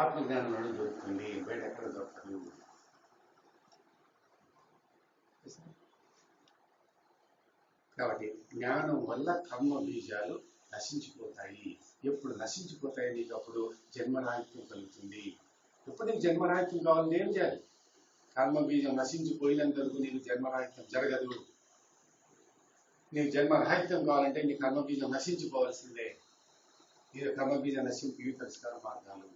ఆత్మజ్ఞానంలో దొరుకుతుంది, బయట ఎక్కడ దొరకదు. కాబట్టి జ్ఞానం వల్ల కర్మ బీజాలు నశించిపోతాయి. ఎప్పుడు నశించిపోతాయి నీకు అప్పుడు జన్మరాహిత్యం కలుగుతుంది. ఎప్పుడు నీకు జన్మరాహిత్యం కావాలని ఏం చేయాలి? కర్మ బీజం నశించిపోయినంత వరకు నీకు జన్మరాహిత్యం జరగదు. నీకు జన్మరాహిత్యం కావాలంటే నీ కర్మ బీజం నశించిపోవాల్సిందే. ఈ కర్మ బీజం నశించి ఈ పరిష్కార మార్గాలు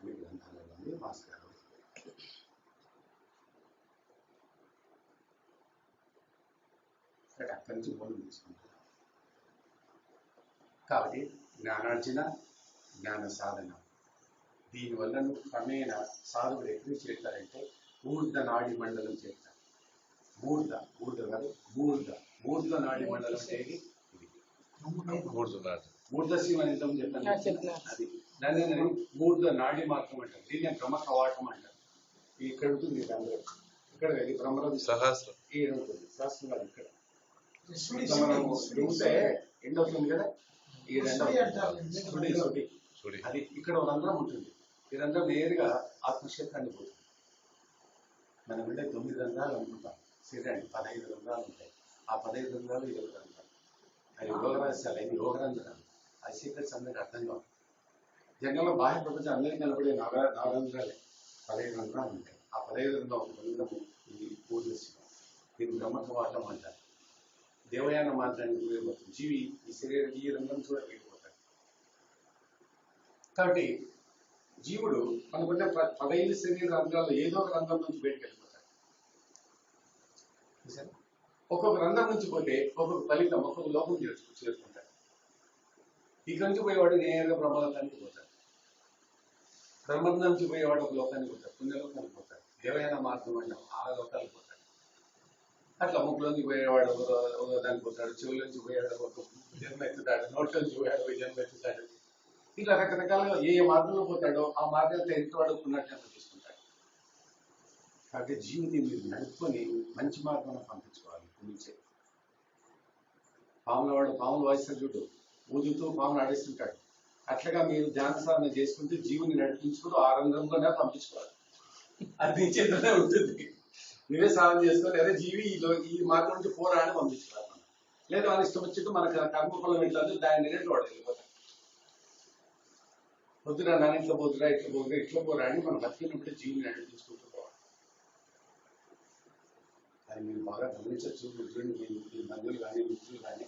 అనే గ్రంథాలలో ఉంది. మాస్టర్ అక్కడి నుంచి మూలం తీసుకుంటారు. కాబట్టి జ్ఞానార్జన, జ్ఞాన సాధన, దీనివల్ల నువ్వు క్రమేణ సాధకుడు ఎక్కడికి చేరుతారంటే ఊర్ధ నాడి మండలం చేరుతారు. మూర్ధ నాడి మండలం అనేది ఇది. మూర్ధశీమ అని ఇంతకు చెప్పాను. అది దాన్ని మూర్ధ నాడి మార్గం అంటారు. దీన్ని బ్రహ్మ కవాటం అంటారు. ఇక్కడ ఉంటుంది ఇక్కడ బ్రహ్మరాజు సహస్రం ఉంటుంది. సహస్రం కాదు ఇక్కడ మనం ఉంటే ఎండ్ అవుతుంది కదా, ఈ అది ఇక్కడ ఒక రంధ్రం ఉంటుంది. ఈ రంధ్రం నేరుగా ఆత్మక్షేత్రాన్ని పోతుంది. మనం ఉండే 9 రంధ్రాలు అనుకుంటాం. శరీరానికి 15 రంధ్రాలు ఉంటాయి. ఆ 15 రంధ్రాలు 20 రంధ్రాలు. అది యోగ రహస్యాలు, అవి యోగ రంధ్రాలు. ఆ సీక్రెట్స్ అందరికీ అర్థం కావు. జనంలో బాహ్య ప్రపంచం అందరికీ కనబడే 4 రంధ్రాలే, 15 రంధ్రాలు ఉంటాయి. ఆ 15 రంధ్రం ఒక రంధ్రము ఇది పూర్తి. దీన్ని బ్రహ్మకవాటం అంటారు. దేవయాన మార్గానికి ఉపయోగపడుతుంది. జీవి ఈ శరీరం ఈ రంధ్రం కూడా వెళ్ళిపోతాడు. కాబట్టి జీవుడు మనకున్న 15 శరీర రంధ్రాల్లో ఏదో ఒక రంధ్రం నుంచి బయటకు వెళ్ళిపోతాడు. ఒక్కొక్క రంధ్రం నుంచి పోతే ఒక్కొక్క ఫలితం, ఒక్కొక్క లోకం చేరుకుంటాడు. ఇక్కడి నుంచి పోయేవాడు నేరుగా బ్రహ్మలోకానికి పోతాడు. బ్రహ్మం నుంచి పోయేవాడు ఒక లోకానికి పోతాడు, పుణ్యలోకానికి పోతాడు. దేవయాన మార్గం అన్నాం, ఆ లోకానికి పోతాడు. అట్లా ముక్కులోంచి పోయేవాడు ఒక దానికి పోతాడు, చెవులోంచి పోయేవాడు ఒక జన్మ ఎత్తుతాడు, నోట్లోంచి పోయాడు ఒక జన్మ ఎత్తుతాడు. ఇట్లా రకరకాలుగా ఏ మార్గంలో పోతాడో ఆ మార్గంలో ఎంతవాడు పునర్జన్మ తీసుకుంటాడు. కాబట్టి జీవిని మీరు నడుపుకొని మంచి మార్గంలో పంపించుకోవాలి. నుంచే పాములు వాయిస్తారు చూడు, ఊదుతూ పాములు ఆడిస్తుంటాడు. అట్లాగా మీరు ధ్యాన సాధన చేసుకుంటూ జీవుని నడిపించుకుంటూ ఆ రంగంలోనే పంపించుకోవాలి. అది నీ చేతిలోనే ఉంటుంది. నువ్వే సాధన చేసుకొని అదే జీవి ఈ మార్గం నుంచి పోరాని పంపించుకోవాలి. మనం లేదా మన ఇష్టం వచ్చిట్టు మనకు కర్మఫలం ఇట్లా దాని దగ్గర వాడు వెళ్ళిపోతాం. వద్దురా నాన్న ఇట్లా పోతురా ఇట్లా పోరా అని మనం బతికినప్పుడే జీవిని నడిపించుకుంటూ పోవాలి. అది మీరు బాగా గమనించవచ్చు. మీ బంధువులు కానీ మిత్రులు కానీ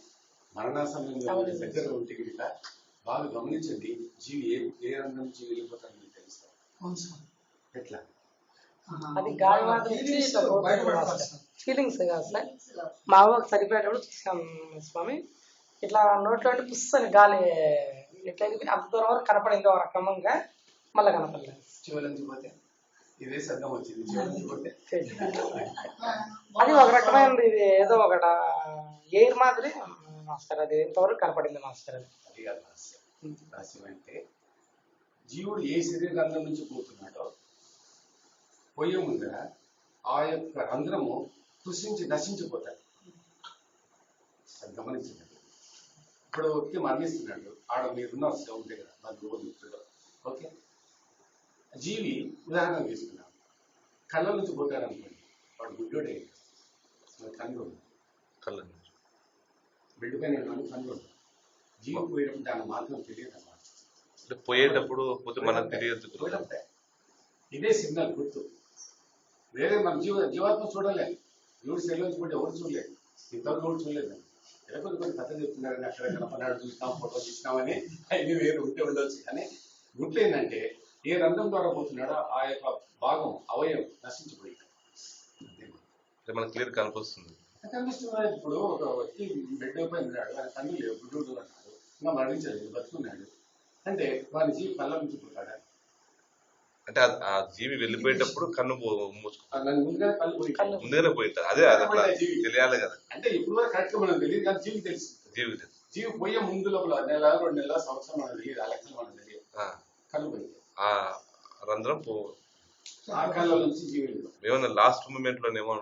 మరణాసమయంలో దగ్గర ఉంటే గిట్ట బాగా గమనించండి. జీవి ఏ రంగం నుంచి వెళ్ళిపోతారని మీకు తెలుస్తారు. ఎట్లా అది గాలి ఫీలింగ్స్ కాదు సార్. మా అవ్వకు సరిపోయేటప్పుడు చూసాం స్వామి, ఇట్లా నోట్లో పుస్తని గాలి ఎట్లా అంత దూరం వరకు కనపడింది ఒక రకంగా, మళ్ళీ కనపడలేదు. చివరి పోతే ఇదే సద్దం వచ్చింది. చివరి పోతే అది ఒక రకమైనది. ఇది ఏదో ఒకట ఎయిర్ మాదిరి మాస్టర్. అది ఎంతవరకు కనపడింది మాస్టర్. అది కాదు రహస్యం అంటే జీవుడు ఏ శరీర రంధ్రం నుంచి పోతున్నాడో పోయే ముందర ఆ యొక్క రంధ్రము కృషించి నశించిపోతాడు. అది గమనించండి. ఇప్పుడు వ్యక్తి మరణిస్తున్నాడు, ఆడ మీరున్న శవం దగ్గర బంధువు మిత్రుడు. ఓకే, జీవి ఉదాహరణ తీసుకున్నాం. కళ్ళ నుంచి పోతాడు అనుకోండి, వాడు గుడ్డోడే. కన్ను బిడ్డ పైన కన్ను. జీవి పోయేటప్పుడు దాని మార్గం తెలియదు అన్నమాట. పోయేటప్పుడు మనం తెలియదు. ఇదే సిగ్నల్ గుర్తు. వేరే మన జీవాత్మ చూడలేదు. ఎవరు శరీరం కూడా ఎవరు చూడలేదు, ఇంతవరకు ఎవరు చూడలేదు. ఎలా కొన్ని కథ చెప్తున్నారని అక్కడ కనపడాడు చూసినాం, ఫోటో తీసినామని అవి వేరు ఉంటే ఉండొచ్చు. కానీ గుర్తు ఏంటంటే ఏ రంధ్రం ద్వారా పోతున్నాడో ఆ యొక్క భాగం అవయవం నశించిపోయింది. మనకు క్లియర్ కనిపిస్తుంది. ఇప్పుడు ఒక వ్యక్తి బెడ్ పైన ఉన్నాడు, ఆయన కన్ను లేవు, గుడ్డు అన్నాడు, ఇంకా మరణించలేదు, బతుకున్నాడు అంటే వారి జీవి కళ్ళ నుంచి పోతాడు. అంటే ఆ జీవి వెళ్ళిపోయేటప్పుడు కన్ను ముందుగానే పోయింటారు. అదే తెలియాలి కదా. అంటే ఇప్పుడు కరెక్ట్ మనం తెలియదు, కానీ జీవికి తెలుసు. జీవి పోయే ముందు లోపల 1 నెల 2 నెలల సంవత్సరం మనకు తెలియదు, ఆ లెక్కలు మనకు తెలియదు. కన్ను పోయింది, ఆ రంధ్రం ఆ కళ్ళ నుంచి జీవి ఏమన్నా లాస్ట్ మూమెంట్ లోనేమో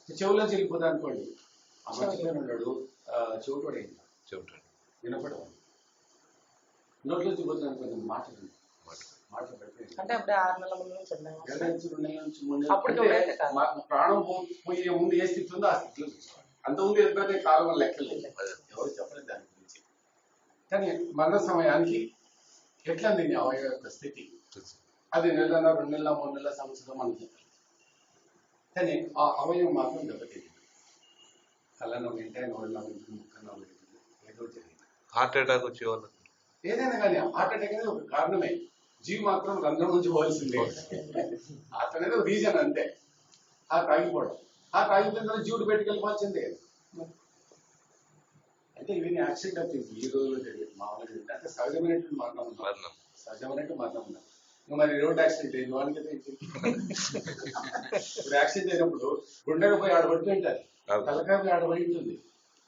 చెవులో చెల్లిపోతా అనుకోండి. ఆ మధ్యలో ఉన్నాడు చెవిటోడు వినపడవు. నోట్లోంచి పోతుంది అనుకోండి, మాటలు పడిపోయింది. అంటే అప్పుడే 6 నెలల ముందు నుంచి ఉన్నాయి నెల మాస్టర్. నుంచి 2 నెలల నుంచి 3 నెలలు అప్పుడు అంటే ఇప్పుడైతే కాదు. ప్రాణం పోయే ముందు ఏ స్థితి ఉందో ఆ స్థితిలో చూసుకోవాలి. అంత ముందు వెళ్ళిపోతే కాలం వల్ల లెక్కలేదు, ఎవరు చెప్పలేదు దాని గురించి. కానీ మరణ సమయానికి ఎట్లా ఉంది నీ అవయవ యొక్క స్థితి, అది నెలన్న 2 నెలల 3 నెలల సంవత్సరం మనం చెప్పాలి. కానీ ఆ అవయవం మాత్రం దెబ్బతింది. కళ్ళను వింటే నోళ్ళ వింటుంది, ముక్కన్న వింటుంది, ఏదో జరిగింది. హార్ట్ అటాక్ వచ్చేవాళ్ళు ఏదైనా కానీ హార్ట్ అటాక్ అనేది ఒక కారణమే. జీవి మాత్రం రంధ్రం నుంచి పోవాల్సిందే. హార్ట్ అనేది ఒక రీజన్ అంతే. హార్ట్ ఆగిపోవడం, హార్ట్ ఆగిపోయిన తర్వాత జీవుడు బయటకు వెళ్ళిపోవాల్సిందే. అంటే ఇవన్నీ యాక్సిడెంట్ అవుతుంది ఈ రోజుల్లో జరిగేది. మామూలుగా అంటే సహజమైనటువంటి మరణం ఉన్నారు, సహజమైనటువంటి మరణం ఉన్నారు. ఇంకా మరి రోడ్ యాక్సిడెంట్ అయింది వానికి ఇప్పుడు యాక్సిడెంట్ అయినప్పుడు గుండెగా పోయి ఆడ పడుతుంటారు, తలకాయ ఆడ పడి ఉంటుంది.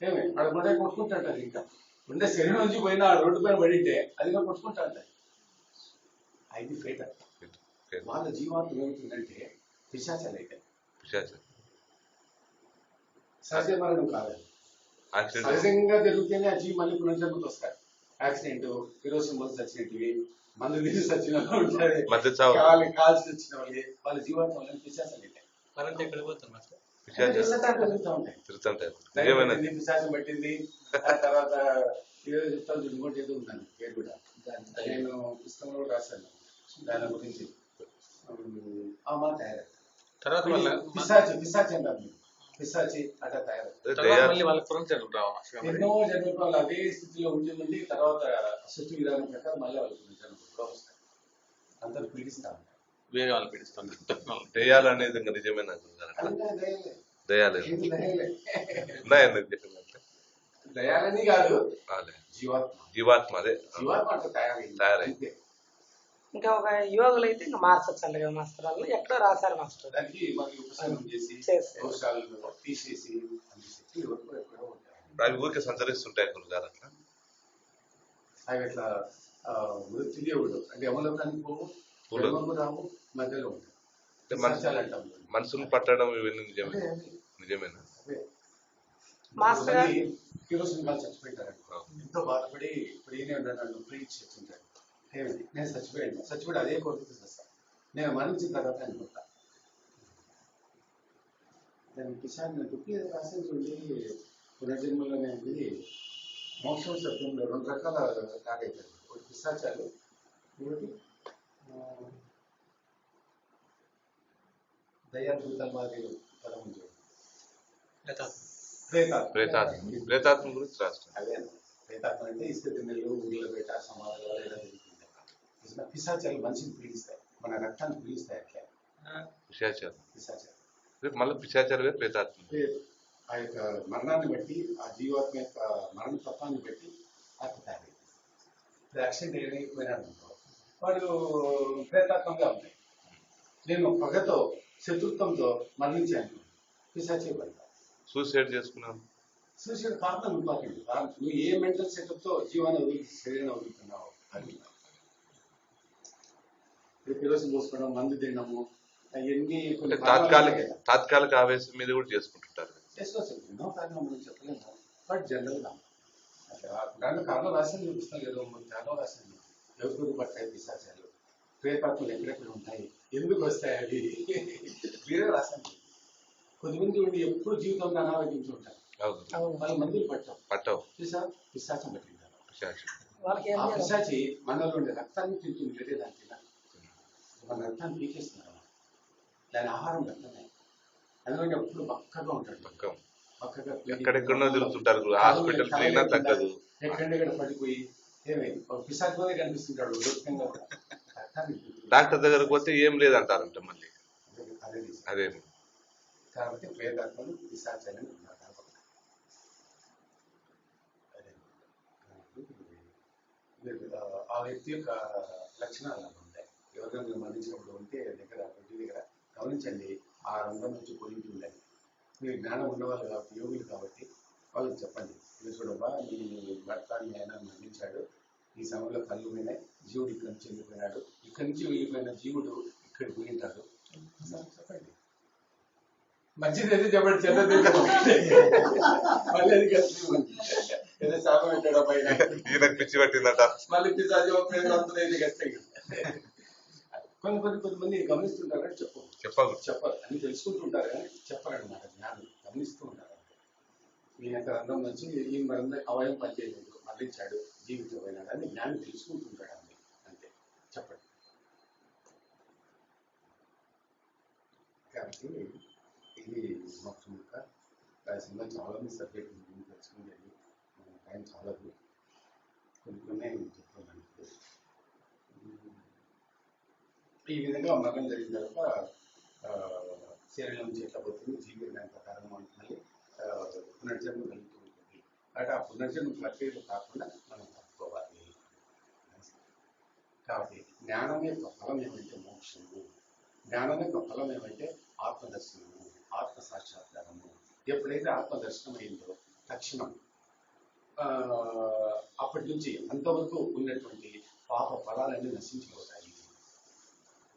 ఏమి ఆడ గుండె కొట్టుకుంటుంటారు. ఇంకా గుండె శరీరం నుంచి పోయిన ఆ రోడ్డు పైన పడింటే అది కూడా కొట్టుకుంటా ఉంటారు. అది ఫేట్. వాళ్ళ జీవాలు ఏమవుతుందంటే పిశాచాలు అయితే సహజ మరణం కాదు, సహజంగా జరిగితేనే ఆ జీవి మళ్ళీ పునర్జన్మకు వస్తారు. యాక్సిడెంట్, కిరోసిన్ మందు చచ్చినవి, మందు తీసి చచ్చిన వాళ్ళు ఉంటారు, కాల్చి చచ్చిన వాళ్ళే వాళ్ళ జీవాలు వాళ్ళని పిశాచాలు అయితే పిశాచం పట్టింది. తర్వాత ఏదో చెప్తాను, ఇంకోటి ఏదో ఉన్నాను పేరు కూడా, నేను పుస్తకంలో కూడా రాశాను దాని గురించి. ఆ మాట తయారవుతుంది పిశాచి అంటారు. పిశాచి అట్లా తయారవుతుంది. ఎన్నో జన్మలు వాళ్ళు అదే స్థితిలో ఉండి తర్వాత సృష్టి విధానం ప్రకారం మళ్ళీ వాళ్ళకి జన్మలు వస్తాయి. అందరూ పీడిస్తా ఉంటారు, వేరే వాళ్ళు పీడిస్తారు. దయాలు అనేది నిజమేనా? దయాలు దయాలని కాదు, జీవాత్మ అదే జీవాత్మ అట్లా తయారైంది. ఇంకా ఒక యోగులు అయితే ఇంకా మార్చచ్చు అండి కదా మాస్టర్, వాళ్ళు ఎక్కడో రాశారు మాస్టర్. దానికి మరి ఉపశమనం చేసి దోషాలను తీసేసి అవి ఊరికే సంచరిస్తుంటాయి గురుగారు. అట్లా అవి అట్లా వృత్తి దేవుడు అంటే యమలోకానికి పోవు, రావు, మధ్యలో ఉంటాయి. మనసును పట్టడం ఇవన్నీ నిజమేనా? మాస్టర్ కిరోసిన్ కాల్ చచ్చిపోయింటారు, ఎంతో బాధపడి ఇప్పుడు ఈయనే ఉన్నాడు, నన్ను ప్రీచ్ చేస్తుంటాడు. ఏమిటి నేను చచ్చిపోయి అదే కోరిక చేస్తాను, నేను మరణించిన తర్వాత అనుకుంటా. నేను కిషాన్ దుఃఖి రాసిన చూడండి, పునర్జన్మలో నేను మోక్షం సత్యంలో 2 రకాల తాగైతారు. ఒకటి పిశాచాలు, ఇంకోటి దయాద్భుతాల మాదిరి పదం చూడండి, ప్రేతాత్మ గురించి రాష్ట్రం. అదే ప్రేతాత్మ అంటే ఇసుక తిన్నెలు, ఊళ్ళో పెట్ట సమాధానాలు ఇలా జరుగుతుంటాయి. పిశాచాలు మనిషిని పీడిస్తాయి, మన రక్తాన్ని పీడిస్తాయి. అట్లా పిశాచాలు మళ్ళీ పిశాచాలు ప్రేతాత్మ ఆ యొక్క మరణాన్ని బట్టి, ఆ జీవాత్మ యొక్క మరణ తత్వాన్ని బట్టి అట్లా తయారైంది. ఇప్పుడు యాక్సిడెంట్ అయిపోయినాడు అనుకో, వాడు ప్రేతాత్మంగా ఉంటాయి. నేను పగతో శత్రుత్వంతో మరణించాను, పిశాచే పడతా. సూసైడ్ చేసుకున్నాను. సూసైడ్ కారణం ఇంపార్టెంట్. నువ్వు ఏ మెంటల్ సెటప్తో జీవాన్ని శరీరాన్ని వదులుతున్నావు అది. కిరోసిన్ పోసుకోవడం, మందు తినడము, అవన్నీ తాత్కాలిక ఆవేశం మీద కూడా చేసుకుంటుంటారు. చేసుకోవచ్చు, ఎన్నో కారణం మనం చెప్పలేము. బట్ జనరల్గా దాంట్లో కారణం రాశాను చూపిస్తాను, ఏదో చాలా రాశాను. ఎవరికి పట్టాయి పిశాచాలు, ప్రేతాత్మలు ఎక్కడెక్కడ ఉంటాయి, ఎందుకు వస్తాయి అవి వీరే రాశాను. కొద్దిమంది ఉండి ఎప్పుడు జీవితంలో అనారోగ్యంతో ఉంటారు, వాళ్ళ మందులు పట్టవు. పిశాచం పట్టింటారు. ఆ పిశాచి మనలో ఉండే రక్తాన్ని తింటుంది, వేరే దాని తిన మన రక్తాన్ని పీకేస్తున్నారు. దాని ఆహారం రక్తమే. అందుకని ఎప్పుడు బక్కగా ఉంటాడు, బక్కగా ఎక్కడెక్కడో తిరుగుతుంటారు, హాస్పిటల్ తిరిగినా తగ్గదు, ఎక్కడెక్కడ పడిపోయి ఏమైంది పిశాచిలోనే కనిపిస్తుంటాడు. డాక్టర్ దగ్గరకు పోతే ఏం లేదంటారంట మళ్ళీ. అదే కాబట్టి ప్రేతాత్మలు పిశాచాలని ఉన్నారు. ఆ వ్యక్తి యొక్క లక్షణాలు అలా ఉంటాయి. ఎవరికైనా మీరు మరణించినప్పుడు ఉంటే దగ్గర గమనించండి, ఆ రంగం నుంచి పోయి ఉండాలి. మీరు జ్ఞానం ఉన్నవాళ్ళు కాబట్టి, యోగులు కాబట్టి వాళ్ళకి చెప్పండి, ఇది చూడబ్బా మీ భర్త మీ ఆయన మరణించాడు, ఈ సమయంలో కళ్ళు పోయినాయి, జీవుడు ఇక్కడి నుంచి వెళ్ళిపోయినాడు, ఇక్కడి నుంచి వెళ్ళిపోయిన జీవుడు ఇక్కడికి పోయింటాడు చెప్పండి. మంచిది అయితే చెప్పండి, చెల్లది మళ్ళీ అది కలిసి ఏదో శాపం పెట్టాడు పైన, పిచ్చి పట్టిందట, మళ్ళీ పిచ్చి అది కష్టం. కొంతమంది గమనిస్తుంటారని చెప్పరు అన్ని తెలుసుకుంటుంటారు కానీ చెప్పరన్నమాట. జ్ఞానం గమనిస్తూ ఉంటారు. ఈయన రంధ్రం నుంచి ఈ రంధ్రం అవయం పనిచేయలేదు, మరణించాడు, జీవితం పోయినాడు అని జ్ఞానం తెలుసుకుంటుంటాడు అండి, అంతే, చెప్పండి. కాబట్టి ఇది మోక్షం యొక్క సినిమా చాలా మంది సబ్జెక్ట్ తెలుసుకునేది టైం చాలదు, కొన్ని నేను చెప్తున్నాను. ఈ విధంగా మరణం జరిగిన తర్వాత శరీరం నుంచి ఎట్లా పోతుంది, జీవి దాని ప్రకారం మళ్ళీ పునర్జన్మ కలుగుతూ ఉంటుంది. కాబట్టి ఆ పునర్జన్మ ప్రక్రియలు కాకుండా మనం తప్పుకోవాలి. కాబట్టి జ్ఞానం యొక్క ఫలం ఏమంటే మోక్షము, జ్ఞానం యొక్క ఫలం ఏమంటే ఆత్మదర్శనము, ఆత్మ సాక్షాత్కారము. ఎప్పుడైతే ఆత్మదర్శనం అయిందో తక్షణం అప్పటి నుంచి అంతవరకు ఉన్నటువంటి పాప ఫలాలన్నీ నశించిపోతాయి,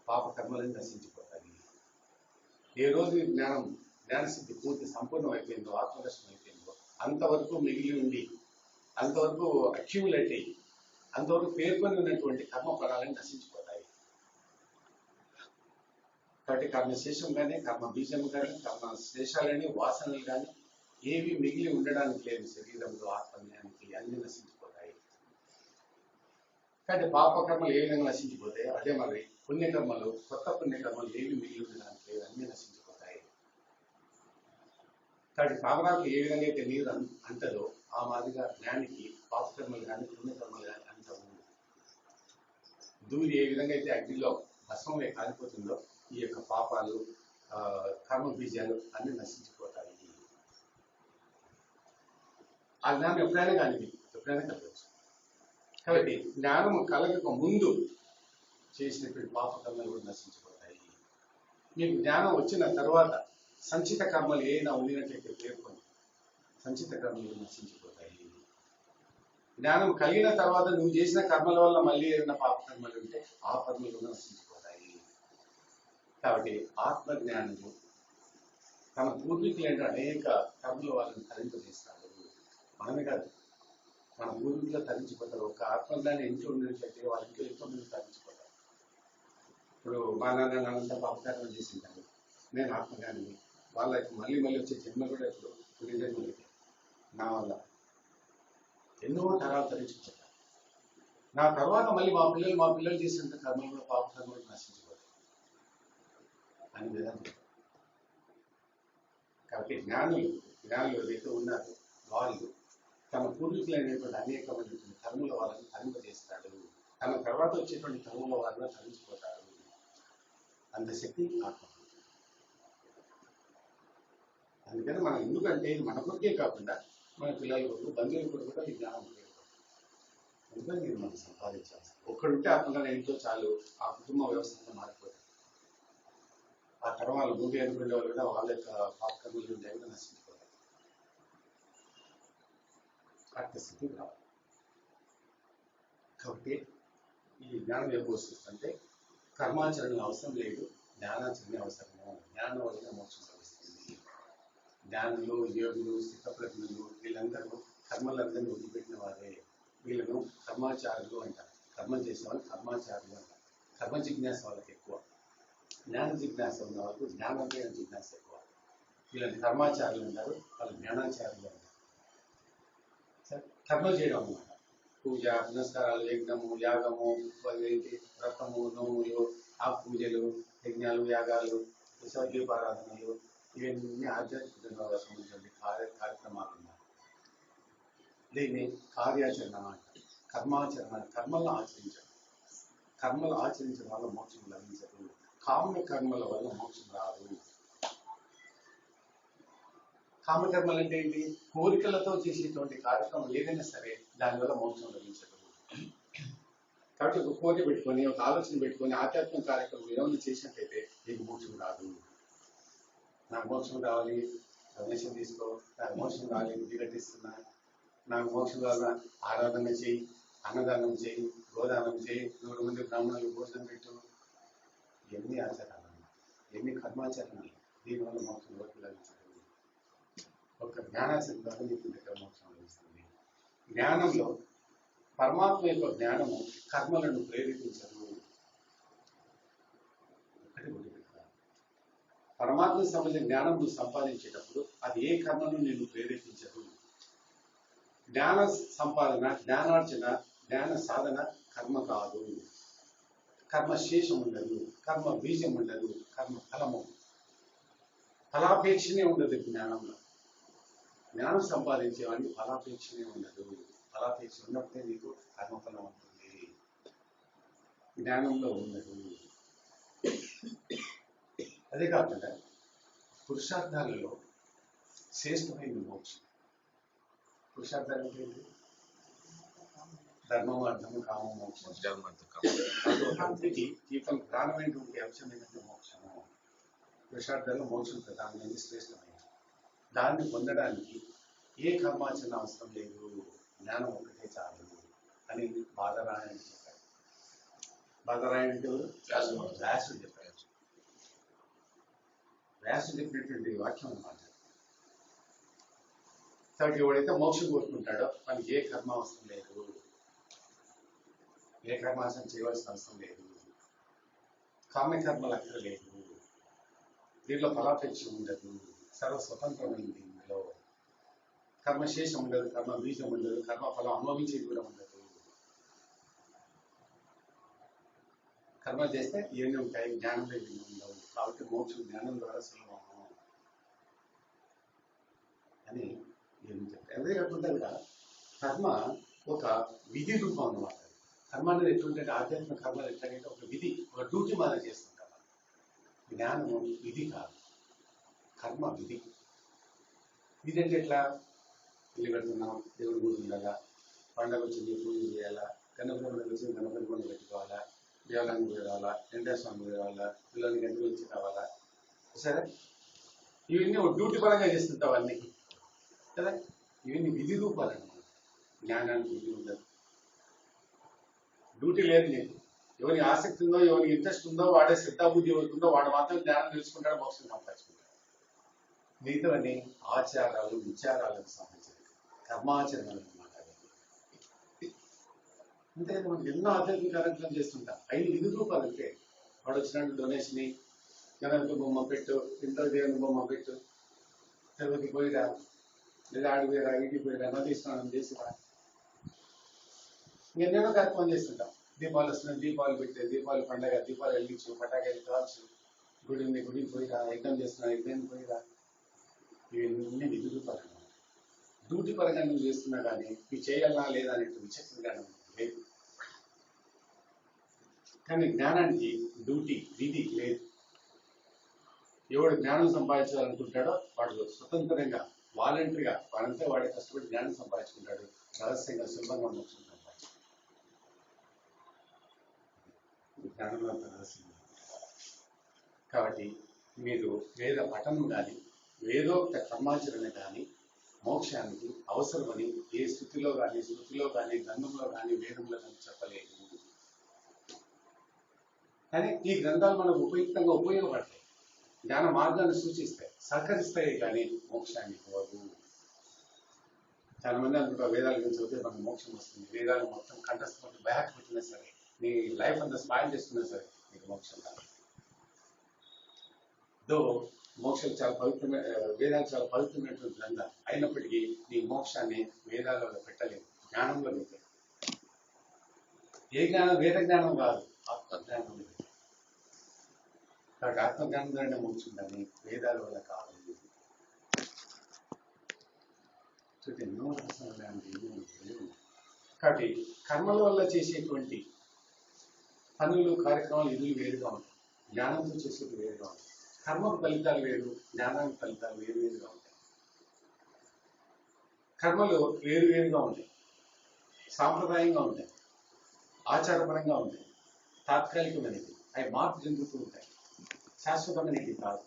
పాప కర్మలన్నీ నశించిపోతాయి. ఏ రోజు జ్ఞానసిద్ధి పూర్తి సంపూర్ణం అయిపోయిందో, ఆత్మదర్శనం అయిపోయిందో, అంతవరకు మిగిలి ఉండి, అంతవరకు అక్యూములేట్ అయ్యి, అంతవరకు పేర్కొని ఉన్నటువంటి కర్మ ఫలాలన్నీ నశించిపోతాయి. కాబట్టి కర్మశేషం కానీ, కర్మ బీజం కానీ, కర్మ శేషాలని, వాసనలు కానీ ఏవి మిగిలి ఉండడానికి లేదు శరీరంలో, ఆత్మజ్ఞానికి అన్ని నశించిపోతాయి. కాబట్టి పాపకర్మలు ఏ విధంగా నశించిపోతాయి, అదే మరి పుణ్యకర్మలు, కొత్త పుణ్యకర్మలు ఏవి మిగిలి ఉండడానికి లేదు, అన్ని నశించిపోతాయి. కాబట్టి పాపరాలకు ఏ విధంగా అయితే నీరు అంటదో ఆ మాదిరిగా జ్ఞానికి పాపకర్మలు కానీ పుణ్యకర్మలు కానీ అంటవు. దూరి ఏ విధంగా అయితే అగ్నిలో భస్మమే కాలిపోతుందో ఈ యొక్క పాపాలు, కర్మ బీజాలు అన్ని నశించిపోతాయి. ఆ జ్ఞానం ఎప్పుడైనా కానీ ఎప్పుడైనా కలగచ్చు. కాబట్టి జ్ఞానం కలగక ముందు చేసినటువంటి పాపకర్మలు కూడా నశించిపోతాయి. మీకు జ్ఞానం వచ్చిన తర్వాత సంచిత కర్మలు ఏమైనా ఉండినట్లయితే పేర్కొని సంచిత కర్మలు నశించిపోతాయి. జ్ఞానం కలిగిన తర్వాత నువ్వు చేసిన కర్మల వల్ల మళ్ళీ ఏదైనా పాపకర్మలు ఉంటే ఆ కర్మలు కూడా నశించిపోతాయి. కాబట్టి ఆత్మజ్ఞానము తన పూర్వీకులైన అనేక కర్మలు వాళ్ళని తరింపజేస్తాడు. మనమే కాదు, మన పూర్వీకులు తరించిపోతారు. ఒక ఆత్మజ్ఞానం ఇంట్లో ఉన్నట్లయితే వాళ్ళ ఇంట్లో ఎంతో మంది తరించిపోతారు. ఇప్పుడు మా నాన్న నాన్నంతా పాపకర్మలు చేసింటారు, నేను ఆత్మజ్ఞానిని, వాళ్ళకి మళ్ళీ వచ్చే జన్మ కూడా ఇప్పుడు పుణ్యజన్మలు నా వల్ల ఎన్నో తరాలు తరించిపోతారు. నా తర్వాత మళ్ళీ మా పిల్లలు చేసినంత కర్మలు కూడా పాపకర్మలు నశించిపోతాయి అని విధానం. కాబట్టి జ్ఞానులు ఏదైతే ఉన్నారో వాళ్ళు తన పూర్వీకులైనటువంటి అనేకమైనటువంటి కర్మల వాళ్ళని తరింపజేస్తాడు. తన తర్వాత వచ్చేటువంటి కర్మల వాళ్ళని తరించిపోతాడు. అంత శక్తి ఆత్మ. అందుకని మనం ఎందుకంటే మన కొరికే కాకుండా మన పిల్లల కొరకు, బంధువుల కొరకు కూడా ఈ జ్ఞానం ఉపయోగపడుతుంది. అందుకని మీరు మనం సంపాదించాలి. ఒక్కడుంటే ఆత్మగా ఎంతో చాలు, ఆ కుటుంబ వ్యవస్థ మారిపోతుంది. ఆ కర్మాలు భూమి అనుకునే వాళ్ళు కూడా వాళ్ళ యొక్క పాపకర్మలు ఉంటాయి కూడా నశించిపోతాయి. స్థితి రావాలి. కాబట్టి ఈ జ్ఞానం ఏం పోస్తుందంటే కర్మాచరణ అవసరం లేదు, జ్ఞానాచరణ అవసరము. జ్ఞానం వల్ల మోక్షం లభిస్తుంది. జ్ఞానులు, యోగులు, స్థితప్రజ్ఞులు వీళ్ళందరూ కర్మలందరినీ వదిలిపెట్టిన వారే. వీళ్ళను కర్మాచారులు అంటారు. కర్మ చేసేవాళ్ళు కర్మాచారులు అంటారు. కర్మ జిజ్ఞాస వాళ్ళకి ఎక్కువ, జ్ఞాన జిజ్ఞాస ఉన్న వాళ్ళకు జ్ఞానోదయ జిజ్ఞాస ఎక్కువ. వీళ్ళని కర్మాచారులు అంటారు, వాళ్ళు జ్ఞానాచారులు అంటారు. కర్మ చేయడం అన్నమాట. పూజ, పునస్కారాలు, యజ్ఞము, యాగము, ఏంటి వ్రతము, నోములు, ఆ పూజలు, యజ్ఞాలు, యాగాలు, దీపారాధనలు, ఇవన్నీ ఆధ్యాత్మికంగా సంబంధించిన కార్యక్రమాలు ఉన్నాయి. దీన్ని కార్యాచరణ అంటారు. కర్మాచరణ, కర్మలను ఆచరించడం. కర్మలు ఆచరించడం వల్ల మోక్షం లభించదు. కామ్య కర్మల వల్ల మోక్షం రాదు. కామకర్మలు అంటే ఏంటి? కోరికలతో చేసేటువంటి కార్యక్రమం ఏదైనా సరే దానివల్ల మోక్షం లభించదు. కాబట్టి ఒక కోరిక పెట్టుకొని, ఒక ఆలోచన పెట్టుకొని ఆధ్యాత్మిక కార్యక్రమం ఏమైనా చేసినట్లయితే నీకు మోక్షం రాదు. నాకు మోక్షం రావాలి, డొనేషన్ తీసుకో, నాకు మోక్షం రావాలి, విరటిస్తున్నా, నాకు మోక్షం రావాల, ఆరాధన చేయి, అన్నదానం చేయి, గోదానం చేయి, 100 మంది బ్రాహ్మణులకు భోజనం పెట్టు. ఎన్ని ఆచరణలు, ఎన్ని కర్మాచరణలు, దీనివల్ల మోక్షం వరకు లభించదు. ఒక జ్ఞానాచరణ ద్వారా నీకు దగ్గర మోక్షం లభిస్తుంది. జ్ఞానంలో పరమాత్మ యొక్క జ్ఞానము కర్మలను ప్రేరేపించదు. పరమాత్మకు సంబంధించిన జ్ఞానం నువ్వు సంపాదించేటప్పుడు అది ఏ కర్మను నేను ప్రేరేపించదు. జ్ఞాన సంపాదన, జ్ఞానార్జన, జ్ఞాన సాధన కర్మ కాదు. కర్మ శేషం ఉండదు, కర్మ బీజం ఉండదు, కర్మ ఫలము, ఫలాపేక్షనే ఉండదు జ్ఞానంలో. జ్ఞానం సంపాదించేవాడిని ఫలాపేక్షనే ఉండదు. ఫలాపేక్ష ఉన్నప్పుడే నీకు కర్మఫలం ఉంటుంది, జ్ఞానంలో ఉండదు. అదే కాకుండా పురుషార్థాలలో శ్రేష్టమైనది మోక్షం. పురుషార్థాలు ఏంటి? ధర్మం, అర్థము, కామం, మోక్షం. వ్యక్తికి జీవితం ప్రధానమైనటువంటి అంశం ఏంటంటే మోక్షము. పురుషార్థాల్లో మోక్షం ప్రధానమైనది, శ్రేష్టమైనది. దాన్ని పొందడానికి ఏ కర్మాచరణ అవసరం లేదు, జ్ఞానం ఒకటే చాలు అని బాదరాయణ చెప్పారు. బాదరాయణ అంటే వ్యాసుడు చెప్పారు. వ్యాసుడు చెప్పినటువంటి వాక్యం అన్నమాట. కాబట్టి ఎవడైతే మోక్షం కోరుకుంటాడో వానికి ఏ కర్మ అవసరం లేదు, ఏ కర్మాచరణ చేయవలసిన అవసరం లేదు, కామ్యకర్మలు అక్కర్లేదు, దీనిలో ఫలాపేక్ష ఉండదు, సర్వస్వతంత్రమైంది. ఇందులో కర్మశేషం ఉండదు, కర్మ బీజం ఉండదు, కర్మ ఫలం అనుభవించేది కూడా ఉండదు. కర్మ చేస్తే ఇవన్నీ ఉంటాయి, జ్ఞానంలో ఇవన్నీ ఉండవు. కాబట్టి మోక్షం జ్ఞానం ద్వారా సులభము అని ఏమి చెప్పారు. అదే కాకుండా కూడా కర్మ ఒక విధి రూపం అన్నమాట. కర్మ అనేది ఎటువంటి ఆధ్యాత్మిక కర్మలు ఎట్లాగైతే ఒక విధి, ఒక డ్యూటీ మనం చేస్తుంటాం. జ్ఞానము విధి కాదు, కర్మ విధి. విధి అంటే ఎట్లా? ఇల్లు పెడుతున్నాం, దేవుడి పూజ ఉండాలా, పండగ వచ్చింది పూజ చేయాలా, గణపతి పండుగ వచ్చింది గణపతి పండుగ పెట్టుకోవాలా, దేవాలయానికి పోయి రావాలా, వెంకటేశ్వరానికి పోయి రావాలా, పిల్లలకి గంటలు వచ్చి కావాలా, సరే ఇవన్నీ ఒక డ్యూటీ పరంగా చేస్తుంటావు అన్నీ కదా. ఇవన్నీ విధి రూపాలు అన్నమాట. జ్ఞానానికి విధి ఉండదు, డ్యూటీ లేదు నీకు. ఎవరికి ఆసక్తి ఉందో, ఎవరికి ఇంట్రెస్ట్ ఉందో, వాడే శ్రద్ధాబుద్ధి ఎవరికి ఉందో వాడు మాత్రం జ్ఞానం తెలుసుకుంటాడు, మోక్షం సంపాదించుకుంటాడు. మిగతావన్నీ ఆచారాలు, విచారాలకు సంబంధించినవి, కర్మాచరణలు అన్నమాట. అంతే కదా, మనకి ఎన్నో ఆధ్యాత్మిక కార్యక్రమాలు చేస్తుంటాం. 5 విధి రూపాలు అంటే వాడు వచ్చినట్టు డొనేషన్, గణపతి బొమ్మ పెట్టు, ఇంట్లో దేవుని బొమ్మ పెట్టు, తిరుపతి పోయిరా, లేదా ఆడిపోయిరా, ఇంటికి పోయిరా, నదీ స్నానం చేసిరా, ఎన్నెన్నో కార్యక్రమం చేస్తుంటాం. దీపాలు వస్తున్నాయి, దీపాలు పెట్టే, దీపావళి పండగ, దీపాలు వెలిగించు, పటాకాయలు కావచ్చు, గుడి ఉంది, గుడికి పోయిరా, యజ్ఞం చేస్తున్నా, యజ్ఞానికి పోయిరా. ఇవన్నీ విధి రూపాలు అన్నమాట. డ్యూటీ పరంగా నువ్వు చేస్తున్నా కానీ ఇవి చేయాలా లేదా అనేటువంటి విచక్షణ జ్ఞానం లేదు. కానీ జ్ఞానానికి డ్యూటీ, విధి లేదు. ఎవడు జ్ఞానం సంపాదించాలనుకుంటాడో వాడు స్వతంత్రంగా, వాలంటరీగా, వాడంతా వాడే కష్టపడి జ్ఞానం సంపాదించుకుంటాడు. రహస్యంగా, సులభంగా మోక్షం సంపాదించుకుంటాడు. జ్ఞానంలో అంత రహస్యం. కాబట్టి మీరు వేద పఠనం కానీ, వేదోక్త కర్మాచరణ కానీ మోక్షానికి అవసరమని ఏ స్థితిలో కానీ, శృతిలో కానీ, గ్రంథంలో కానీ, వేదంలో కానీ చెప్పలేదు. కానీ ఈ గ్రంథాలు మనకు ఉపయుక్తంగా ఉపయోగపడతాయి, జ్ఞాన మార్గాన్ని సూచిస్తాయి, సహకరిస్తాయి, కానీ మోక్షాన్ని ఇవ్వవు. చాలా మంది అనుకుంటారు వేదాల గురించి చదివితే మనకు మోక్షం వస్తుంది, వేదాలు మొత్తం కంఠస్థం బ్యాక్ పెట్టినా సరే, నీ లైఫ్ అంతా స్పాయిల్ చేస్తున్నా సరే నీకు మోక్షం కాదు. మోక్షం చాలా పవిత్రమైన, వేదాలు చాలా పవిత్రమైనటువంటి గ్రంథాలు అయినప్పటికీ నీ మోక్షాన్ని వేదాలలో పెట్టలేదు, జ్ఞానంలో పెట్టలేదు. ఏ జ్ఞానం? వేద జ్ఞానం కాదు, ఆత్మజ్ఞానం. కాబట్టి ఆత్మజ్ఞానం ద్వారా మోక్షం కానీ వేదాల వల్ల కాదు. ఎన్నో కాబట్టి కర్మల వల్ల చేసేటువంటి పనులు, కార్యక్రమాలు, ఇల్లు వేరుగా ఉంటాయి, జ్ఞానంతో చేసేది వేరుగా ఉంటాయి. కర్మకు ఫలితాలు వేరు, జ్ఞానానికి ఫలితాలు వేరువేరుగా ఉంటాయి. కర్మలు వేరువేరుగా ఉంటాయి, సాంప్రదాయంగా ఉంటాయి, ఆచారపరంగా ఉంటాయి, తాత్కాలికమైనది, అవి మార్పు చెందుతూ ఉంటాయి, శాశ్వతమైనది కాదు.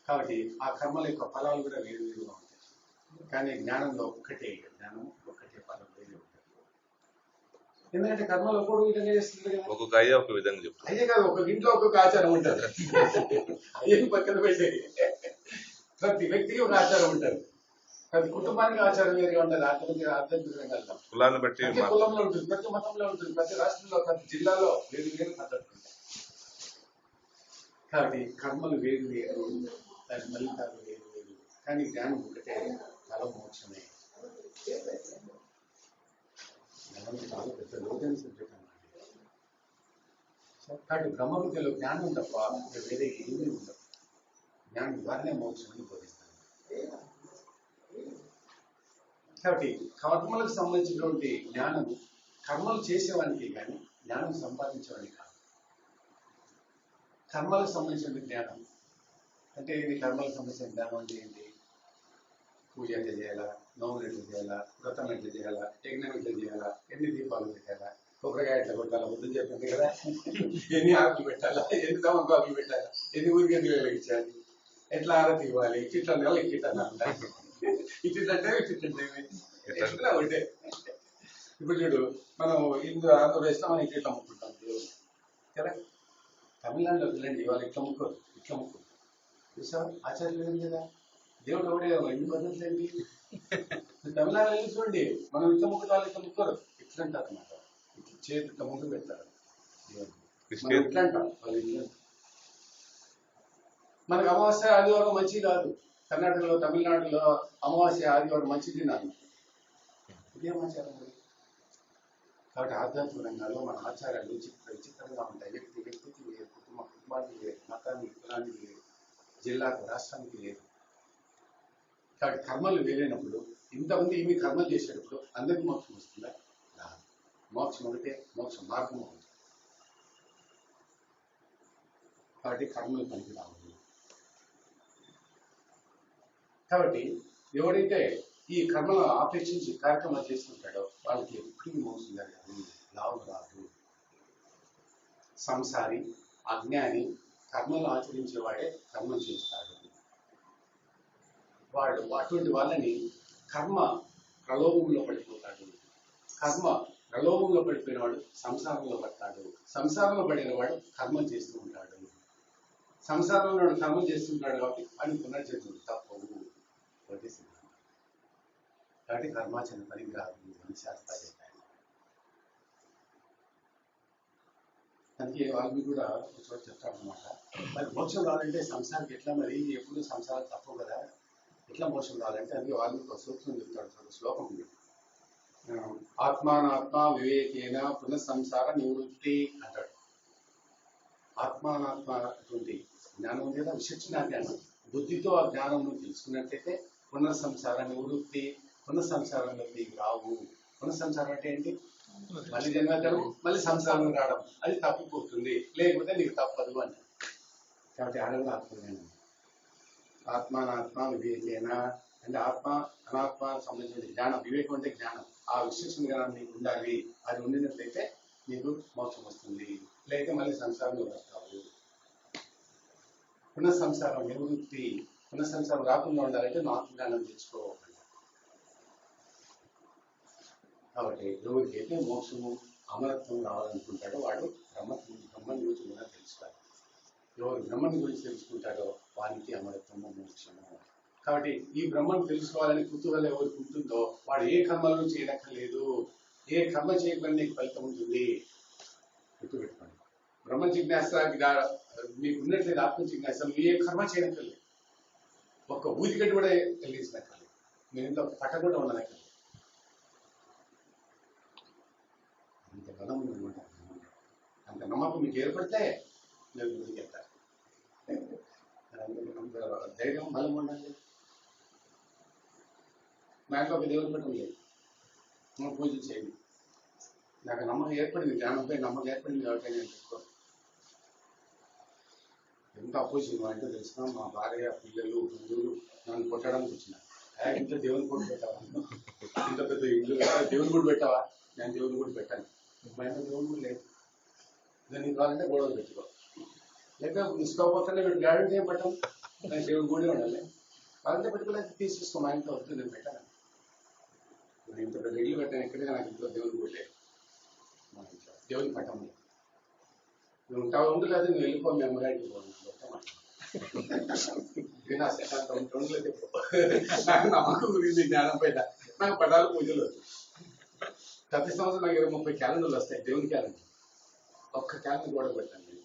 కాబట్టి ఆ కర్మల యొక్క ఫలాలు కూడా వేరువేరుగా ఉంటాయి. కానీ జ్ఞానంలో ఒక్కటే, జ్ఞానం ఒక్కటే ఫలం వేరే ఉంటాయి. ఎందుకంటే కర్మలు ఒక్కొక్క విధంగా చేస్తుంది కదా, ఒక్కొక్క అయ్యే ఒక విధంగా చెప్తారు. అయ్యే కాదు, ఒక్కొక్క ఇంట్లో ఒక్కొక్క ఆచారం ఉంటుంది. అయ్యే పక్కన పెట్టేది, ప్రతి వ్యక్తికి ఒక ఆచారం ఉంటుంది, ప్రతి కుటుంబానికి ఆచారం వేరుగా ఉంటుంది. ఆధ్యాత్మికంగా కులాన్ని బట్టి, ప్రతి కులంలో ఉంటుంది, ప్రతి మతంలో ఉంటుంది, ప్రతి రాష్ట్రంలో, ప్రతి జిల్లాలో వేరు వేరు పద్ధతులు ఉంటాయి. కాబట్టి కర్మలు వేరు వేరు, దాని ఫలితాలు వేరు వేరు, కానీ జ్ఞానం ఒకటే, ఫల మోక్షమే. జ్ఞానం చాలా పెద్ద లోతైన సబ్జెక్ట్ అన్నమాట. కాబట్టి బ్రహ్మ విద్యలో జ్ఞానం తప్ప వేరే ఏమీ ఉండదు. జ్ఞానం ద్వారానే మోక్షాన్ని బోధిస్తాను. కాబట్టి కర్మలకు సంబంధించినటువంటి జ్ఞానం కర్మలు చేసేవానికి కానీ జ్ఞానం సంపాదించేవానికి కాదు. కర్మలకు సంబంధించిన జ్ఞానం అంటే ఇది కర్మలకు సంబంధించిన జ్ఞానం అంటే ఏంటి? పూజ ఎట్లా చేయాలా, నోములు ఎట్లా చేయాలా, వ్రతం ఎట్లా చేయాలా, యజ్ఞం ఎట్లా చేయాలా, ఎన్ని దీపాలు పెట్టాలా, కొబ్బరికాయ ఎట్లా కొట్టాలా, బుద్ధం చెప్పింది కదా, ఎన్ని ఆకులు పెట్టాలా, ఎన్ని తమలపాకులు పెట్టాలా, ఎన్ని ఊరికెందుకు వెలిగించాలి, ఎట్లా ఆరతి ఇవ్వాలి, ఇట్లా నెల ఇట్లా ఇట్లంటే ఎట్లా ఒకటే. ఇప్పుడు చూడు, మనం ఆంధ్రప్రదేశ్లో మనం ఇట్లా ముక్కుంటాం దేవుడు కదా. తమిళనాడులో వెళ్ళండి, వాళ్ళు ఇట్లా ముక్కోరు, ఇట్లా ముక్కు చూసా ఆచార్యులు లేదు కదా. దేవుడు ఎవడే ఎన్ని పద్ధతులు ఏంటి? తమిళనాడు వెళ్ళి చూడండి, మనం ఇట్లా ముక్కు, వాళ్ళు ఇట్లా ముక్కోరు, ఇట్లా అంటారు అన్నమాట. ఇట్లా చేతి ఇట్లా ముక్కు పెడతారు, మనం ఇట్లా అంటాం, వాళ్ళు ఇట్లా. మనకు అమావాస్య ఆదివారం మంచిది కాదు. కర్ణాటకలో తమిళనాడులో అమావాస్య ఆదివారం మంచిది నాకు. ఇదేం ఆచారం? కాబట్టి ఆధ్యాత్మిక రంగాల్లో మన ఆచారాలు విచిత్రంగా ఉంటాయి. వ్యక్తికి లేదు, కుటుంబానికి లేదు, మతానికి కులానికి లేదు, జిల్లాకు రాష్ట్రానికి లేదు. కాబట్టి కర్మలు వేరైనప్పుడు ఇంతమంది ఇవి కర్మలు చేసేటప్పుడు అందరికీ మోక్షం వస్తుందా? రాదు. మోక్షం ఒకటే, మోక్ష మార్గం ఉంది. కాబట్టి కర్మలు పనికి రావు. కాబట్టి ఎవరైతే ఈ కర్మలు ఆపేక్షించి కార్యక్రమాలు చేస్తుంటాడో వాళ్ళకి ఎప్పటికీ మోసం జరగదు, లాభం రాదు. సంసారి, అజ్ఞాని, కర్మలు ఆచరించేవాడే కర్మలు చేస్తాడు. వాడు అటువంటి వాళ్ళని కర్మ ప్రలోభంలో పడిపోతాడు. కర్మ ప్రలోభంలో పడిపోయిన వాడు సంసారంలో పడతాడు. సంసారంలో పడిన వాడు కర్మలు చేస్తూ ఉంటాడు. సంసారంలో కర్మలు చేస్తుంటాడు కాబట్టి వాడిని పునర్జన్మలు తప్పవు. ఒకటి సిద్ధాంతం. కాబట్టి కర్మాచరణ పనికి రాదు అని శాస్త్రాలు చెప్పాయి. అందుకే వాళ్ళు కూడా ఒక చోట చెప్తారనమాట, మరి మోక్షం రావాలంటే సంసారానికి ఎట్లా, మరి ఎప్పుడు సంసారం తప్పవు కదా, ఎట్లా మోక్షం రావాలంటే అందుకే వాళ్ళు ఒక సూత్రం చెప్తాడు. ఒక శ్లోకం ఉంది, ఆత్మానాత్మ వివేకేన పునఃసంసార నివృత్తి అంటాడు. ఆత్మానాత్మ అటువంటి జ్ఞానం ఉంది కదా, విశిక్షణ జ్ఞానం, బుద్ధితో ఆ జ్ఞానం తెలుసుకున్నట్లయితే పునఃసంసార నివృత్తి, పునఃసంసారంలోకి రావు. పునఃసంసారం అంటే ఏంటి? మళ్ళీ జన్మతరం, మళ్ళీ సంసారం రావడం, అది తప్పిపోతుంది, లేకపోతే నీకు తప్పదు అంట. కాబట్టి ఆడవాళ్ళు ఆత్మజ్ఞానం. ఆత్మానాత్మ వివేకేన అంటే ఆత్మ అనాత్మ సంబంధించిన జ్ఞానం. వివేకం అంటే జ్ఞానం. ఆ విశేషణ జ్ఞానం నీకు ఉండాలి. అది ఉండినట్లయితే నీకు మోక్షం వస్తుంది, లేకపోతే మళ్ళీ సంసారంలో వస్తావు. పునఃసంసారం నివృత్తి, పునఃసంసారం రాకుండా ఉండాలంటే నువ్వు ఆత్మజ్ఞానం తెచ్చుకోవాలి. కాబట్టి ఎవరికైతే మోక్షము అమరత్వం రావాలనుకుంటాడో వాడు బ్రహ్మని గురించి కూడా తెలుసుకోవాలి. ఎవరు బ్రహ్మని గురించి తెలుసుకుంటాడో వానికి అమరత్వము మోక్షము. కాబట్టి ఈ బ్రహ్మను తెలుసుకోవాలని కుతూహలం ఎవరికి ఉంటుందో వాడు ఏ కర్మలను చేయనక్కర్లేదు. ఏ కర్మ చేయకుండా నీకు ఫలితం ఉంటుంది. గుర్తుపెట్టుకోండి. బ్రహ్మ జిజ్ఞాస మీకు ఉన్నట్లేదు, ఆత్మ జిజ్ఞాస మీరు ఏ కర్మ చేయనక్కర్లేదు. ఒక్క ఊదిగడ్డి కూడా వెలిగించినక్కర్లేదు. మీరు ఇంట్లో పట్ట కూడా ఉండనక్కర్లేదు. అంత బలం ఉందన్నమాట. అంత నమ్మకం మీకు ఏర్పడితే మీరు ముందుకు వెళ్తారు. ధైర్యం బలం ఉండాలి. మా ఇంట్లో ఒక దేవుని పట్టం లేదు, మనం పూజ చేయండి. నాకు నమ్మకం ఏర్పడింది, జ్ఞానంపై నమ్మకం ఏర్పడింది కాబట్టి నేను చెప్పుకోను. ఎంత అపోజిషన్ మా ఇంట్లో తెలిసిన మా భార్య, పిల్లలు, బంధువులు నన్ను కొట్టడానికి వచ్చిన, ఇంట్లో దేవుని గుడి పెట్టావా, ఇంత పెద్ద ఇల్లు దేవుని గుడి పెట్టావా? నేను దేవుని గుడి పెట్టాను. మా ఇంట్లో దేవుని గుడి లేదు. నీకు కావాలంటే గొడవలు పెట్టుకో, లేక తీసుకోకపోతే మీరు గ్యారెంటీ ఏం పెట్టాను, నేను దేవుని గుడి ఉండాలి. వాళ్ళంటే పెట్టుకోలేదు, తీసేసుకో, మా ఇంట్లో వద్దు, నేను పెట్టాను. నేను ఇంత పెద్ద ఇల్లు పెట్టాను, ఎక్కడిగా నాకు ఇంట్లో దేవుని గుడి లేదు. మా ఇంట్లో దేవుని పట్టం లేదు. నువ్వు ఉంటావు ఉండలేదు, నువ్వు వెళ్ళిపో, మీ అమ్మగారికి పోను. నాకు నమ్మకం గురించి జ్ఞానం పైన నాకు పదాలు పూజలు వచ్చు. ప్రతి సంవత్సరం నాకు 20-30 క్యాలెండర్లు వస్తాయి, దేవుని క్యాలెండర్. ఒక్క క్యాలెండర్ కూడా పెట్టాను నేను.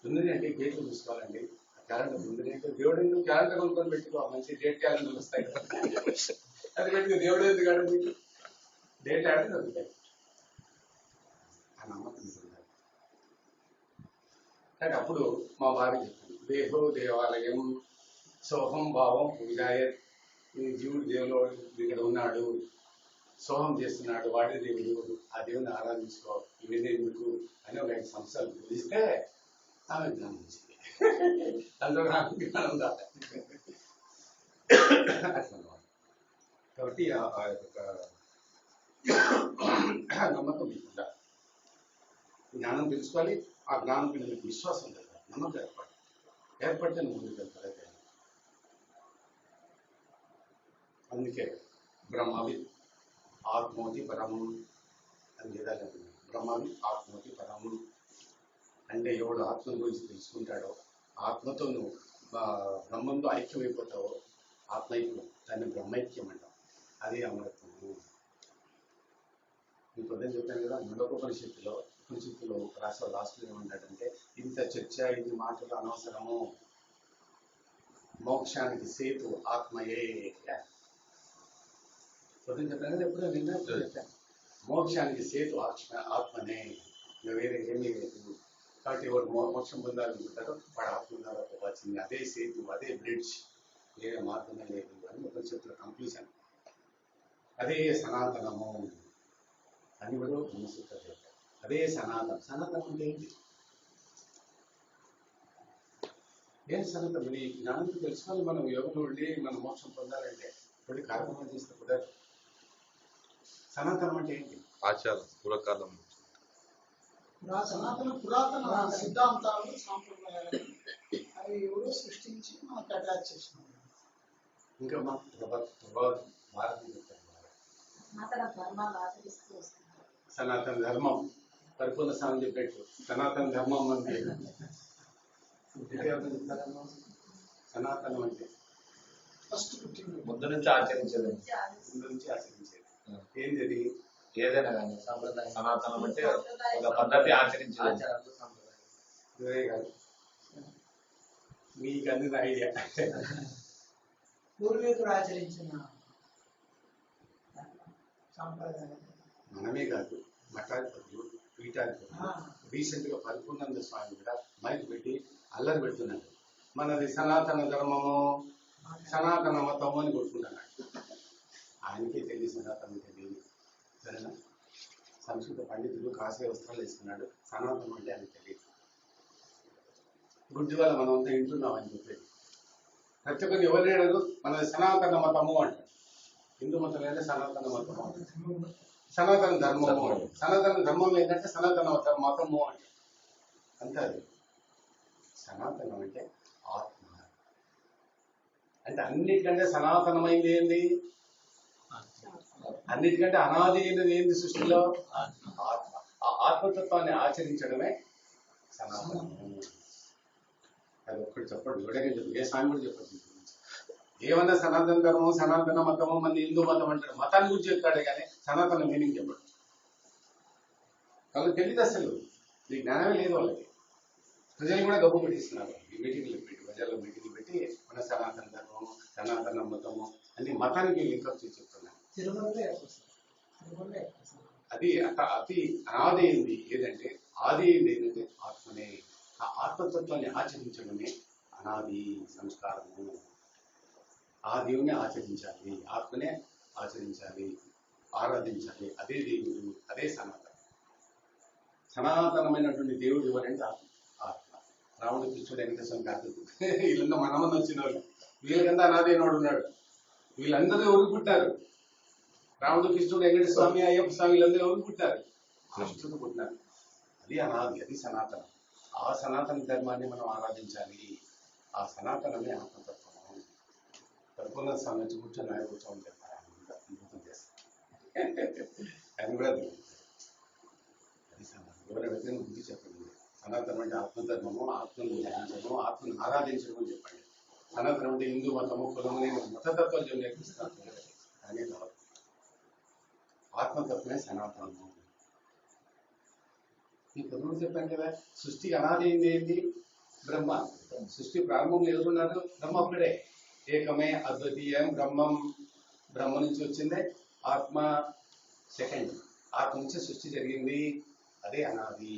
ఉంది అంటే గేట్లు చూసుకోవాలండి. క్యాలెండర్ ఉంది అంటే దేవుడు ఎందుకు క్యాలెండర్ కొనుక్కొని పెట్టుకో, మంచి డేట్ క్యాలెండర్లు వస్తాయి కదా. అది పెట్టుకో, దేవుడు ఎందుకు కాదు మీకు డేట్ ఆడే దొరుకుతాయి. ఆ నమ్మకం ఉండాలి. కానీ అప్పుడు మా భార్య చెప్తుంది, దేహో దేవాలయం సోహం భావం పూజాయ. ఈ జీవుడు దేవుడు ఇక్కడ ఉన్నాడు, సోహం చేస్తున్నాడు, వాడే దేవుడు, ఆ దేవుని ఆరాధించుకో, ఇవన్నీ ఎందుకు అని ఒక 5 సంవత్సరాలు పూజిస్తే ఆమె జ్ఞానం వచ్చింది. అందులో నాకు జ్ఞానం రాలే. అట్లా కాబట్టి ఆ యొక్క నమ్మకం మీకు ఉండాలి. జ్ఞానం తెలుసుకోవాలి, ఆ జ్ఞానం మీద మీకు విశ్వాసం కలగాలి, నమ్మకం ఏర్పడితే నువ్వు ముందుకు వెళ్తారు. అందుకే బ్రహ్మవి ఆత్మోతి పరము అని వేదాలు అంటున్నాయి. బ్రహ్మవి ఆత్మోతి పరము అంటే ఎవడు ఆత్మ గురించి తెలుసుకుంటాడో, ఆత్మతో నువ్వు బ్రహ్మంతో ఐక్యమైపోతావో, ఆత్మైక్యం, దాన్ని బ్రహ్మైక్యం అంటాం. అదే అమరత్వము. మీకు పొద్దున్న చెప్పాను కదా, ఉపనిషత్తులో రాష్ట్రం ఏమంటాడంటే, ఇంత చర్చ, ఇన్ని మాటలు అనవసరము, మోక్షానికి సేతు ఆత్మయే. పొద్దున్న చెప్పాను కదా, ఎప్పుడో నిన్న చెప్పాను, మోక్షానికి సేతు ఆత్మనే, వేరే ఏమీ లేదు. కాబట్టి ఎవరు మోక్షం పొందాలనుకుంటారో వాడు ఆత్మ ద్వారా పోవాల్సింది. అదే సేతు, అదే బ్రిడ్జ్, వేరే మార్గమే లేదు అని ఉపనిషత్తుల కంక్లూజన్. అదే సనాతనము అని కూడా బ్రహ్మసూత్రాలు చెప్పారు. అదే సనాతనం. సనాతనం అంటే ఏంటి? ఏం సనాతనం? ఈ జ్ఞానం తెలుసుకొని మనం యోగంలో ఉండి మనం మోక్షం పొందాలంటే ఇప్పుడు కార్యక్రమం చేస్తే కుదరదు. సనాతనం అంటే ఏంటి? ఆచారం, పూర్వకాలం సనాతన పురాతన సిద్ధాంతాలు, సాంప్రదాయాలు అవి ఎవరో సృష్టించి మనకు అటాచ్ చేసినాం. ఇంకా మా భారతీయ సనాతన ధర్మం పరిపూర్ణ స్వామి చెప్పేట్టు సనాతన ధర్మం అంటే సనాతనం అంటే ఫస్ట్ పుట్టింది ముందు నుంచి ఆచరించేది. ముందు నుంచి ఆచరించేది ఏంటి? ఏదైనా కానీ సంప్రదాయం. సనాతనం అంటే ఒక పద్ధతి ఆచరించేది. ఇదే కాదు, మీకు అన్ని ఐడియా. పూర్వీకులు ఆచరించిన సాంప్రదాయం. మనమే కాదు, మఠాధిపతులు, పీఠాధిపతులు రీసెంట్ గా పరిపూర్ణానంద స్వామి కూడా మైక్ పెట్టి అల్లరి పెడుతున్నాడు. మనది సనాతన ధర్మము, సనాతన మతము అని కొట్టుకుంటున్నాడు. ఆయనకే తెలియదు సనాతనం తెలియదు. సరేనా? సంస్కృత పండితులు కాషాయ వస్త్రాలు వేసుకున్నాడు, సనాతనం అంటే ఆయనకు తెలియదు. గుడ్డి వల్ల మనం అంతా వింటున్నాం అని చెప్పేది. ప్రతి ఒక్కరు ఎవరు లేడు, మనది సనాతన మతము అంటారు. హిందూ మతం అంటే సనాతన మతము, సనాతన ధర్మము. సనాతన ధర్మం ఏంటంటే సనాతన మతము అంటే అంతే. అది సనాతనం అంటే ఆత్మ. అంటే అన్నిటికంటే సనాతనమైంది ఏంది? అన్నిటికంటే అనాది అయినది ఏంది సృష్టిలో? ఆత్మ. ఆ ఆత్మతత్వాన్ని ఆచరించడమే సనాతనము. అది ఒక్కటి చెప్పండి, ఎవడైనా చెప్పు, ఏ స్వామి కూడా చెప్పండి. ఏమన్నా సనాతన ధర్మం, సనాతన మతము, మన హిందూ మతం అంటాడు. మతాన్ని గురించి చెప్తాడే కానీ సనాతన మీనింగ్ చెప్పడు. వాళ్ళకి తెలియదు, అసలు ఈ జ్ఞానమే లేదు వాళ్ళకి. ప్రజలు కూడా గబ్బు పెట్టిస్తున్నారు. ఈ మీటింగ్లు పెట్టి, ప్రజల్లో మీటింగ్లు పెట్టి మన సనాతన ధర్మము, సనాతన మతము అన్ని మతానికి లింకప్ చేసి చెప్తున్నారు. అది అతి అనాది అయింది ఏదంటే, ఆది అయింది ఏంటంటే ఆత్మనే. ఆ ఆత్మతత్వాన్ని ఆచరించడమే అనాది సంస్కారము. ఆ దేవుని ఆచరించాలి, ఆత్మనే ఆచరించాలి, ఆరాధించాలి. అదే దేవుడు, అదే సనాతనం. సనాతనమైనటువంటి దేవుడు ఎవరంటే ఆత్మ. రాముడు, కృష్ణుడు, వెంకటేశ్వరం కాదు. వీళ్ళంతా మనమని వచ్చిన వాళ్ళు. వీళ్ళకంతా అనాదైనవాడు ఉన్నాడు. వీళ్ళందరూ ఎవరు పుట్టారు? రాముడు, కృష్ణుడు, వెంకటేశ్వర స్వామి, అయ్యప్ప స్వామి, వీళ్ళందరూ ఎవరు పుట్టారు? కృష్ణుడు పుట్టినారు. అది అనాది, అది సనాతనం. ఆ సనాతన ధర్మాన్ని మనం ఆరాధించాలి. ఆ సనాతనమే ఆత్మతత్వము. పరిపూర్ణ స్వామి నుంచి కూర్చొని ఆయన కూర్చోని చెప్తారు, అద్భుతం చేస్తారు. ఆయన కూడా అది సనాతనం. ఎవరైనా వ్యక్తిని బుద్ధి చెప్పండి. సనాతనం అంటే ఆత్మధర్మము, ఆత్మను ధ్యానించడము, ఆత్మను ఆరాధించడం అని చెప్పండి. సనాతనం అంటే హిందూ మతము, కులము, నేను మతతత్వాలు నేర్పిస్తాను అనే కాదు. ఆత్మతత్వమే సనాతనము. ఈ పొద్దున చెప్పాను కదా, సృష్టి అనాది అయింది ఏంటి? బ్రహ్మ. సృష్టి ప్రారంభంలో ఎవరున్నారు? బ్రహ్మ ఒక్కడే. ఏకమే అద్వితీయం బ్రహ్మం. బ్రహ్మ నుంచి వచ్చిందే ఆత్మ. సెకండ్, ఆత్మ నుంచి సృష్టి జరిగింది. అదే అనాది,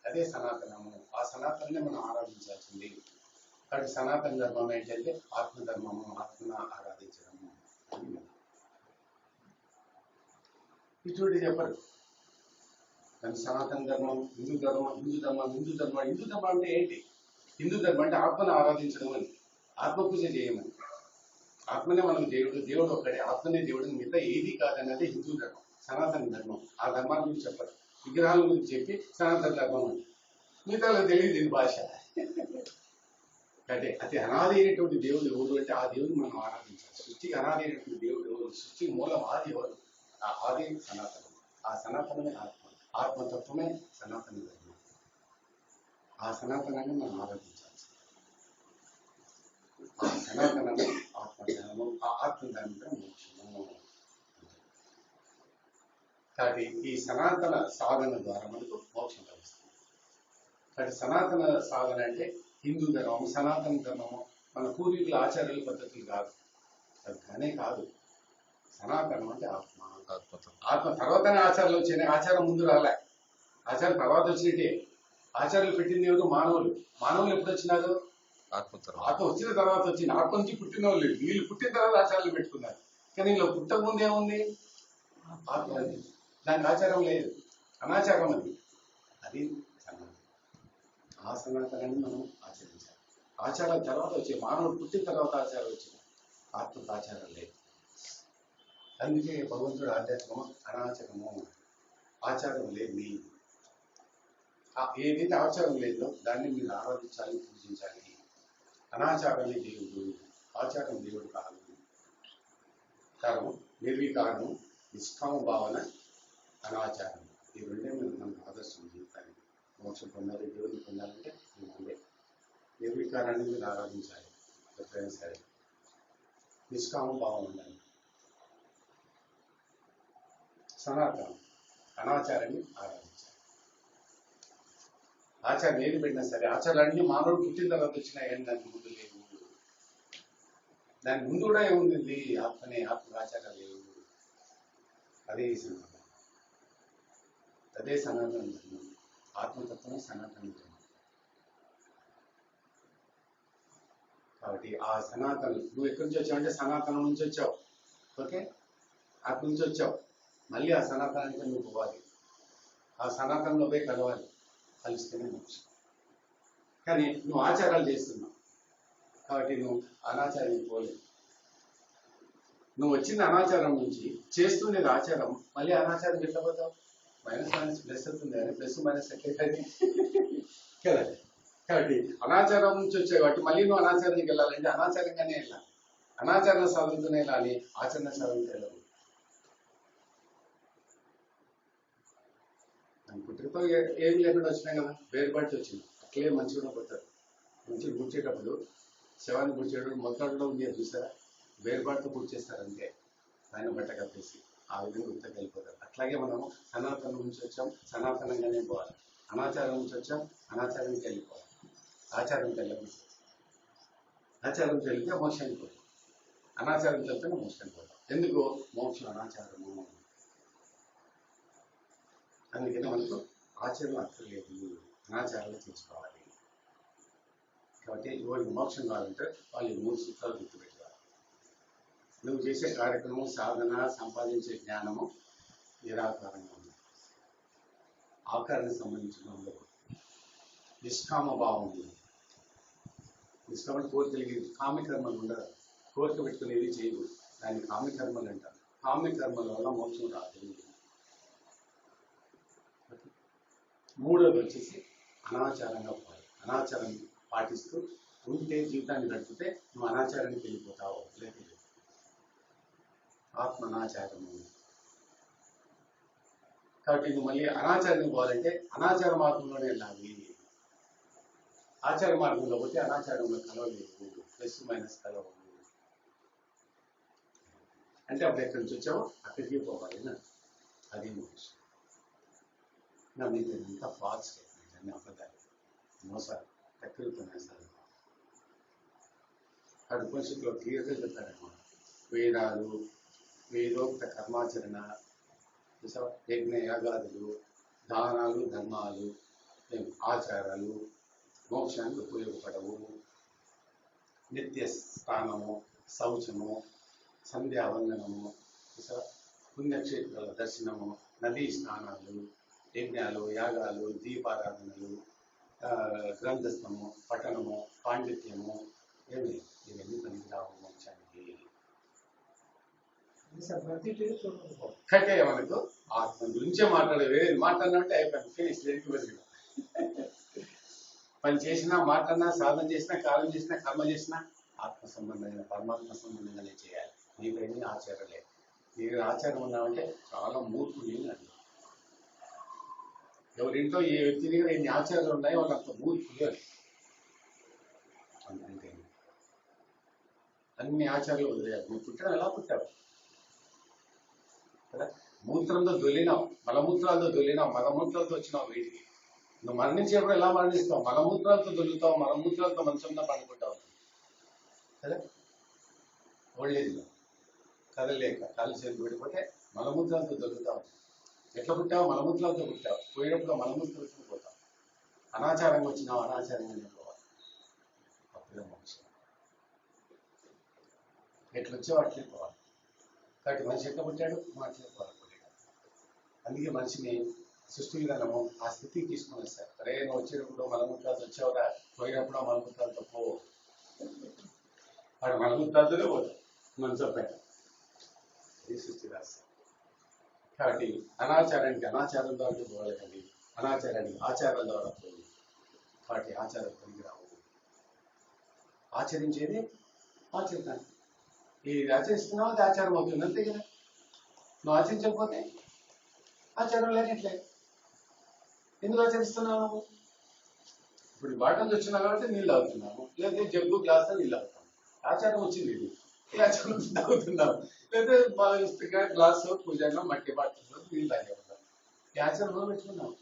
అదే సనాతనము. ఆ సనాతననే మనం ఆరాధించాల్సింది. కాబట్టి సనాతన ధర్మం ఏంటంటే ఆత్మధర్మము, ఆత్మను ఆరాధించడము. ఇటువంటి చెప్పరు. కానీ సనాతన ధర్మం, హిందూ ధర్మం, హిందూ ధర్మం, హిందూ ధర్మం. హిందూ ధర్మం అంటే ఏంటి? హిందూ ధర్మం అంటే ఆత్మను ఆరాధించడం అని, ఆత్మ పూజ చేయమని. ఆత్మనే మనకు దేవుడు, దేవుడు ఒక్కడే, ఆత్మనే దేవుడు, మిగతా ఏది కాదన్నది హిందూ ధర్మం, సనాతన ధర్మం. ఆ ధర్మాల గురించి చెప్పరు. విగ్రహాల గురించి చెప్పి సనాతన ధర్మం అని. మిగతా తెలియదు దీని భాష. అంటే అతి అనాది అయినటువంటి దేవుడు ఎవరు అంటే ఆ దేవుడిని మనం ఆరాధించాలి. సృష్టికి అనాది అయినటువంటి దేవుడు ఎవరు? సృష్టికి మూలం ఆది ఎవరు? ఆ ఆది సనాతనం. ఆ సనాతనమే ఆత్మ. ఆత్మతత్వమే సనాతన ధర్మం. ఆ సనాతనాన్ని మనం ఆరాధించాలి. ఆ సనాతనమే ఆత్మజ్ఞానము. ఆ ఆత్మజ్ఞానం మోక్షము. కాబట్టి ఈ సనాతన సాధన ద్వారా మనకు మోక్షం లభిస్తుంది. కాబట్టి సనాతన సాధన అంటే హిందూ ధర్మము, సనాతన ధర్మము, మన పూర్వీకుల ఆచారాల పద్ధతులు కాదు. అది కానే కాదు. సనాతనం అంటే ఆత్మ. ఆత్మ తర్వాతనే ఆచారాలు వచ్చినాయి. ఆచారం ముందు రాలే, ఆచారం తర్వాత వచ్చినట్టే. ఆచారాలు పెట్టింది ఎవరు? మానవులు. మానవులు ఎప్పుడు వచ్చినారు? ఆత్మ వచ్చిన తర్వాత వచ్చింది. ఆత్మ నుంచి పుట్టిన వాళ్ళు వీళ్ళు పుట్టిన తర్వాత ఆచారాలు పెట్టుకున్నారు. కానీ వీళ్ళు పుట్టక ముందు ఏముంది? ఆత్మ. దానికి ఆచారం లేదు, అనాచారం అది. అది సనాతనం. ఆ సనాతనాన్ని మనం ఆచరించాలి. ఆచారం తర్వాత వచ్చే, మానవుడు పుట్టిన తర్వాత ఆచారం వచ్చింది. ఆత్మకు ఆచారం లేదు. అందుకే భగవంతుడు ఆధ్యాత్మము అనాచరము. ఆచారం లేదు. ఏదైతే ఆచారం లేదో దాన్ని మీరు ఆరాధించాలి, పూజించాలి. అనాచారమే దేవుడు, ఆచారం దేవుడు కాదు. కారణం నిర్వికారం, నిష్కామ భావన, అనాచారం. ఈ రెండే మనకు ఆదర్శం జీవితానికి. మోక్షం పొందాలి, దేవుడిని పొందాలంటే ముందే నిర్వికారాన్ని మీరు ఆరాధించాలి ఎప్పుడైనా సరే. నిష్కామ భావం ఉండాలి. సనాతనం అనాచారాన్ని ఆరాధించాలి. ఆచారం ఏది పెట్టినా సరే, ఆచారాలన్నీ మానవుడు పుట్టిన తర్వాత వచ్చినాయని దానికి ముందు లేవు. దాని ముందు కూడా ఏముంది? ఆత్మనే. ఆత్మ ఆచారాలు లేవు. అదే సనాతనం. అదే సనాతన ధర్మం. ఆత్మతత్వమే సనాతన ధర్మం. కాబట్టి ఆ సనాతన, నువ్వు ఎక్కడి నుంచి వచ్చావు అంటే సనాతనం నుంచి వచ్చావు. ఓకే, అటు నుంచి వచ్చావు. మళ్ళీ ఆ సనాతనానికి నువ్వు పోవాలి. ఆ సనాతనంలో పోయి కలవాలి. కలిస్తేనే మోక్షం. కానీ నువ్వు ఆచారాలు చేస్తున్నావు కాబట్టి నువ్వు అనాచారానికి పోలేదు. నువ్వు వచ్చింది అనాచారం నుంచి, చేస్తున్నది ఆచారం. మళ్ళీ అనాచారం వెళ్ళిపోతావు. మైనస్ మైనస్ ప్లస్ అవుతుంది అని, ప్లస్ మైనస్ ఎట్లే కదా. కాబట్టి అనాచారం నుంచి వచ్చావు కాబట్టి మళ్ళీ నువ్వు అనాచారానికి వెళ్ళాలంటే అనాచారంగానే వెళ్ళాలి. అనాచారం సాధనతోనే వెళ్ళాలి, ఆచరణ సాధనతో వెళ్ళాలి. పుట్టినతో ఏమి లేకుండా వచ్చినాయి కదా, వేరుపాటి వచ్చింది. అట్లే మంచిగా పోతారు. మంచిగా గుర్చేటప్పుడు శవాన్ని గుర్చేటప్పుడు మొత్తంలో ఉంది చూసారా, వేరుపాటుతో గుర్చేస్తారు అంతే, ఆయన బట్ట కప్పేసి ఆ విధంగా గుర్తకు వెళ్ళిపోతారు. అట్లాగే మనము సనాతనం నుంచి వచ్చాం, సనాతనంగానే పోవాలి. అనాచారం నుంచి వచ్చాం, అనాచారానికి వెళ్ళిపోవాలి. ఆచారంకి వెళ్ళాలి. ఆచారంకి వెళ్తే మోక్షానికి పోతాం, అనాచారంకి వెళ్తేనే మోక్షానికి పోతాం. ఎందుకు? మోక్షం అనాచారము. అందుకని మనకు ఆచరణ అక్కర్లేదు, అనాచారాలు తీసుకోవాలి. కాబట్టి ఎవరికి మోక్షం కావాలంటే వాళ్ళు 3 సూత్రాలు గుర్తుపెట్టుకోవాలి. నువ్వు చేసే కార్యక్రమం, సాధన, సంపాదించే జ్ఞానము నిరాకారంగా ఉంది. ఆకారానికి సంబంధించిన ఉండదు. నిష్కామ భావం ఉంది. నిష్కామ కోరికలకి కామ్యకర్మలు ఉండదు. కోరిక పెట్టుకునేది చేయకూడదు. దాన్ని కామ్యకర్మలు అంటారు. కామ్యకర్మల వల్ల మోక్షం రాదు. మూడోది వచ్చేసి అనాచారంగా పోవాలి. అనాచారం పాటిస్తూ ఉంటే జీవితాన్ని గడిపితే నువ్వు అనాచారానికి వెళ్ళిపోతావు. లేదు, ఆత్మ అనాచారము. కాబట్టి నువ్వు మళ్ళీ అనాచారానికి పోవాలంటే అనాచార మార్గంలోనే వెళ్ళాలి. ఆచార మార్గంలో పోతే అనాచారంలో కలవలేదు, ప్లస్ మైనస్ కలవదు. అంటే అప్పుడు ఎక్కడి నుంచి వచ్చావో అక్కడికి పోవాలి. అది మోక్షం. నా మీద ఎంత ఫాల్స్ స్టేట్మెంట్, అన్ని అబద్ధాలు, మోసాలు. తిరుగుతున్నాయి సార్. అది ఉపనిషత్తులో క్లియర్గా చెప్తారన్నమాట. వేదాలు, వేదోక్త కర్మాచరణ, యజ్ఞ యాగాదులు, దానాలు, ధర్మాలు, ఆచారాలు మోక్షానికి ఉపయోగపడవు. నిత్య స్నానము, శౌచము, సంధ్యావందనము, పుణ్యక్షేత్రాల దర్శనము, నదీ స్నానాలు, యజ్ఞాలు, యాగాలు, దీపారాధనలు, గ్రంథస్థము, పఠనము, పాండిత్యము, ఇవన్నీ పనికిరావు మోక్షానికి. ఒక్కటే మనకు ఆత్మ గురించే మాట్లాడే, వేరే మాట్లాడినంటే అయిపోయింది, ఫినిష్. దేనికి బదిలీ పని చేసినా, మాట్లాడినా, సాధన చేసినా, కాలం చేసినా, కర్మ చేసినా ఆత్మ సంబంధంగా, పరమాత్మ సంబంధంగానే చేయాలి. నీకేమీ ఆచారం లేదు. నీకు ఆచారం ఉన్నామంటే చాలా మూర్ఖుని అది. ఎవరింట్లో ఏ వ్యక్తి దగ్గర ఎన్ని ఆచారాలు ఉన్నాయో వాళ్ళు అంత మూర్ఖులు అని. అంతే. అన్ని ఆచారాలు వదిలేయాలి. నువ్వు పుట్టడం ఎలా పుట్టావు కదా? మూత్రంతో దొల్లినావు, మలమూత్రాలతో దొల్లినావు, మలమూత్రాలతో వచ్చినావు వీటికి. నువ్వు మరణించేప్పుడు ఎలా మరణిస్తావు? మలమూత్రాలతో దొల్లుతావు, మలమూత్రాలతో మంచంలో పడుకుంటావు కదా. ఓల్డేజ్లో కదలేక కాలు చేతులు పడిపోతే మలమూత్రాలతో దొల్లుతావు. ఎట్లా పుట్టావు? మలమూత్రాలతో పుట్టావు. పోయినప్పుడు మలమూత్రాలతో పోతావు. అనాచారంగా వచ్చినావు, అనాచారంగానే పోవాలి. అప్పుడే మోక్షం. ఎట్లొచ్చావు అట్లే పోవాలి. కాబట్టి మనిషి ఎట్లా పుట్టాడు, అట్లే పోవాలి. అందుకే మనిషిని సృష్టి విధానము ఆ స్థితికి తీసుకుని వస్తారు. అరే నువ్వు వచ్చేటప్పుడు మలమూత్రాలతో వచ్చావురా, పోయినప్పుడు మలమూత్రాలతో పో. వాడు మలమూత్రాలతోనే పోతాడు మనసు పైన. ఇది సృష్టి రాస్తాం. కాబట్టి అనాచారానికి అనాచారం ద్వారా పోవాలి, కానీ అనాచారానికి ఆచారం ద్వారా పోయి. కాబట్టి ఆచారం పనికిరావు. ఆచరించేది ఆచరితాను. ఇది ఆచరిస్తున్నావు, అది ఆచారం అవుతుంది, అంతే కదా. నువ్వు ఆచరించకపోతే ఆచారం లేనట్లే. ఎందుకు ఆచరిస్తున్నావు నువ్వు? ఇప్పుడు బాటలు వచ్చినావు కాబట్టి నీళ్ళు తాగుతున్నాము, లేదా జగ్గు గ్లాస్ నీళ్ళు తాగుతాము. ఆచారం వచ్చింది, ఇది ఈ ఆచారం తాగుతున్నావు. లేదా బాగా గ్లాసు పూజలో మట్టి బాటల్లో నీళ్ళు తాగేవాళ్ళం. ఈ ఆచారంలో పెట్టుకున్నావు.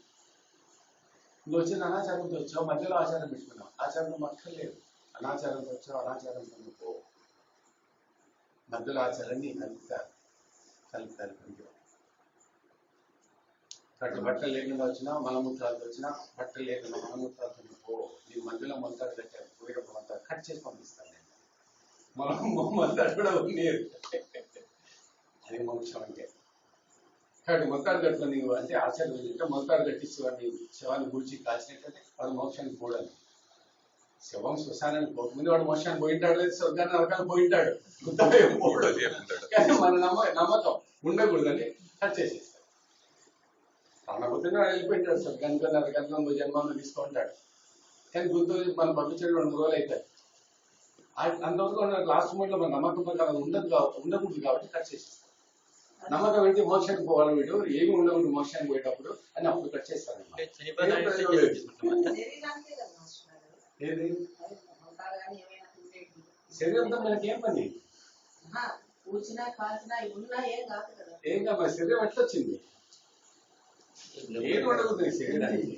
నువ్వు వచ్చిన అనాచారంతో వచ్చావు, మధ్యలో ఆచారం పెట్టుకున్నావు. ఆచారంతో మక్కర్లేదు. అనాచారంతో వచ్చావు, అనాచారంతో పో. మధ్యలో ఆచారాన్ని కలుపుతారు పనికి. అటు బట్టలు లేకుండా వచ్చినా, మలమూత్రాలతో వచ్చినా, బట్టలు లేకుండా మలమూత్రాలతో పో. నీ మధ్యలో మొంతాడు కట్టారు, పోయినప్పుడు మొంతాడు కట్ చేసి పంపిస్తాను నేను. మొంతాడు కూడా ఉంది. అది మోక్షం అంటే. కాబట్టి మొంతాడు కట్టుకుని నీవు అంటే ఆచారం ఏంటంటే, మొంతాడు కట్టిస్తూ వాడిని శవాన్ని గుడిచి కాల్చినట్లయితే వాడు మోక్షానికి పోవడానికి. శవం శ్మశానానికి పోకముందు వాడు మోక్షానికి పోయింటాడు, లేదు స్వర్గాన్ని నరకానికి పోయింటాడు. పోడు. కానీ మన నమ్మకం ఉండకూడదని కట్ చేసేస్తాడు. ప్రాణపోతేనే వాడు వెళ్ళిపోయింటాడు స్వర్గానికి, నరకానికి జన్మంలో తీసుకుంటాడు. కానీ గుర్తు మనం పంపించడం 2 రోజులు అవుతాయి. అంతవరకు లాస్ట్ మూమెంట్లో మన నమ్మకం ప్రకారం ఉండకూడదు కాబట్టి కట్ చేసేస్తాడు. నమ్మకం ఏంటి? మోక్షానికి పోవాలి వీడు, ఏమి ఉండకూడదు మోక్షానికి పోయేటప్పుడు అని అప్పుడు కట్ చేస్తాడు. ఏది శరీరంతో మనకి ఏం పని? ఏం కాదు, మన శరీరం ఎట్లా వచ్చింది? ఏది ఉండకూడదు శరీరానికి,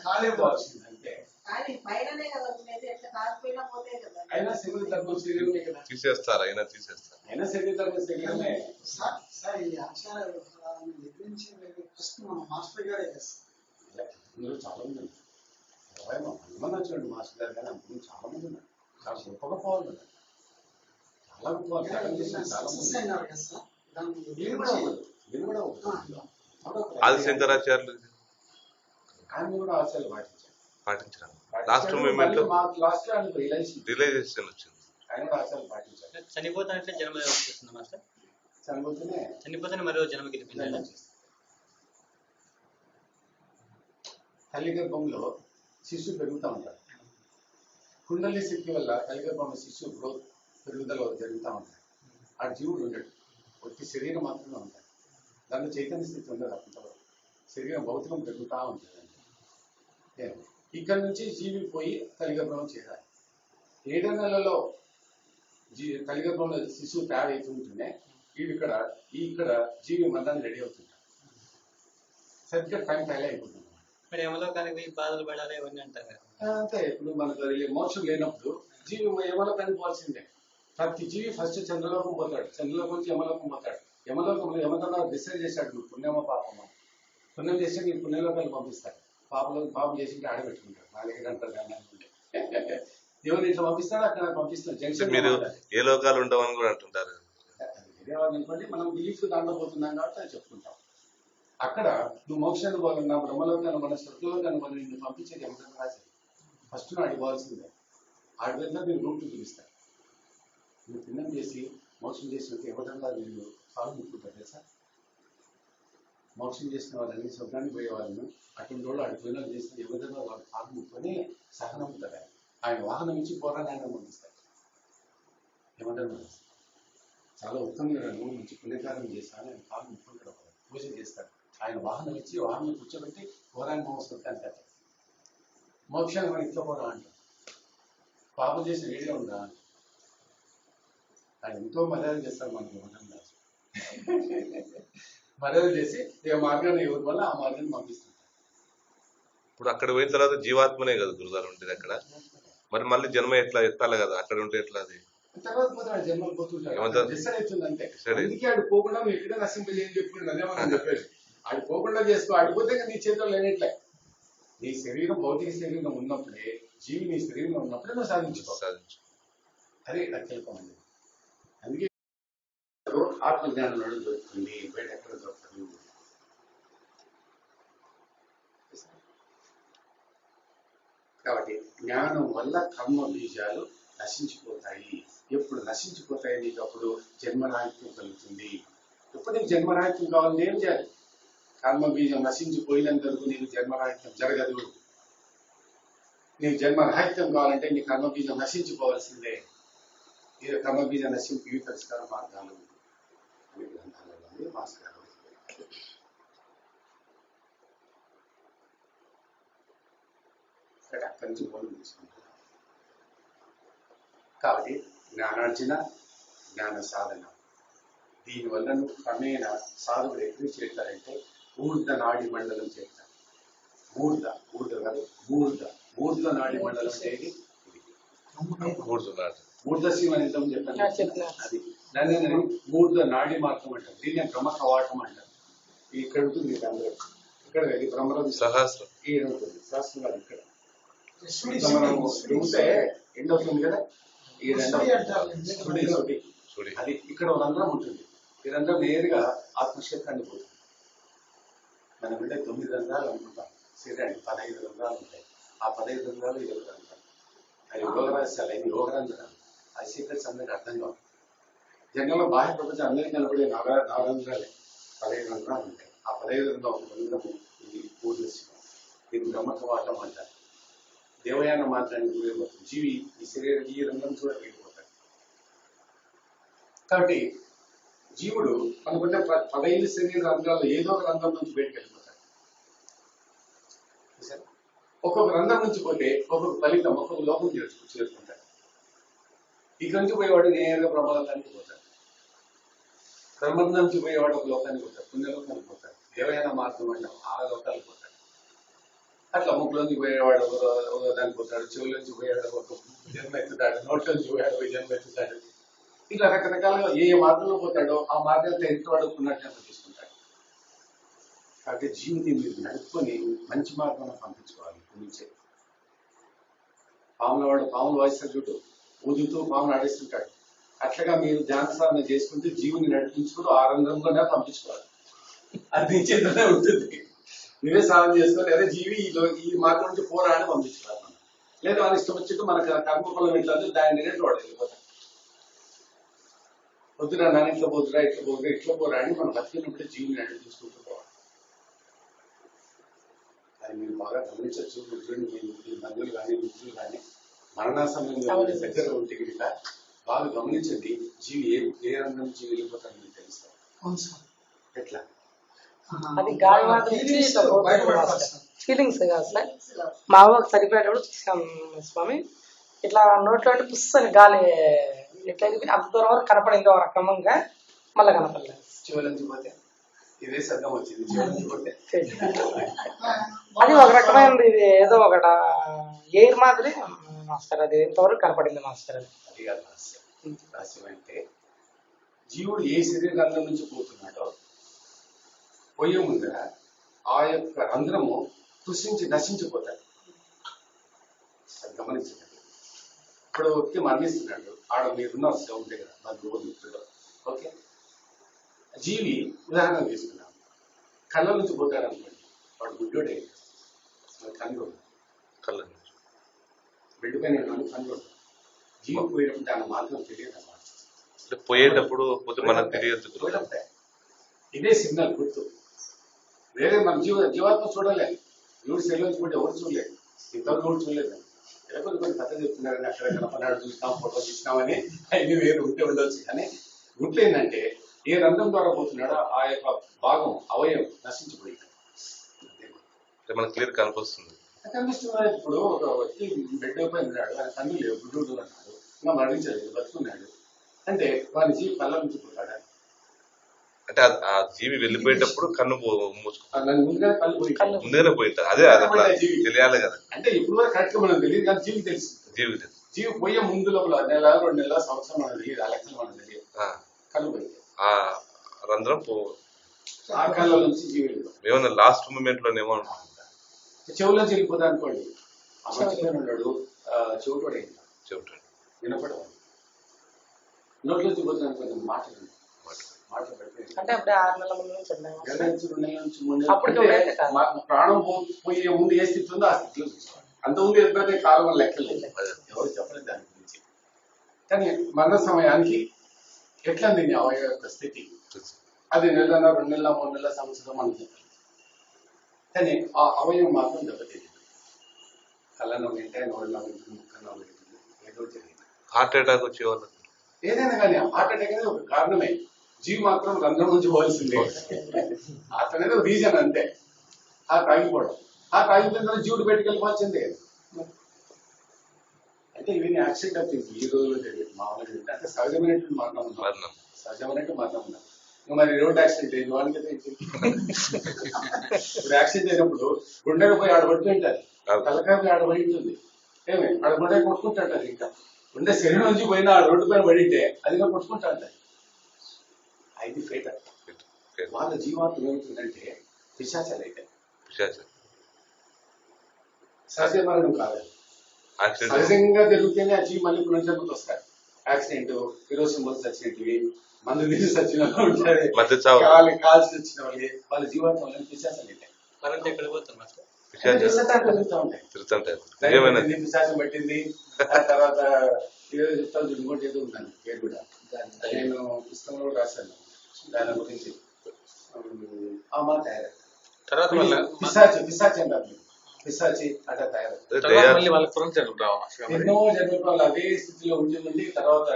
ఖాళీ పోవాల్సింది అంతే. అయినా శరీర ధర్మం శరీరమే కదా. తీసేస్తారు, అయినా శరీర ధర్మం శరీరమే. ఇందులో చాలా మంది మంది వచ్చినట్టు మాస్టర్ గారు, కానీ అందులో చాలా మంది ఉన్నారు. చాలా గొప్పగా పోవాలి, చాలా గొప్ప త్యాగం చేసిన చాలా మంది. వీళ్ళు కూడా ఆదిశంకరాచార్యులు ఆయన కూడా ఆచారాలు పాటించారు. లాస్ట్ మూమెంట్ లో రియలైజేషన్ వచ్చింది. ఆయన కూడా ఆచారాలు పాటించారు. చనిపోతానంటే జన్మ వస్తుంది మాస్టర్. చనిపోతేనే మరో జన్మ గెలిపించాలి. తల్లి గర్భంలో శిశువు పెరుగుతూ ఉంటాడు. కుండలి శక్తి వల్ల తల్లి గర్భంలో శిశువు గ్రోత్ పెరుగుదల జరుగుతూ ఉంటాడు. ఆ జీవుడు ఉండడు, ఒట్టి శరీరం మాత్రమే ఉంటాడు. దాంట్లో చైతన్య స్థితి ఉండదు. అంతవరకు శరీరం భౌతికం పెరుగుతూ ఉంటుంది. ఇక్కడ నుంచి జీవి పోయి తల్లిగర్భంలో చేరాలి. 7 నెలలలో తల్లిగర్భంలో శిశువు తయారవుతుంటేనే ఇక్కడ జీవి మరణాన్ని రెడీ అవుతుంటాడు. సరిగ్గా టైం టైల్ అయిపోతుంది. మరి యమలోకానికి బాధలు పడాలి ఇవన్నీ అంటారు కదా. అంతే. ఇప్పుడు మనకు మోక్షం లేనప్పుడు జీవి యమలోకానికి పోవాల్సిందే. ప్రతి జీవి ఫస్ట్ చంద్రలోకం పోతాడు, చంద్రలోకం నుంచి యమలోకం పోతాడు. యమలోకంలో యమధర్మరాజు డిసైడ్ చేశాడు, నువ్వు పుణ్యమో పాపమో. పుణ్యం చేస్తే నీ పుణ్యలోకాలు పంపిస్తాడు, పాపం చేసి ఆడబెట్టుకుంటాడు. 4 గంటలు దేవుని ఇట్లా పంపిస్తాడు, అక్కడ పంపిస్తాడు. జంక్షన్ మీరు ఏ లోకాలు ఉండవని కూడా అంటుంటారు. వేరే వాళ్ళు అనుకోండి, మనం బిలీఫ్ దాంట్లో పోతున్నాం కాబట్టి అది చెప్పుకుంటాం. అక్కడ నువ్వు మోక్షాన్ని పోవాలన్నా, బ్రహ్మలోకాన్ని మన స్వర్గలోకాన్ని మనం నిన్ను పంపించేది యమధర్మరాజు. ఫస్ట్ నువ్వు అడిపోవాల్సిందే. ఆడిపోయినా నేను రూట్ చూపిస్తాను. నువ్వు పుణ్యం చేసి మోక్షం చేసినట్టు యమధర్మరాజు నేను పాలు ముట్టుకుంటాను తెలుసా. మోక్షం చేసిన వాళ్ళని స్వర్గానికి పోయే వాళ్ళను అటువంటి వాళ్ళు అడిపోయినా చేసిన యమధర్మరాజు వాళ్ళు పాలు ముట్టుకొని సహనముతారు. ఆయన వాహనం ఇచ్చి పోరాన్ని ఆయన పంపిస్తాడు. యమధర్మరాజు చాలా ఉత్తమంగా నువ్వు మంచి పుణ్యకారం చేస్తాను, ఆయన పాలు ముట్టుకుంటాడు, పూజ చేస్తాడు. ఆయన వాహనం ఇచ్చి వాహనం కూర్చోబెట్టి పోరాన్ని మోసుకుంటాను కదా. మోక్షాన్ని మనం ఇట్లా పోరా అంటాం. పాపం చేసిన వీడియో ఉందా, ఆయన ఎంతో మర్యాద చేస్తారు మనకు. మర్యాద చేసి ఏ మార్గాన్ని ఎవరి వల్ల ఆ మార్గాన్ని పంపిస్తుంటారు. ఇప్పుడు అక్కడ పోయిన తర్వాత జీవాత్మనే కదా గురుగారు ఉండేది అక్కడ. మరి మళ్ళీ జన్మ ఎట్లా ఎత్తాలి కదా, అక్కడ ఉంటే ఎట్లా అది తర్వాత పోతే జన్మలు పోతుంటారు. డిసైడ్ అవుతుందంటే అందుకే ఆడు పోకుండా నువ్వు ఎక్కడ నశింపజేయని చెప్పుకుని అదే మనం చెప్పేది. ఆడు పోకుండా చేసుకో, ఆడిపోతే నీ చేతుల్లో లేనట్లే. నీ శరీరం భౌతిక శరీరం ఉన్నప్పుడే, జీవి నీ శరీరంలో ఉన్నప్పుడే నువ్వు సాధించుకో. అదే అత్యల్పం అండి. అందుకే ఆత్మజ్ఞానం దొరుకుతుంది, బయట ఎక్కడ దొరుకుతుంది. కాబట్టి జ్ఞానం వల్ల కర్మ బీజాలు నశించిపోతాయి. ఎప్పుడు నశించిపోతాయి నీకు అప్పుడు జన్మరాహిత్యం కలుగుతుంది. ఎప్పుడు నీకు జన్మరాహిత్యం కావాలని ఏం చేయాలి? కర్మ బీజం నశించిపోయినంత వరకు నీకు జన్మరాహిత్యం జరగదు. నీకు జన్మరాహిత్యం కావాలంటే నీ కర్మ బీజం నశించిపోవాల్సిందే. ఈ కర్మ బీజం నశింపు ఈ పరిష్కార మార్గాలు అనే గ్రంథాలలో మాస్టర్ అక్కడి నుంచి మూలం తీసుకుంటారు. కాబట్టి జ్ఞానార్జన, జ్ఞాన సాధన, దీనివల్ల నువ్వు క్రమేణా సాధకుడు ఎక్కడికి చేరుతారంటే ఊర్ధ నాడి మండలం చేరుతారు. మూర్ధ నాడి మండలం అనేది మూర్ధశివ అని చెప్పాను. అది దాన్ని మూర్ధ నాడి మార్గం అంటారు. దీన్ని బ్రహ్మ కవాటం అంటారు. ఇక్కడ ఉంటుంది అందరూ, ఇక్కడ బ్రహ్మలో సహస్రం ఉంటుంది. శాస్త్రం కాదు, ఇక్కడ మనం ఉంటే ఎండ్ అవుతుంది కదా, ఈ సుడి అది ఇక్కడ ఒక రంధ్రం ఉంటుంది. ఈ రంధ్రం నేరుగా ఆత్మక్షేత్రాన్ని పోతుంది. మనం అంటే 9 రంధ్రాలు అనుకుంటాం. శరీరానికి 15 రంధ్రాలు ఉంటాయి. ఆ 15 రంధ్రాలు 20 రంధ్రాలు. అది యోగరహస్యాలు, అవి యోగరంధ్రాలు. ఆ సీక్రెట్స్ అందరికి అర్థం కావు. జనంలో బాహ్య ప్రపంచం అందరికీ కనబడే 4 రంధ్రాలే, 15 రంధ్రాలు ఉంటాయి. ఆ 15 రంధ్రం ఒక రంధ్రము ఇది పూర్ణశివం. దీన్ని బ్రహ్మకవాటం అంటారు. దేవయాన మాత్రానికి ఉపయోగపడుతుంది. జీవి ఈ శరీరం ఈ రంధ్రం కూడా వెళ్ళిపోతాడు. కాబట్టి జీవుడు అనుకుంటే 15 శరీర రంధ్రాల్లో ఏదో ఒక రంధ్రం నుంచి బయటకు వెళ్ళిపోతాడు. ఒక్కొక్క రంధ్రం నుంచి పోతే ఒక్కొక్క ఫలితం, ఒక్కొక్క లోకం చేరుకుంటాడు. ఇక్కడ నుంచి పోయేవాడు నేరుగా బ్రహ్మలోకానికి పోతాడు. బ్రహ్మం నుంచి పోయేవాడు ఒక లోకానికి పోతాడు, పుణ్యలోకానికి పోతాడు. దేవయాన మార్గం అంటే 6 లోకాలకు పోతాడు. అట్లా ముక్కులోంచి పోయేవాడు ఒక దానికి పోతాడు, చెవులోంచి పోయేవాడు ఒక జన్మ ఎత్తుతాడు, నోట్లోంచి పోయాడు ఒక జన్మ ఎత్తుతాడు. ఇట్లా రకరకాలుగా ఏ మార్గంలో పోతాడో ఆ మార్గంలో ఎంతవాడు పుణ్యాన్ని తీసుకుంటాడు. కాబట్టి జీవిని మీరు నడుపుకొని మంచి మార్గంలో పంపించుకోవాలి. నుంచే పాములు వాయిస్తారు చూడు, ఊదుతూ పాములు ఆడేస్తుంటాడు. అట్లాగా మీరు ధ్యాన సాధన చేసుకుంటూ జీవుని నడిపించుకుంటూ ఆనందంగానే పంపించుకోవాలి. అది నీ చేతనే ఉంటుంది. నువ్వే సాధన చేసుకొని అదే జీవి ఈ మార్గం నుంచి పోరాని పంపించుకోవాలి. మనం లేదా వాళ్ళ ఇష్టం వచ్చిట్టు మనకు కర్మఫలం ఎట్లా దాని రేటు వాడు వెళ్ళిపోతాడు. వద్దురా నాన్న ఇట్లా పోతురా ఇట్లా పోరా అని మనం బతికినప్పుడే జీవిని నడిపించుకుంటూ పోవాలి. అది మీరు బాగా గమనించవచ్చు. మీ బంధువులు కానీ మిత్రులు కానీ మరణా సమయంలో దగ్గర ఉంటే గిట్ట బాగా గమనించండి. జీవి ఏ రంగం నుంచి వెళ్ళిపోతాడని మీకు తెలుస్తాం. ఎట్లా అది గాయవాదం ఫీలింగ్స్ కాదు సార్. మా అవ్వకు సరిపోయేటప్పుడు చూసాం స్వామి, ఇట్లా నోట్లో పుస్తని గాలి ఇట్లా అంత దూరం వరకు కనపడింది ఒక రకంగా, మళ్ళీ కనపడలేదు. చివరి నుంచి పోతే ఇదే సద్దం వచ్చింది చెవుల నుంచి కొడితే. అది ఒక రకమైనది, ఇది ఏదో ఒకట ఎయిర్ మాదిరి మాస్టర్, అది ఇంతవరకు కనపడింది మాస్టర్. అది అది కాదు రహస్యం. రహస్యం అంటే జీవుడు ఏ శరీరంలో నుంచి పోతున్నాడో పోయే ముందర ఆ యొక్క రంధ్రము కృషించి నశించిపోతాడు. అది గమనించండి. ఇప్పుడు వ్యక్తి మరణిస్తున్నాడు, ఆడ మీరున్న ఉంటే కదా మన రోజు. ఓకే, జీవి ఉదాహరణ తీసుకున్నాం, కళ్ళ నుంచి పోతాడు అనుకోండి, వాడు గుడ్డోడే, కన్ను కళ్ళ బిడ్డ పైన కన్ను. జీవి పోయేటప్పుడు దాని మార్గం తెలియదు అన్నమాట. పోయేటప్పుడు పోతే మనకు తెలియదు. ఇదే సిగ్నల్ గుర్తు. వేరే మన జీవాత్మ చూడలేదు, దేవుడు సెలవు కూడా ఎవరు చూడలేదు, ఇంతవరకు ఎవరు చూడలేదు. ఏదో కొన్ని కథ చెప్తున్నారని అక్కడ కనపడాడు, చూసినాం, ఫోటో తీసినామని అవి వేరు ఉంటే ఉండొచ్చు. కానీ గుర్తు ఏంటంటే ఏ రంధ్రం ద్వారా పోతున్నాడో ఆ యొక్క భాగం అవయవం నశించిపోయింది. మనకు క్లియర్ కనిపిస్తుంది. కనిపిస్తున్నారు. ఇప్పుడు ఒక వ్యక్తి బెడ్ పై ఉన్నాడు, ఆయన కన్ను లేవు, గుడ్డు అన్నాడు, ఇంకా మరణించలేదు, బతుకున్నాడు అంటే వాని జీవి కళ్ళ నుంచి పోతాడా? అంటే ఆ జీవి వెళ్ళిపోయేటప్పుడు కన్ను మూసుకుంటాడు, ముందుగానే కళ్ళు పోయి ముందుగానే పోయింటారు. అదే అట్లా తెలియాలి కదా. అంటే ఇప్పుడు వరకు కరెక్ట్ గా మనం తెలియదు, కానీ జీవికి తెలుస్తుంది. జీవి పోయే ముందు లోపల నెల 2 నెలల సంవత్సరం మనకు తెలియదు, ఆ లెక్కలు మనకు తెలియదు. కళ్ళు పోయింది, ఆ రంధ్రం ఆ కళ్ళ నుంచి జీవి ఏమన్నా లాస్ట్ మూమెంట్ లోనేమో చెవులోంచి వెళ్ళిపోతా అనుకోండి. ఆ మర్చిపోయిన ఉన్నాడు, చెవుడు చెబుతాడు, వినపడవాలి. నోట్లోంచి పోతుంది అనుకోండి, మాటలు అంటే అప్పుడే 6 నెలల ముందు నుంచి ఉన్నాయి. 2 నెలల నుంచి 3 నెలల అప్పుడు ప్రాణం పోయే ముందు ఏ స్థితి ఉందో ఆ స్థితిలో చూసుకోవాలి. అంత ముందు వెళ్ళిపోతే కాలం లెక్కలేదు, ఎవరు చెప్పలేదు దాని గురించి. కానీ మరణ సమయానికి ఎట్లా దీన్ని అవయవ యొక్క స్థితి, అది 1 నెల, 2 నెలల, 3 నెలల, సంవత్సరం అని చెప్పాలి. కానీ ఆ అవయవం మాత్రం దెబ్బతింది. కళ్ళను వింటే, నోళ్ళలో వింటుంది, ముక్కలో వింటుంది, ఏదో జరిగింది. హార్ట్ అటాక్ వచ్చేవాళ్ళు ఏదైనా కానీ హార్ట్ అటాక్ అనేది ఒక కారణమే. జీవి మాత్రం రంధ్రం నుంచి పోవాల్సిందే. అతనేది ఒక రీజన్ అంతే. హార్ట్ ఆగిపోవడం, హార్ట్ ఆగిపోయిన తర్వాత జీవుడు బయటకు వెళ్ళిపోవాల్సిందే. అంటే ఇవన్నీ యాక్సిడెంట్ ఆఫ్ థింగ్స్ ఈ రోజుల్లో జరిగేది. మామూలుగా అంటే సహజమైనటువంటి మరణం ఉన్నాం, సహజమైనటువంటి మరణం ఉన్నాం. మరి రోడ్ యాక్సిడెంట్ అయింది వానికైతే ఇప్పుడు యాక్సిడెంట్ అయినప్పుడు గుండెగా పోయి ఆడబడుతూ ఉంటుంది, తలకాయ పోయి ఆడబడి ఉంటుంది. ఏమి ఆడ గుండె కొట్టుకుంటుంటది. ఇంకా గుండె శరీరం నుంచి పోయిన ఆ రోడ్డు పైన పడింటే అదిగా కొట్టుకుంటా ఉంటుంది. అది ఫేట్. వాళ్ళ జీవాత్మ ఏమవుతుందంటే పిశాచాలు అయితే సహజ మరణం కాదు, సహజంగా జరుగుతూనే ఆ జీవి మళ్ళీ పునర్జన్మకు వస్తారు. యాక్సిడెంట్, కిరోసిన్ మొదలు చచ్చినట్టు, మందు తీసి చచ్చిన వాళ్ళు ఉంటారు, కాల్చి వచ్చిన వాళ్ళు, వాళ్ళ జీవాత్మ పిశాచాలు అయితే పిశాచం పట్టింది. ఆ తర్వాత ఏదో చెప్తాను, ఇంకోటి ఏదో ఉన్నాను పేరు కూడా, నేను పుస్తకంలో కూడా రాశాను దాని గురించి. ఆ మాట తయారవుతుంది పిశాచి అంటారు. పిశాచి అట్లా తయారవుతుంది. ఎన్నో జన్మలు అదే స్థితిలో ఉండి తర్వాత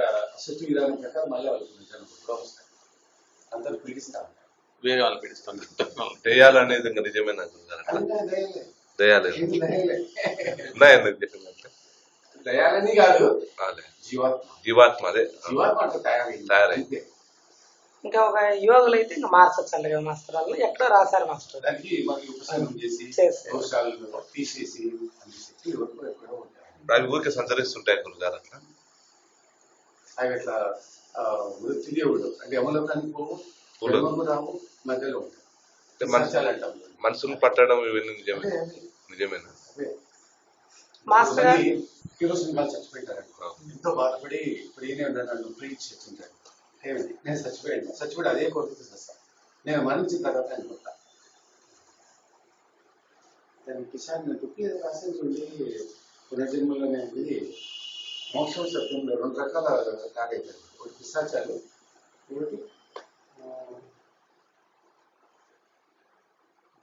సృష్టి విధానం ప్రకారం మళ్ళీ వాళ్ళకి జన్మలో వస్తాయి. అందరూ పీడిస్తా ఉంటారు, వేరే వాళ్ళు పీడిస్తుంటారు. దయాలనేది ఇంకా నిజమేనా? దయాలని కాదు, జీవాత్మ అదే జీవాత్మ అట్లా తయారైంది. ఇంకా ఒక యోగులు అయితే ఇంకా మార్చచ్చు అండి కదా మాస్టర్, వాళ్ళు ఎక్కడో రాశారు మాస్టర్. దానికి మనకి ఉపశమనం చేసి దోషాలను తీసేసి ఎక్కడో ఉంటాయి. అవి ఊరికి సంచరిస్తుంటాయి గురుగారు. అట్లా అవి అట్లా తెలియవుడు అంటే అమలోకానికి పోవు, రావు, మధ్యలో ఉంటాయి. మనసును పట్టడం ఇవన్నీ నిజమేనా? మాస్టర్ కిరోసిన్ కాల్ చచ్చిపోయింటారు, ఎంతో బాధపడి ఇప్పుడు ఏనే ఉన్నాడు ప్రీచ్ చెప్తుంటాడు. ఏమిటి నేను చచ్చిపోయి అదే కోరిక చేస్తాను, నేను మరణించిన తర్వాత అనుకుంటా. దాని కిషాన్ తుప్పి రాసేది చూడండి, పునర్జన్మలో అనేది మోక్షం సత్యంలో 2 రకాల తాగైతారు. ఒకటి పిశాచాలు, ఒకటి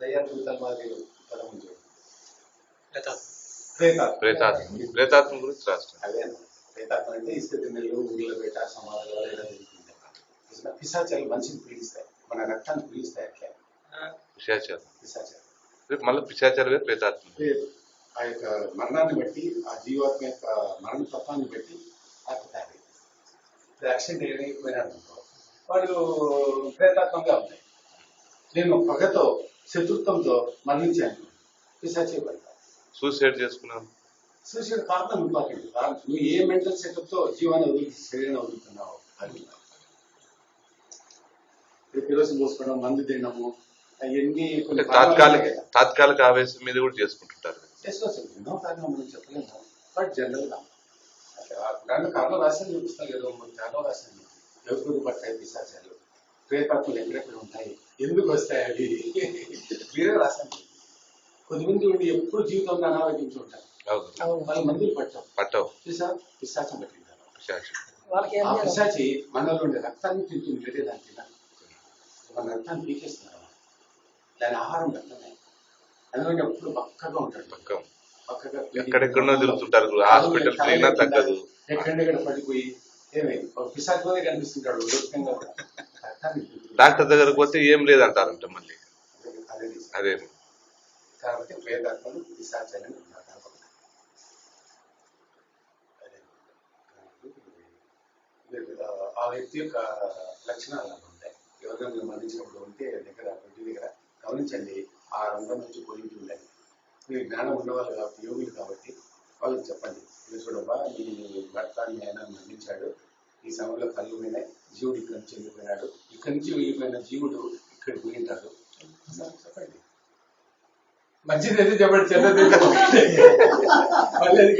దయాద్భుతాల మాదిరి పదం చూడండి, ప్రేతాత్మ గురించి రాష్ట్రం. అదే ప్రేతాత్మ అంటే ఇసుక తిన్నెలు, ఊళ్ళో పెట్ట సమాధానాలు ఇలా జరుగుతుంది. పిశాచాలు మనిషిని పీడిస్తాయి, మన రక్తాన్ని పీడిస్తాయి. అట్లా పిశాచాలు మళ్ళీ పిశాచాలు ప్రేతాత్మ ఆ యొక్క మరణాన్ని బట్టి, ఆ జీవాత్మ యొక్క మరణ తత్వాన్ని బట్టి ఆత్మతాయి. ఇప్పుడు యాక్సిడెంట్ ఏమైపోయినాడు అనుకో, వాడు ప్రేతాత్మంగా ఉంటాయి. నేను పగతో శత్రుత్వంతో మరణించాను. పిశాచే పడతాను. సూసైడ్ చేసుకున్నాను. సూసైడ్ కారణం ఇంపార్టెంట్. నువ్వు ఏ మెంటల్ సెటప్ తో జీవాన్ని వదులుతు శరీరాన్ని వదులుతున్నావు అది. కిరోసిన్ పోసుకోవడం, మందు తినడము, అవన్నీ కొన్ని తాత్కాలిక ఆవేశం మీద కూడా చేసుకుంటుంటారు. చేసుకోవచ్చు. ఎన్నో కారణం మనం చెప్పలేము. బట్ జనరల్ గా దాంట్లో కారణం రాశాను చూపిస్తాను కదా, కారణం రాశాను. ఎవరికి పడతాయి పిశాచాలు, ప్రేతాత్మలు ఎక్కడెక్కడ ఉంటాయి, ఎందుకు వస్తాయి అవి మీరే రాశాను. కొద్దిమంది ఉండి ఎప్పుడు జీవితంలో అనారోగ్యంతో ఉంటారు. వాళ్ళ మందులు పట్టవు. పిశాచం పట్టింటారు. ఆ పిశాచి మనలో ఉండే రక్తాన్ని తింటుంది, వేరే దాన్ని తినాలి. మన రక్తాన్ని పీకేస్తున్నారు. దాని ఆహారం రక్తమే. అందుకని ఎప్పుడు పక్కగా ఉంటాడు. పక్కగా ఎక్కడెక్కడో తిరుగుతుంటారు. హాస్పిటల్ తిరిగినా తగ్గదు. ఎక్కడెక్కడ పడిపోయి ఏమైంది పిశాచంలోనే కనిపిస్తుంటాడు. డాక్టర్ దగ్గరకు పోతే ఏం లేదంటారంట మళ్ళీ. అదే కాబట్టి ప్రేతాత్మలు పిశాచాలని ఉన్నారు. ఆ వ్యక్తి యొక్క లక్షణాలు అలా ఉంటాయి. ఎవరైనా మీరు మరణించినప్పుడు ఉంటే ఇంటి దగ్గర గమనించండి, ఆ రంగం నుంచి పోయి ఉండాలి. మీరు జ్ఞానం ఉన్నవాళ్ళు కాబట్టి, యోగులు కాబట్టి వాళ్ళకి చెప్పండి, ఇది చూడబ్బా మీ భర్త మీ ఆయన మరణించాడు, ఈ సమయంలో కళ్ళు పోయినాయి, జీవుడు ఇక్కడి నుంచి వెళ్ళిపోయినాడు, ఇక్కడి నుంచి వెళ్ళిపోయిన జీవుడు ఇక్కడ పోయింటాడు చెప్పండి. మంచిది అయితే చెప్పండి, చెడ్డది మళ్ళీ అది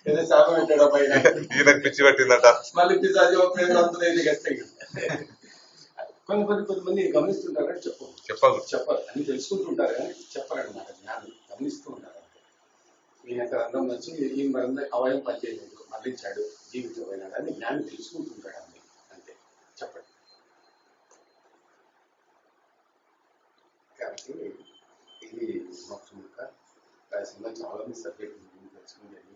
ఏదో శాపం పెట్టాడు పైన, ఈయనకు పిచ్చి పట్టిందట, మళ్ళీ పిచ్చి వస్తుంది గట్టిగా. కొంతమంది గమనిస్తుంటారని చెప్పరు అని తెలుసుకుంటుంటారు కానీ చెప్పరన్నమాట. జ్ఞానం గమనిస్తూ ఉంటారు. ఈయన రంగం నుంచి ఈ మరంద అవయం పనిచేయలేదు, మరణించాడు, జీవితం పోయినాడు అని జ్ఞానం తెలుసుకుంటుంటాడు అండి, అంతే చెప్పండి. కాబట్టి ఇది మోక్షం యొక్క సినిమా చాలా మంది సబ్జెక్ట్ తెలుసుకుంటుంది.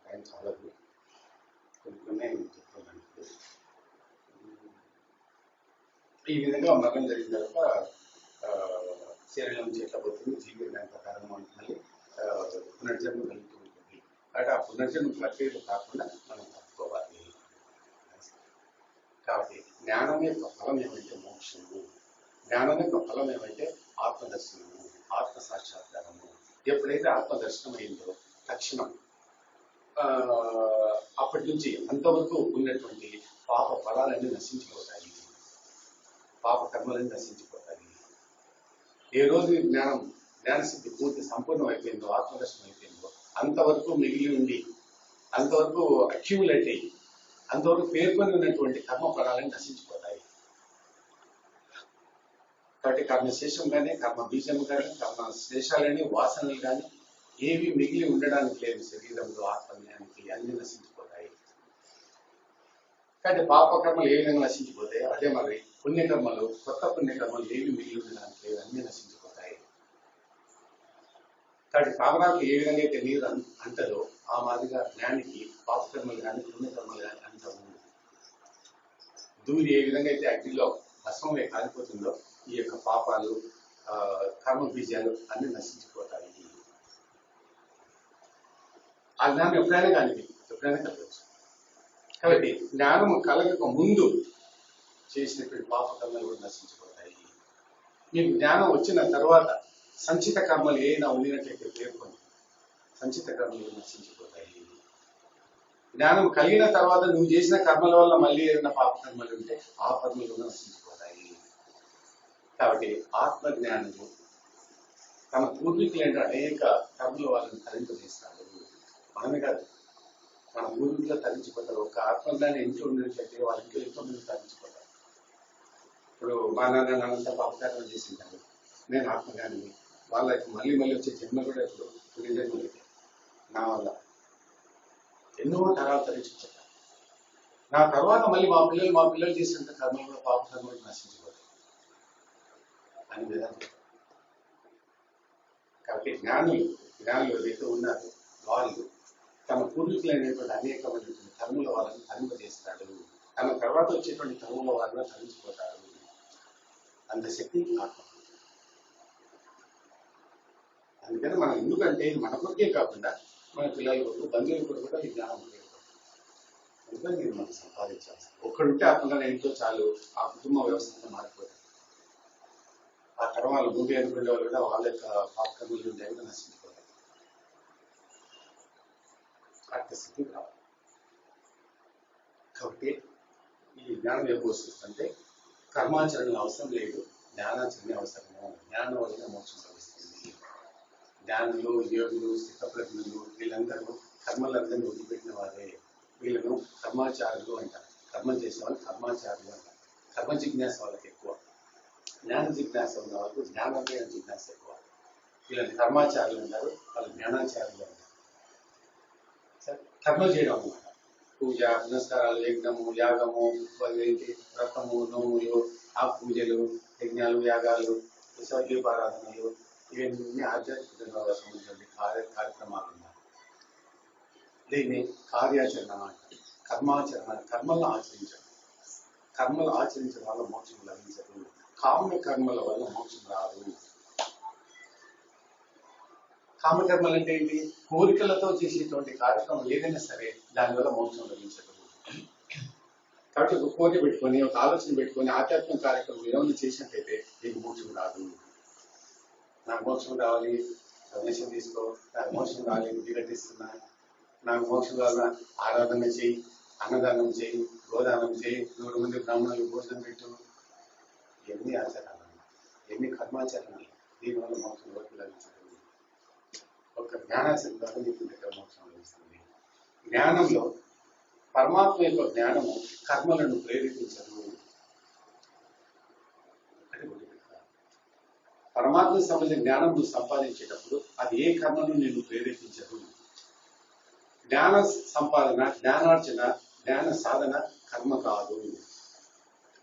టైం చాలా కొన్ని చెప్తున్నాను. ఈ విధంగా మరణం జరిగిన తర్వాత శరీరం నుంచి ఎట్లా పోతుంది, జీవి దాని ప్రకారం మళ్ళీ పునర్జన్మ కలుగుతూ ఉంటుంది. కాబట్టి ఆ పునర్జన్మ ప్రక్రియలు కాకుండా మనం తప్పుకోవాలి. కాబట్టి జ్ఞానం యొక్క ఫలం ఏమంటే మోక్షము, జ్ఞానం యొక్క ఫలం ఏమంటే ఆత్మదర్శనము, ఆత్మ సాక్షాత్కారము. ఎప్పుడైతే ఆత్మదర్శనం అయిందో తక్షణం అప్పటి నుంచి అంతవరకు ఉన్నటువంటి పాప ఫలాలన్నీ నశించిపోతాయి, పాప కర్మలన్నీ నశించిపోతాయి. ఏ రోజు జ్ఞానసిద్ధి పూర్తి సంపూర్ణం అయిపోయిందో, ఆత్మదర్శనం అయిపోయిందో, అంతవరకు మిగిలి ఉండి, అంతవరకు అక్యూములేట్ అయ్యి, అంతవరకు పేర్కొని ఉన్నటువంటి కర్మ ఫలాలన్నీ నశించిపోతాయి. కాబట్టి కర్మశేషం కానీ, కర్మ బీజం కానీ, కర్మ శేషాలని, వాసనలు కానీ ఏవి మిగిలి ఉండడానికి లేదు శరీరంలో. ఆత్మజ్ఞానికి అన్ని నశించిపోతాయి. కాబట్టి పాపకర్మలు ఏ విధంగా నశించిపోతాయి, అదే మరి పుణ్యకర్మలు, కొత్త పుణ్యకర్మలు ఏవి మిగిలి ఉండడానికి లేదు, అన్ని నశించిపోతాయి. కాబట్టి కామరాకు ఏ విధంగా అయితే నీరు అంటదో ఆ మాదిరిగా జ్ఞానికి పాపకర్మలు కానీ పుణ్యకర్మలు కానీ అంటవు. దూరి ఏ విధంగా అయితే అగ్నిలో భస్మమే కాలిపోతుందో ఈ యొక్క పాపాలు, కర్మ బీజాలు అన్ని నశించిపోతాయి. ఆ జ్ఞానం ఎప్పుడైనా కలగచ్చు. కాబట్టి జ్ఞానము కలగక ముందు చేసినటువంటి పాపకర్మలు కూడా నశించిపోతాయి. మీకు జ్ఞానం వచ్చిన తర్వాత సంచిత కర్మలు ఏదైనా ఉండినట్లయితే పేర్కొని సంచిత కర్మలు నశించిపోతాయి. జ్ఞానం కలిగిన తర్వాత నువ్వు చేసిన కర్మల వల్ల మళ్ళీ ఏదైనా పాపకర్మలు ఉంటే ఆ కర్మలు కూడా నశించిపోతాయి. కాబట్టి ఆత్మజ్ఞానము తన పూర్వీకులైన అనేక కర్మల వాళ్ళని తరింపజేస్తాడు. మనమే కాదు, మన పూర్వీకులు తరించిపోతారు. ఒక ఆత్మజ్ఞానం ఇంట్లో ఉన్నట్లయితే వాళ్ళ ఇంట్లో ఎంతో మంది తరించిపోతారు. ఇప్పుడు మా నాన్నంతా పాపకార్యం చేసింటారు, నేను ఆత్మజ్ఞానిని, వాళ్ళకి మళ్ళీ వచ్చే జన్మ కూడా ఇప్పుడు పునర్జన్మలైతే నా వల్ల ఎన్నో తరాలు తరించిపోతారు. నా తర్వాత మళ్ళీ మా పిల్లలు చేసినంత కర్మలు కూడా పాపకర్మలు నశించిపోతాయి అని విధానం. కాబట్టి జ్ఞానులు ఏదైతే ఉన్నారు వాళ్ళు తమ పూర్వీకులైనటువంటి అనేకమైనటువంటి కర్మల వాళ్ళని తరింపజేస్తాడు. తమ తర్వాత వచ్చేటువంటి కర్మల వాళ్ళని తరించిపోతాడు. అంత శక్తి ఆత్మ. అందుకని మనం ఎందుకంటే మన కొరకే కాకుండా మన పిల్లల కొరకు, బంధువుల కొరకు కూడా ఈ జ్ఞానం ఉపయోగపడుతుంది. అందుకని మీరు మనం సంపాదించాల్సి ఒక్కడుంటే ఆత్మగా ఇంట్లో చాలు, ఆ కుటుంబ వ్యవస్థ మారిపోతుంది. ఆ కర్మాలు భూమి అనుకునే వాళ్ళు కూడా వాళ్ళ యొక్క పాపకర్మలు ఉంటాయి కూడా నశించుకోవాలి. అట్ట స్థితి రావాలి. కాబట్టి ఈ జ్ఞానం ఎప్పుడు వస్తుందంటే కర్మాచరణ అవసరం లేదు, జ్ఞానాచరణ అవసరము. జ్ఞానం వల్ల మోక్షం లభిస్తుంది. జ్ఞానులు, యోగులు, స్థితప్రజ్ఞులు వీళ్ళందరూ కర్మలందరినీ వదిలిపెట్టిన వారే. వీళ్ళను కర్మాచారులు అంటారు. కర్మ చేసే వాళ్ళు కర్మాచారులు అంటారు. కర్మ జిజ్ఞాస వాళ్ళకి ఎక్కువ, జ్ఞాన జిజ్ఞాస ఉన్న వాళ్ళకు జ్ఞానోదయ జిజ్ఞాస ఎక్కువ. వీళ్ళని కర్మాచారులు అంటారు, వాళ్ళు జ్ఞానాచారులు అంటారు. సరే, కర్మ చేయడం అన్నమాట. పూజ, పునస్కారాలు, యజ్ఞము, యాగము, వ్రతము, నోములు, ఆ పూజలు, యజ్ఞాలు, యాగాలు, దీపారాధనలు, ఇవన్నీ ఆధ్యాత్మికంగా సంబంధించిన కార్యక్రమాలు ఉన్నాయి. దీన్ని కార్యాచరణ అంటారు. కర్మాచరణ, కర్మలను ఆచరించడం. కర్మలు ఆచరించడం వల్ల మోక్షం లభించదు. కామ్య కర్మల వల్ల మోక్షం రాదు. కామకర్మలు అంటే ఏంటి? కోరికలతో చేసేటువంటి కార్యక్రమం ఏదైనా సరే దానివల్ల మోక్షం లభించదు. కాబట్టి ఒక కోరిక పెట్టుకొని, ఒక ఆలోచన పెట్టుకొని ఆధ్యాత్మిక కార్యక్రమం ఏమైనా చేసినట్లయితే నీకు మోక్షం రాదు. నాకు మోక్షం రావాలి, డొనేషన్ తీసుకో, నాకు మోక్షం రావాలి, విరటిస్తున్నా, నాకు మోక్షం కావాల, ఆరాధన చేయి, అన్నదానం చేయి, గోదానం చేయి, 100 మంది బ్రాహ్మణులు భోజనం పెట్టు. ఎన్ని ఆచారాలు, ఎన్ని కర్మాచరణలు. దీనివల్ల మోక్షం లభించదు. ఒక జ్ఞానాచరణ ద్వారా నీకు దగ్గర మోక్షం లభిస్తుంది. జ్ఞానంలో పరమాత్మ యొక్క జ్ఞానము కర్మలను ప్రేరేపించదు. పరమాత్మకు సంబంధించిన జ్ఞానం నువ్వు సంపాదించేటప్పుడు అది ఏ కర్మను నేను ప్రేరేపించదు. జ్ఞాన సంపాదన, జ్ఞానార్జన, జ్ఞాన సాధన కర్మ కాదు.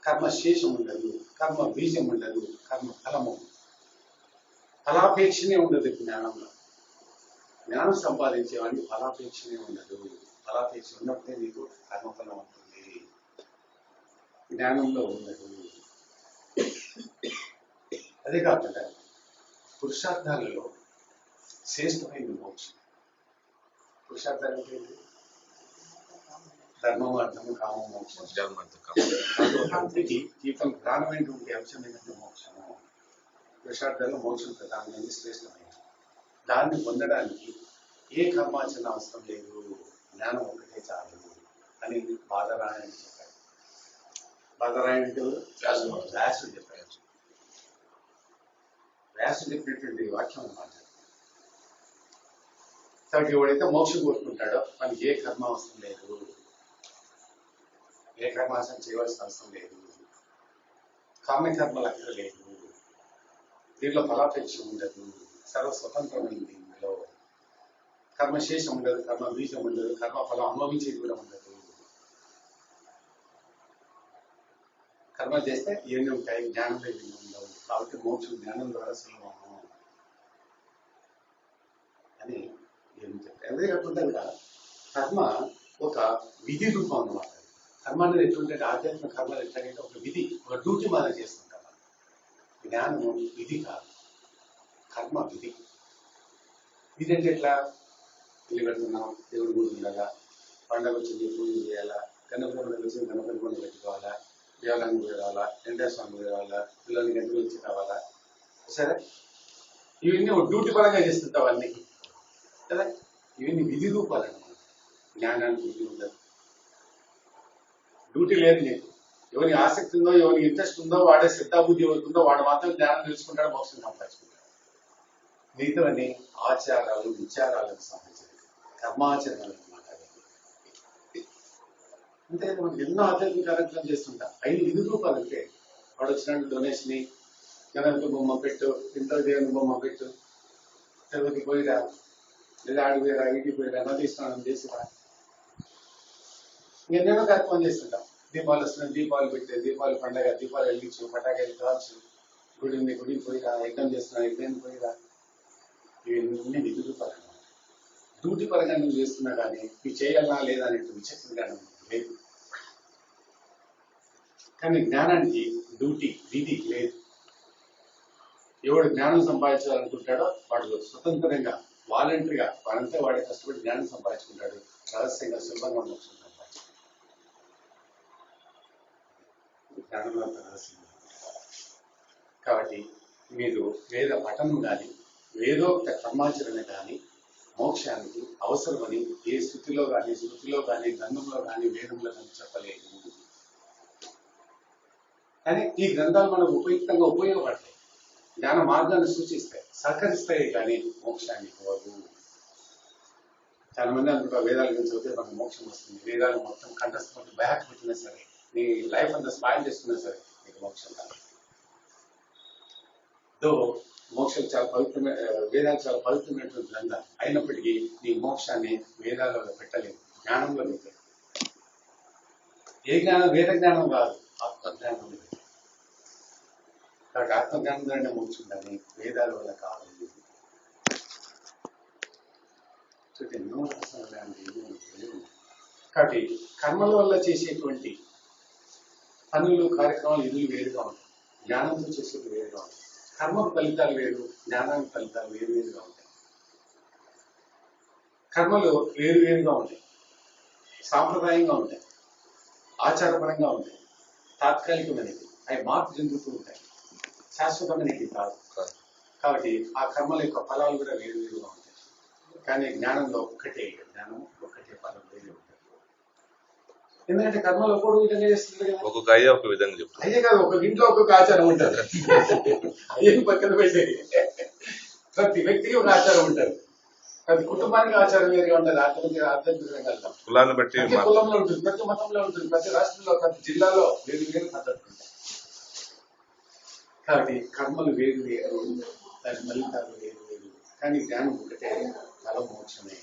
కర్మ శేషం ఉండదు, కర్మ బీజం ఉండదు, కర్మ ఫలము, ఫలాపేక్షనే ఉండదు. జ్ఞానంలో జ్ఞానం సంపాదించేవాడిని ఫలాపేక్షనే ఉండదు. ఫలాపేక్ష ఉన్నప్పుడే నీకు కర్మఫలం ఉంటుంది, జ్ఞానంలో ఉండదు. అదే కాకుండా పురుషార్థాలలో శ్రేష్టమైన మోక్షం. పురుషార్థాలు ఏంటి? ధర్మము, అర్థము, కామము, మోక్షం. జీవితం ప్రధానమైనటువంటి అంశం ఏంటంటే మోక్షము. పురుషార్థాల్లో మోక్షం ప్రధానమైనది, శ్రేష్టమైనది. దాన్ని పొందడానికి ఏ కర్మాచరణ అవసరం లేదు, జ్ఞానం ఒకటే చాలు అని బాదరాయణ చెప్పారు. బాదరాయణ అంటే వ్యాసుడు చెప్పారు. వ్యాసుడు చెప్పినటువంటి వాక్యం అన్నమాట. కాబట్టి ఎవడైతే మోక్షం కోరుకుంటాడో మనకి ఏ కర్మ అవసరం లేదు, ఏ కర్మాచరణ చేయవలసిన అవసరం లేదు, కామ్యకర్మలు అక్కర్లేదు, దీనిలో ఫలాపేక్ష ఉండదు, సర్వస్వతంత్రమైంది. ఇందులో కర్మశేషం ఉండదు, కర్మ బీజం ఉండదు, కర్మ ఫలం అనుభవించేది కూడా ఉండదు. కర్మ చేస్తే ఇవన్నీ ఉంటాయి, జ్ఞానంలో ఇవన్నీ ఉండవు. కాబట్టి మోక్షం జ్ఞానం ద్వారా సులభము అని ఏం చెప్తారు. అదే కాకుండా కూడా కర్మ ఒక విధి రూపం అన్నమాట. కర్మ అనేది ఎట్లుంటే ఆధ్యాత్మిక కర్మలు ఎట్లాగైతే ఒక విధి, ఒక డ్యూటీ మనం చేస్తుంటాం. జ్ఞానము విధి కాదు, కర్మ విధి. విధి అంటే ఎట్లా? ఇల్లు పెడుతున్నాం, దేవుడి గుడి ఉండాలా, పండగ వచ్చింది పూజ చేయాలా, గణపతి పండుగ వచ్చింది గణపతి పండుగ పెట్టుకోవాలా, దేవాలయానికి పోయి రావాలా, వెంకటేశ్వరం పోయి రావాలా, పిల్లల్ని గంటలు వచ్చి రావాలా. సరే, ఇవన్నీ ఒక డ్యూటీ పరంగా చేస్తుంటావు అన్నీ కదా. ఇవన్నీ విధి రూపాలన్నమాట. జ్ఞానానికి విధి ఉండదు, డ్యూటీ లేదు నీకు. ఎవరికి ఆసక్తి ఉందో, ఎవరికి ఇంట్రెస్ట్ ఉందో, వాడే శ్రద్ధాబుద్ధి అవుతుందో వాడు మాత్రం జ్ఞానం తెలుసుకుంటాడు, మోక్షం సంపాదించుకుంటాడు. మిగతావన్నీ ఆచారాలు, విచారాలకు సంబంధించినవి, కర్మాచరణలు అన్నమాట. అంటే మనకి ఎన్నో ఆధ్యాత్మిక కార్యక్రమం చేస్తుంటాం. అయిన విధి రూపాలు అంటే వాడు వచ్చినట్టు డొనేషన్, గణపతి బొమ్మ పెట్టు, ఇంట్లో దేవుని బొమ్మ పెట్టు, తిరుపతి పోయిరా, లేదా ఆడి పోయిరా, ఇంటికి పోయిరా, నది స్నానం చేసిరా, ఎన్నెన్నో కార్యక్రమం చేస్తుంటాం. దీపాలు వస్తున్నాయి, దీపాలు పెట్టే, దీపాలు పండగ, దీపాలు వెలిగించు, పటాకాయలు కాల్చు, గుడికి పోయిరా, యజ్ఞం చేస్తున్నా, యజ్ఞానికి పోయిరా. ఇవన్నీ విధి రూపాలు అన్నమాట. డ్యూటీ పరంగా నువ్వు చేస్తున్నా కానీ ఇవి చేయాలా లేదా అనేటువంటి విచక్షణ జ్ఞానం లేదు. కానీ జ్ఞానానికి డ్యూటీ, విధి లేదు. ఎవడు జ్ఞానం సంపాదించాలనుకుంటాడో వాడు స్వతంత్రంగా, వాలంటరీగా, వాడంతా వాడే కష్టపడి జ్ఞానం సంపాదించుకుంటాడు. రహస్యంగా, సులభంగా మోక్షం సంపాదించుకుంటాడు. జ్ఞానంలో అంత రహస్యం. కాబట్టి మీరు వేద పఠనం కానీ వేదోక్త కర్మాచరణ కానీ మోక్షానికి అవసరమని ఏ స్థితిలో కానీ శృతిలో కానీ గ్రంథంలో కానీ వేదంలో కానీ చెప్పలేదు. కానీ ఈ గ్రంథాలు మనకు ఉపయుక్తంగా ఉపయోగపడతాయి, జ్ఞాన మార్గాన్ని సూచిస్తాయి, సహకరిస్తాయి, కానీ మోక్షాన్ని ఇవ్వవు. చాలా మంది అనుకుంటారు వేదాల గురించి చదివితే మనకు మోక్షం వస్తుంది, వేదాలు మొత్తం కంఠస్థం బ్యాక్ పెట్టినా సరే, నీ లైఫ్ అంతా స్పాయిల్ చేసుకున్నా సరే నీకు మోక్షం కాదు. మోక్షాలు చాలా పవిత్రమైన, వేదాలు చాలా పవిత్రమైనటువంటి గ్రంథాలు అయినప్పటికీ నీ మోక్షాన్ని వేదాలలో పెట్టలేదు, జ్ఞానంలో పెట్టలేదు. ఏ జ్ఞానం? వేద జ్ఞానం కాదు, ఆత్మజ్ఞానం. కాబట్టి ఆత్మజ్ఞానం ద్వారా మోక్షం కానీ వేదాల వల్ల కాదు. ఎన్నో కాబట్టి కర్మల వల్ల చేసేటువంటి పనులు, కార్యక్రమాలు, ఇదులు వేరుగా ఉంటాయి, జ్ఞానంతో చేసేది వేరుగా ఉంటాయి. కర్మకు ఫలితాలు వేరు, జ్ఞానానికి ఫలితాలు వేరుగా ఉంటాయి. కర్మలు వేరుగా ఉంటాయి, సాంప్రదాయంగా ఉంటాయి, ఆచారపరంగా ఉంటాయి, తాత్కాలికమైనవి, అవి మార్పు చెందుతూ ఉంటాయి, శాశ్వతమైనవి కాదు. కాబట్టి ఆ కర్మల యొక్క ఫలాలు కూడా వేరుగా ఉంటాయి. కానీ జ్ఞానంలో ఒక్కటే, జ్ఞానం ఒక్కటే, ఫలం వేరే ఉంటాయి. ఎందుకంటే కర్మలు ఒక్కొక్క విధంగా చేస్తుంది కదా, ఒక్కొక్క అయ్యే ఒక విధంగా చెప్తారు. అయ్యే కాదు, ఒక ఇంట్లో ఒక్కొక్క ఆచారం ఉంటుంది. అయ్యే పక్కన పెట్టేది, ప్రతి వ్యక్తికి ఒక ఆచారం ఉంటుంది, ప్రతి కుటుంబానికి ఆచారం వేరుగా ఉంటుంది. ఆధ్యాత్మికంగా కులాన్ని బట్టి ప్రతి కులంలో ఉంటుంది, ప్రతి మతంలో ఉంటుంది, ప్రతి రాష్ట్రంలో, ప్రతి జిల్లాలో వేరు వేరు పద్ధతి ఉంటుంది. కాబట్టి కర్మలు వేరు వేరు, దాని ఫలితాలు వేరు వేరు, కానీ జ్ఞానం ఒకటే, ఫలం మోక్షమే.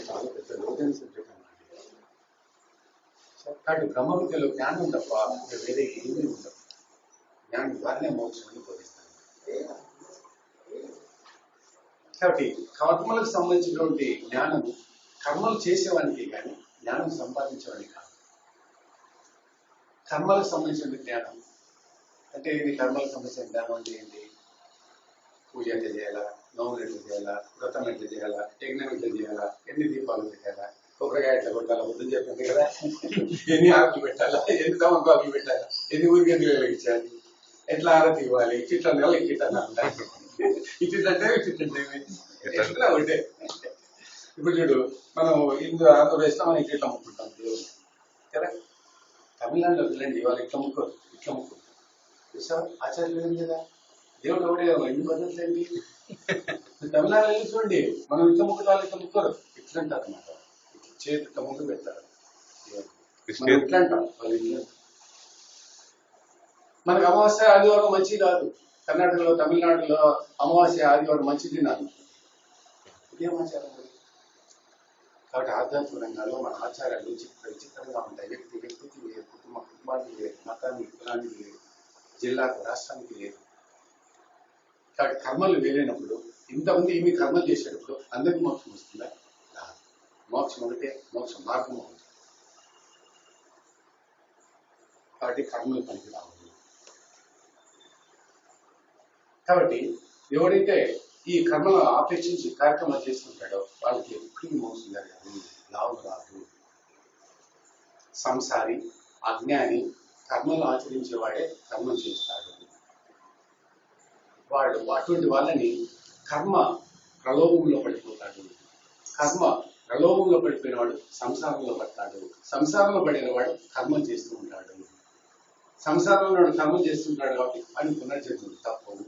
చాలా పెద్ద లోతైన సబ్జెక్ట్ అన్నమాట. కాబట్టి బ్రహ్మ విద్యలో జ్ఞానం తప్ప వేరే ఏమీ ఉండదు. జ్ఞానం ద్వారానే మోక్షాన్ని బోధిస్తాను. కాబట్టి కర్మలకు సంబంధించినటువంటి జ్ఞానం కర్మలు చేసేవానికి కానీ జ్ఞానం సంపాదించేవానికి కాదు. కర్మలకు సంబంధించిన జ్ఞానం అంటే ఇది, కర్మలకు సంబంధించిన జ్ఞానం అంటే ఏంటి? పూజ ఎట్లా చేయాలా, నోములు ఎట్లా చేయాలా, వ్రతం ఎట్లా చేయాలా, యజ్ఞం ఎట్లా చేయాలా, ఎన్ని దీపాలు పెట్టాలా, కొబ్బరికాయ ఎట్లా కొట్టాలా, బుద్ధం చెప్పింది కదా, ఎన్ని ఆకులు పెట్టాలా, ఎన్ని తమలపాకులు పెట్టాలా, ఎన్ని ఊరికెందుకు వెలిగించాలి, ఎట్లా ఆరతి ఇవ్వాలి, ఇట్లా నెల ఇట్లా ఇట్లంటే ఎట్లా ఉంటే. ఇప్పుడు చూడు, మనం అందరూ వేస్తాం, మనం ఇట్లా ముక్కుంటాం దేవుడు కదా. తమిళనాడులో వెళ్ళండి, వాళ్ళు ఇట్లా ముక్కోరు, ఇట్లా ముక్కుంటారు. చూసావా, ఆచార్యులు లేదు కదా, దేవుడు ఎవడే ఎన్ని పద్ధతులు ఏంటి. తమిళనాడు వెళ్ళి చూడండి, మనం ఇట్లా ముక్కుతారు, ఇట్లా ముక్కరు, ఇట్లా అంటారు అన్నమాట. చేతి ఇట్లా ముక్కు పెడతారు, మనం ఇట్లా అంటాం, వాళ్ళు ఇట్లా. మనకు అమావాస్య ఆదివారం మంచిది కాదు, కర్ణాటకలో తమిళనాడులో అమావాస్య ఆదివారం మంచిది తినాలి, ఇదేం ఆచారం. కాబట్టి ఆధ్యాత్మిక రంగాల్లో మన ఆచారాలు విచిత్రంగా ఉంటాయి. వ్యక్తికి లేదు, కుటుంబానికి లేదు, మతానికి, కులానికి లేదు, జిల్లాకు, రాష్ట్రానికి లేదు. కాబట్టి కర్మలు వేరైనప్పుడు, ఇంతమంది ఇవి కర్మలు చేసేటప్పుడు అందరికీ మోక్షం వస్తుందా? రాదు. మోక్షం ఒకటే, మోక్ష మార్గం ఒకటి. కాబట్టి కర్మలు పనికి రావు. కాబట్టి ఎవరైతే ఈ కర్మలను ఆపేక్షించి కార్యక్రమాలు చేస్తుంటాడో వాళ్ళకి ఎప్పటికీ మోసం జరగదు, లాభం రాదు. సంసారి, అజ్ఞాని, కర్మలు ఆచరించేవాడే కర్మలు చేస్తాడు. వాడు అటువంటి వాళ్ళని కర్మ ప్రలోభంలో పడిపోతాడు. కర్మ ప్రలోభంలో పడిపోయిన వాడు సంసారంలో పడతాడు. సంసారంలో పడిన వాడు కర్మలు చేస్తూ ఉంటాడు. సంసారంలో కర్మలు చేస్తుంటాడు కాబట్టి వాడిని పునర్జన్మలు తప్పవు.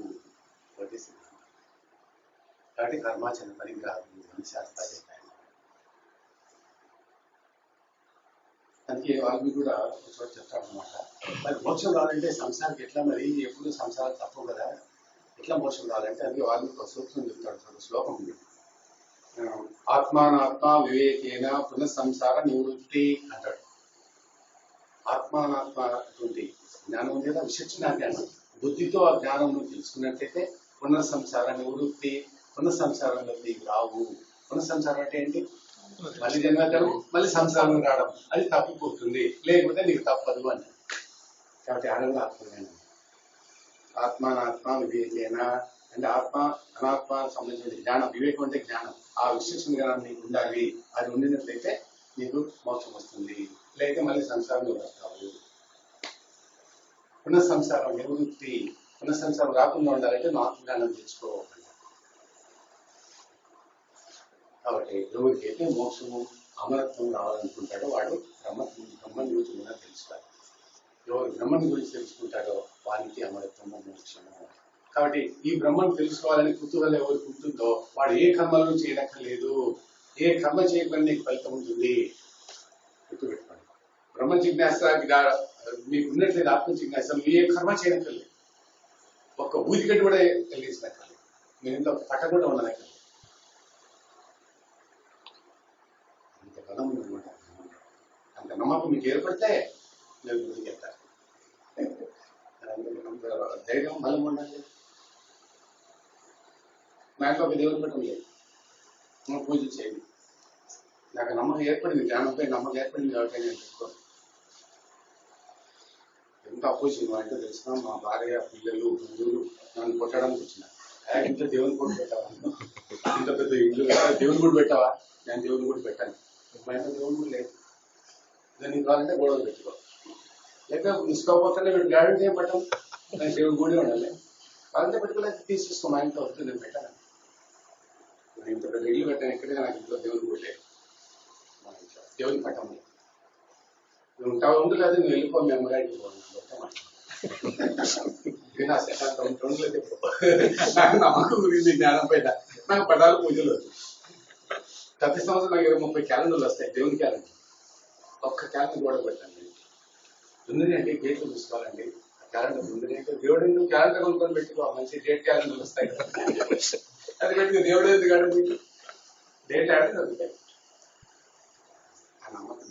కాబట్టి కర్మాచరణ పనికి రాదు అని శాస్త్రాలు చెప్పాయి. అందుకే వాళ్ళు కూడా ఒక చోట చెప్తాడు అనమాట, మరి మోక్షం రావాలంటే సంసారానికి ఎట్లా, మరి ఎప్పుడు సంసారాలు తప్పవు కదా, ఎట్లా మోక్షం రావాలంటే అందుకే వాళ్ళకి ఒక సూత్రం చెప్తాడు, ఒక శ్లోకం ఉంది. ఆత్మానాత్మ వివేకేన పునఃసంసార నివృత్తి అంటాడు. ఆత్మానాత్మ అటువంటి జ్ఞానం ఉంది కదా, విచక్షణ జ్ఞానం, బుద్ధితో ఆ జ్ఞానం తెలుసుకున్నట్లయితే పునఃసంసార నివృత్తి, పునఃసంసారంలోకి రావు. పునఃసంసారం అంటే ఏంటి? మళ్ళీ జన్మతరం, మళ్ళీ సంసారం రావడం, అది తప్పిపోతుంది, లేకపోతే నీకు తప్పదు అని. కాబట్టి ఆనంద ఆత్మజ్ఞానం. ఆత్మానాత్మ వివేకేన అంటే ఆత్మ అనాత్మ సంబంధించిన జ్ఞానం. వివేకం అంటే జ్ఞానం, ఆ విశేషణ జ్ఞానం నీకు ఉండాలి. అది ఉండినట్లయితే నీకు మోక్షం వస్తుంది, లేకపోతే మళ్ళీ సంసారంలో వస్తావు. పునఃసంసారం నివృత్తి, పునఃసంసారం రాకుండా ఉండాలంటే నువ్వు ఆత్మజ్ఞానం తెచ్చుకోవాలి. కాబట్టి ఎవరికైతే మోక్షము అమరత్వం రావాలనుకుంటాడో వాడు బ్రహ్మని గురించి కూడా తెలుసుకోవాలి. ఎవరు బ్రహ్మని గురించి తెలుసుకుంటాడో వానికి అమరత్వము మోక్షము. కాబట్టి ఈ బ్రహ్మను తెలుసుకోవాలని కుతూహలం ఎవరికి ఉంటుందో వాడు ఏ కర్మలను చేయనక్కర్లేదు. ఏ కర్మ చేయకుండా నీకు ఫలితం ఉంటుంది. గుర్తుపెట్టుకోండి. బ్రహ్మ జిజ్ఞాస మీకు ఉన్నట్లేదు. ఆత్మ జిజ్ఞాస నువ్వు ఏ కర్మ చేయనక్కర్లేదు. ఒక్క ఊదిగడ్డి కూడా కలిగించనక్కర్లేదు. నేను ఇంత పట్ట కూడా ఉండనక్కర్లేదు. అంత బలం ఉందన్నమాట. అంత నమ్మకం మీకు ఏర్పడితే నేను ముందుకెళ్తాను. ధైర్యం బలం ఉండాలి. మా ఇంట్లో ఒక దేవుని పట్టం లేదు, మనం పూజ చేయండి. నాకు నమ్మకం ఏర్పడింది, జ్ఞానంపై నమ్మకం ఏర్పడింది కాబట్టి నేను పెట్టుకోను. ఎంత అపోజిషన్ అంటే తెలిసిన మా భార్య పిల్లలు బంధువులు నన్ను కొట్టడానికి వచ్చినారు. ఇంట్లో దేవుని కూడా పెట్టావా, ఇంత పెద్ద ఇల్లు దేవుని కూడా పెట్టావా? నేను దేవుని కూడా పెట్టాను. మా ఇంట్లో దేవుని కూడా లేదు. దానికి కావాలంటే గొడవలు పెట్టుకో, లేక తీసుకోకపోతే మీరు గ్యారెంటీ ఏం పెట్టాను. నేను దేవుని కూడా ఉండాలి. కావాలంటే పెట్టుకోలేక తీసేసుకో. మా ఇంట్లో వస్తుంది, నేను పెట్టాను. నేను ఇంత పెద్ద ఇల్లు పెట్టాను, ఎక్కడిగా నాకు ఇంట్లో దేవుని కూడా లేదు. మా ఇంట్లో దేవుని పట్టం నువ్వు ఉంటావు ఉండలేదు, నువ్వు వెళ్ళిపో, మీ అమ్మగారికి పోను. నాకు నమ్మకం గురించి జ్ఞానం పైన నాకు పదాలు పూజలు ప్రతి సంవత్సరం నాకు 20-30 క్యాలెండర్లు వస్తాయి. దేవుని క్యాలెండర్ ఒక్క క్యాలెండర్ కూడా పెట్టండి. ముందునే అంటే డేట్లు చూసుకోవాలండి. క్యాలెండర్ ముందునే అంటే దేవుడు ఎందుకు క్యాలెండర్ కొనుక్కొని పెట్టుకో, మంచి డేట్ క్యాలెండర్లు వస్తాయి కదా, అది పెట్టుకో. దేవుడు ఎందుకు కాదు మీకు డేట్ ఆడితే దొరుకుతాయి. ఆ నమ్మకం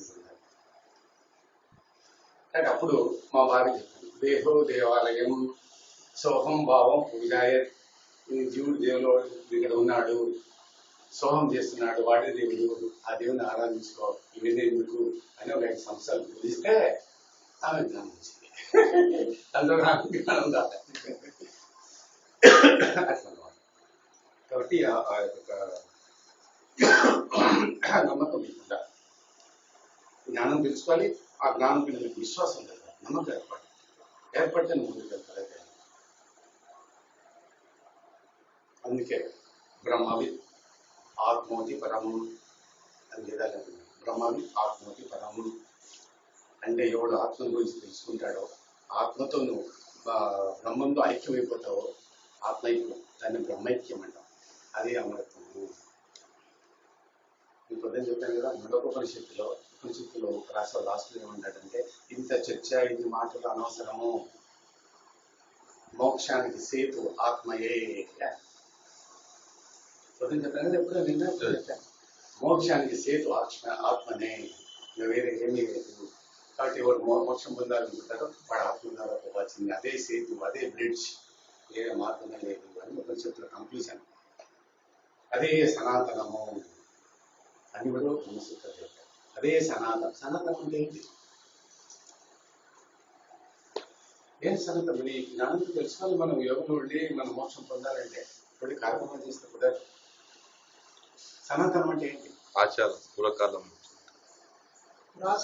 అంటే అప్పుడు మా భార్య చెప్పాను, దేహో దేవాలయం సోహం భావం పూజాయ. జీవుడు దేవుడు ఇక్కడ ఉన్నాడు, సోహం చేస్తున్నాడు, వాడే దేవుడు, ఆ దేవుని ఆరాధించుకో, ఇవన్నీ ఎందుకు అని ఒక 5 సంవత్సరాలు పూజిస్తే ఆమె జ్ఞానం వచ్చింది. అందులో నాకు జ్ఞానం రాలే. కాబట్టి ఆ యొక్క నమ్మకం మీకుందా, జ్ఞానం తెలుసుకోవాలి. ఆ జ్ఞానం మీద మీకు విశ్వాసం కలగాలి, నమ్మకం ఏర్పడితే నువ్వు ముందుకు వెళ్తారు. అందుకే బ్రహ్మవి ఆత్మోతి పరము అని వేదాలు. బ్రహ్మవి ఆత్మోతి పరము అంటే ఎవడు ఆత్మ గురించి తెలుసుకుంటాడో, ఆత్మతో నువ్వు బ్రహ్మంతో ఐక్యమైపోతావో, ఆత్మైక్యం, దాన్ని బ్రహ్మైక్యం అంటాం. అదే అమరత్వము. మీకు పొద్దున చెప్పాను కదా, ఉపనిషత్తులో రాష్ట్రం ఏమంటాడంటే, ఇంత చర్చ, ఇన్ని మాటలు అనవసరము, మోక్షానికి సేతు ఆత్మయే. పొద్దున చెప్పాను కదా, ఎప్పుడో నిన్న చెప్పాను, మోక్షానికి సేతు ఆత్మనే, వేరే ఏమీ లేదు. కాబట్టి ఎవరు మోక్షం పొందాలనుకుంటారో వాడు ఆత్మ ద్వారా పోవాల్సింది. అదే సేతు, అదే బ్రిడ్జ్, వేరే మార్గమే లేదు అని ఉపనిషత్తుల కంక్లూజన్. అదే సనాతనము అని కూడా మనసుతో చెప్పారు. అదే సనాతనం. సనాతనం అంటే ఏంటి? ఏం సనాతనం? ఈ జ్ఞానం తెలుసుకోవాలి. మనం యోగంలో ఉండి మనం మోక్షం పొందాలంటే ఇప్పుడు కార్యక్రమం చేస్తే కుదరదు. సనాతనం అంటే ఏంటి? ఆచారం, పూర్వకాలం,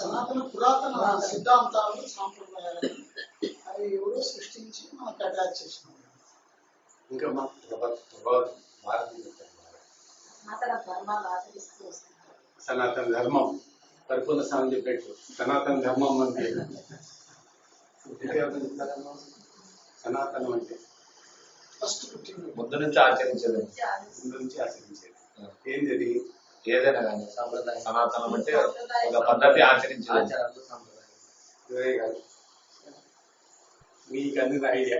సనాతన పురాతన సిద్ధాంతాలు, సాంప్రదాయాలు అవి ఎవరో సృష్టించి మనకు అటాచ్ చేసినాం. ఇంకా మా భారతీయ సనాతన ధర్మం పరిపూర్ణ స్వామి చెప్పేట్టు సనాతన ధర్మం అంటే సనాతనం అంటే ఫస్ట్ పుట్టింది ముందు నుంచి ఆచరించేది. ముందు నుంచి ఆచరించేది ఏంది? అది ఏదైనా కానీ సాంప్రదాయం. సనాతనం అంటే ఒక పద్ధతి ఆచరించేది. ఇదే కాదు, మీకు అందిన ఐడియా.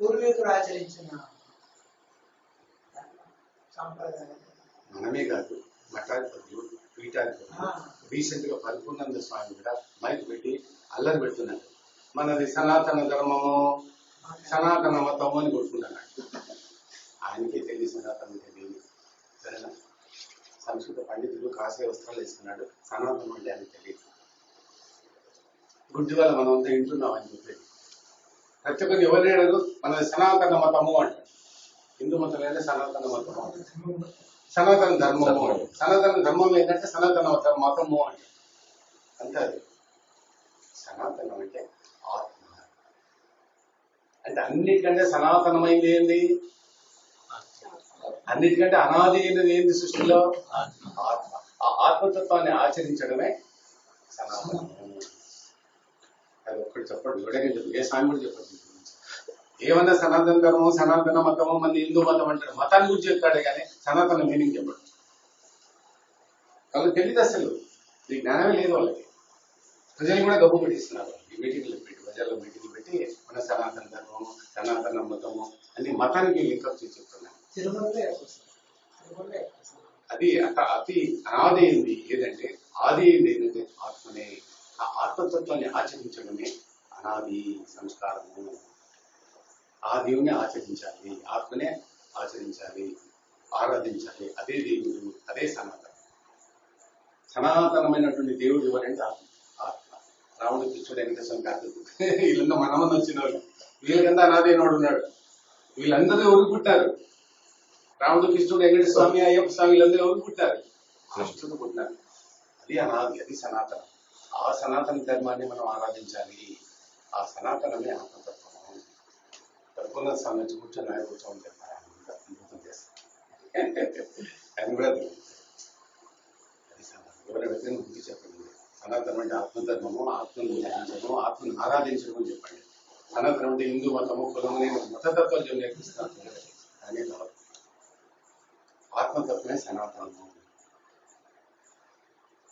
పూర్వీకులు ఆచరించిన సాంప్రదాయం మనమే కాదు, మఠాధిపతులు, పీఠాధిపతులు, రీసెంట్ గా పరిపూర్ణానంద స్వామి కూడా మైక్ పెట్టి అల్లరి పెడుతున్నాడు. మనది సనాతన ధర్మము, సనాతన మతము అని కొట్టుకుంటున్నాడు. ఆయనకే తెలియదు సనాతనం తెలియదు. సరేనా? సంస్కృత పండితులు కాషాయ వస్త్రాలు వేసుకున్నాడు. సనాతనం అంటే ఆయనకు తెలియదు. గుడ్డి వల్ల మనం అంతా వింటున్నాం అని చెప్పేది. ప్రతి ఒక్కరు ఎవరు అడగదు మనది సనాతన మతము అంటారు. హిందూ మతం అంటే సనాతన మతము, సనాతన ధర్మము. సనాతన ధర్మం ఏంటంటే సనాతన మతము అంటారు. అంతే. అది సనాతనం అంటే ఆత్మ. అంటే అన్నిటికంటే సనాతనమైంది ఏంది? అన్నిటికంటే అనాది అయినది ఏంది సృష్టిలో? ఆత్మ. ఆ ఆత్మతత్వాన్ని ఆచరించడమే సనాతనం. అది ఒక్కటి చెప్పండి, ఎవడైనా చెప్పు, ఏ స్వామి కూడా చెప్పండి. ఏమన్నా సనాతన ధర్మం, సనాతన మతము, మన హిందూ మతం అంటాడు. మతాన్ని గురించి చెప్తాడే కానీ సనాతన మీనింగ్ చెప్పాడు. వాళ్ళకి తెలియదు అసలు, ఈ జ్ఞానమే లేదు వాళ్ళకి. ప్రజలు కూడా గబ్బు పెట్టిస్తున్నారు. ఈ మీటింగ్లు పెట్టి, ప్రజల్లో మీటింగ్లు పెట్టి మన సనాతన ధర్మము, సనాతన మతము అన్ని మతానికి లింకప్ చేసి చెప్తున్నారు. అది అతి అనాది అయింది ఏదంటే, ఆది అయింది ఏంటంటే ఆత్మనే. ఆ ఆత్మతత్వాన్ని ఆచరించడమే అనాది సంస్కారము. ఆ దేవుని ఆచరించాలి, ఆత్మనే ఆచరించాలి, ఆరాధించాలి. అదే దేవుడు, అదే సనాతనం. సనాతనమైనటువంటి దేవుడు ఎవరంటే ఆత్మ. రాముడు, కృష్ణుడు, వెంకటేశ్వరం కాదు. వీళ్ళంతా మనమంది వచ్చిన వాళ్ళు. వీళ్ళకంతా అనాదైనవాడు ఉన్నాడు. వీళ్ళందరూ ఎవరు పుట్టారు? రాముడు, కృష్ణుడు, వెంకటేశ్వర స్వామి, అయ్యప్ప స్వామి, వీళ్ళందరూ ఎవరు పుట్టారు? కృష్ణుడు పుట్టినారు. అది అనాది, అది సనాతనం. ఆ సనాతన ధర్మాన్ని మనం ఆరాధించాలి. ఆ సనాతనమే ఆత్మతత్వము. పడుకున్న స్వామి నుంచి కూర్చొని ఆయన కూర్చోని చెప్పారు. అద్భుతం చేస్తారు. ఆయన కూడా అది సనాతనం. ఎవరి వ్యక్తిని బుద్ధి చెప్పండి. సనాతనం అంటే ఆత్మధర్మము, ఆత్మను ధ్యానించడము, ఆత్మను ఆరాధించడం అని చెప్పండి. సనాతనం అంటే హిందూ మతము, కులము, నేను మతతత్వాలు నేర్పిస్తున్నాను అనే కాదు. ఆత్మతత్వమే సనాతనము.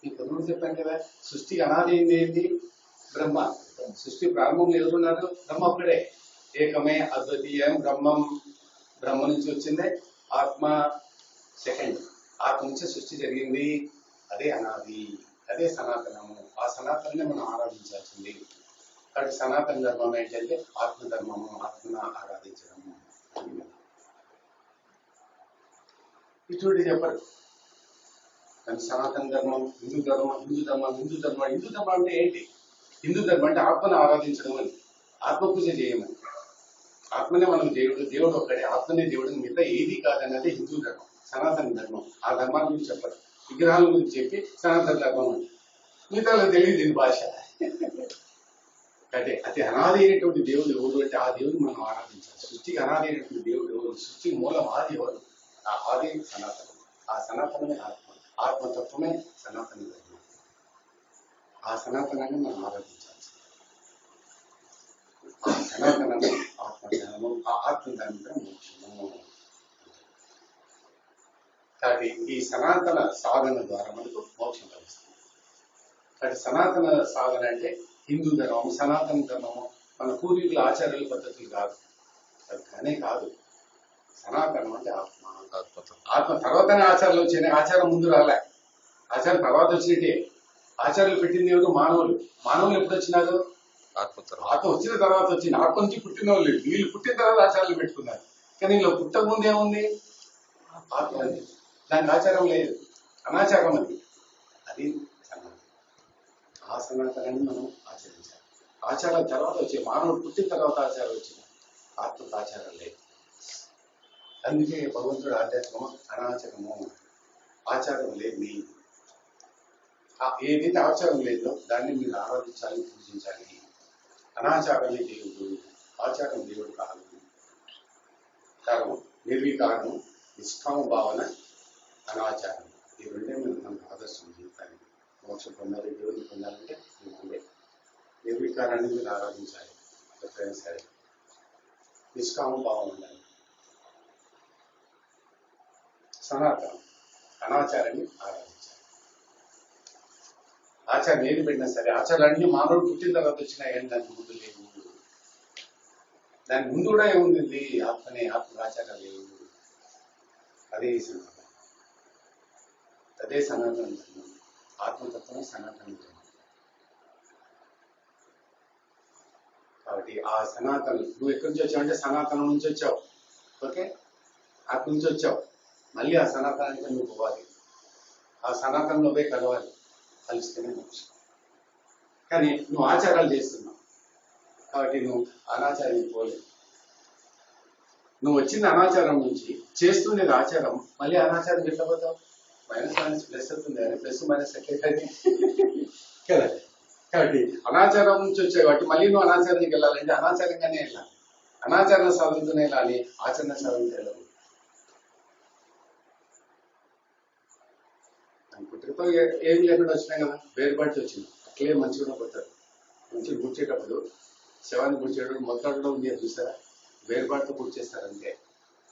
ఈ పొద్దున చెప్పాను కదా, సృష్టి అనాది అయింది ఏంటి? బ్రహ్మ. సృష్టి ప్రారంభంలో ఎవరున్నారు? బ్రహ్మ ఒక్కడే. ఏకమే అద్వితీయం బ్రహ్మం. బ్రహ్మ నుంచి వచ్చిందే ఆత్మ. సెకండ్, ఆత్మ నుంచి సృష్టి జరిగింది. అదే అనాది, అదే సనాతనము. ఆ సనాతననే మనం ఆరాధించాల్సింది. కాబట్టి సనాతన ధర్మం ఏంటంటే ఆత్మధర్మము, ఆత్మను ఆరాధించడము. ఇటువంటి చెప్పరు. కానీ సనాతన ధర్మం, హిందూ ధర్మం, హిందూ ధర్మం, హిందూ ధర్మం. హిందూ ధర్మం అంటే ఏంటి? హిందూ ధర్మం అంటే ఆత్మను ఆరాధించడం అని, ఆత్మ పూజ చేయమని. ఆత్మనే మనం దేవుడు, దేవుడు ఒక్కడే, ఆత్మనే దేవుడు, మిగతా ఏది కాదన్నది హిందూ ధర్మం, సనాతన ధర్మం. ఆ ధర్మాల గురించి చెప్పరు. విగ్రహాల గురించి చెప్పి సనాతన ధర్మం అంటే మిగతా తెలియదు దీని భాష. అంటే అతి అనాది అయినటువంటి దేవుడు ఎవరు అంటే ఆ దేవుడిని మనం ఆరాధించాలి. సృష్టికి అనాది అయినటువంటి దేవుడు ఎవరు? సృష్టికి మూలం ఆది ఎవరు? ఆ ఆది సనాతనం. ఆ సనాతనమే ఆత్మ. ఆత్మతత్వమే సనాతన ధర్మం. ఆ సనాతనాన్ని మనం ఆరాధించాలి. ఆ సనాతనమే ఆత్మజ్ఞానము. ఆ ఆత్మజ్ఞానం మోక్షము. కాబట్టి ఈ సనాతన సాధన ద్వారా మనకు మోక్షం లభిస్తుంది. కాబట్టి సనాతన సాధన అంటే హిందూ ధర్మము, సనాతన ధర్మము, మన పూర్వీకుల ఆచారాల పద్ధతులు కాదు. అది కానే కాదు. సనాతనం అంటే ఆత్మ. ఆత్మ తర్వాతనే ఆచారాలు వచ్చినాయి. ఆచారం ముందు రాలే, ఆచారం తర్వాత వచ్చినట్టే. ఆచారాలు పెట్టింది ఎవరు? మానవులు. మానవులు ఎప్పుడు వచ్చినారు? ఆత్మ వచ్చిన తర్వాత వచ్చింది. ఆత్మ నుంచి పుట్టిన వాళ్ళు వీళ్ళు పుట్టిన తర్వాత ఆచారాలు పెట్టుకున్నారు. కానీ వీళ్ళు పుట్టక ముందు ఏముంది? ఆత్మ ఉంది. దానికి ఆచారం లేదు, అనాచారం అది. అది సనాతనం. ఆ సనాతనాన్ని మనం ఆచరించాలి. ఆచారాల తర్వాత వచ్చే, మానవుడు పుట్టిన తర్వాత ఆచారం వచ్చింది. ఆత్మకు ఆచారం లేదు. అందుకే భగవంతుడు ఆధ్యాత్మము అనాచరము. ఆచారం లేదు. మీ ఏదైతే ఆచారం లేదో దాన్ని మీరు ఆరాధించాలి, పూజించాలి. అనాచారమే దేవుడు, ఆచారం దేవుడు కాదు. కారణం నిర్వికారము, నిష్కామ భావన, అనాచారం. ఈ రెండే మనకు ఆదర్శం జీవితానికి. మోక్షం పొందాలి, దేవుడిని పొందాలంటే ఇవే. నిర్వికారాన్ని మీరు ఆరాధించాలి ఎప్పుడైనా సరే. నిష్కామ భావం ఉండాలి. సనాతనం అనాచారాన్ని ఆరాధించాలి. ఆచారం ఏది పెట్టినా సరే, ఆచారాలన్నీ మానవుడు పుట్టిన తర్వాత వచ్చినాయని దానికి ముందు లేవు. దానికి ముందు కూడా ఏముంది? ఆత్మనే. ఆత్మ ఆచారాలు లేవు. అదే సనాతనం. అదే సనాతన ధర్మం. ఆత్మతత్వమే సనాతన ధర్మం. కాబట్టి ఆ సనాతన, నువ్వు ఎక్కడి నుంచి వచ్చావు అంటే సనాతనం నుంచి వచ్చావు. ఓకే, అటు నుంచి వచ్చావు. మళ్ళీ ఆ సనాతనానికి నువ్వు పోవాలి. ఆ సనాతనంలోవే కలవాలి. కలిస్తేనే మోక్షం. కానీ నువ్వు ఆచారాలు చేస్తున్నావు కాబట్టి నువ్వు అనాచారానికి పోలేదు. నువ్వు వచ్చింది అనాచారం నుంచి, చేస్తుండేది ఆచారం. మళ్ళీ అనాచారం ఎట్లా పోతావు? మైనస్ మైనస్ ప్లస్ అవుతుంది. ప్లస్ మైనస్ ఎట్లయితే కదా. కాబట్టి అనాచారం నుంచి వచ్చాయి కాబట్టి మళ్ళీ నువ్వు అనాచారానికి వెళ్ళాలంటే అనాచారంగానే వెళ్ళాలి. అనాచరణ సాధనతోనే వెళ్ళాలి, ఆచరణ సాధనతో వెళ్ళాలి. పుట్టికతో ఏమి లేకుండా వచ్చినాయి కదా, వేరుబట్టి వచ్చింది. అట్లే మంచిగా పోతారు. మంచిగా గుర్చేటప్పుడు శవాన్ని గుర్చేటప్పుడు మొత్తంలో ఉంది చూసారా, వేరుబాటుతో గుర్చేస్తారంటే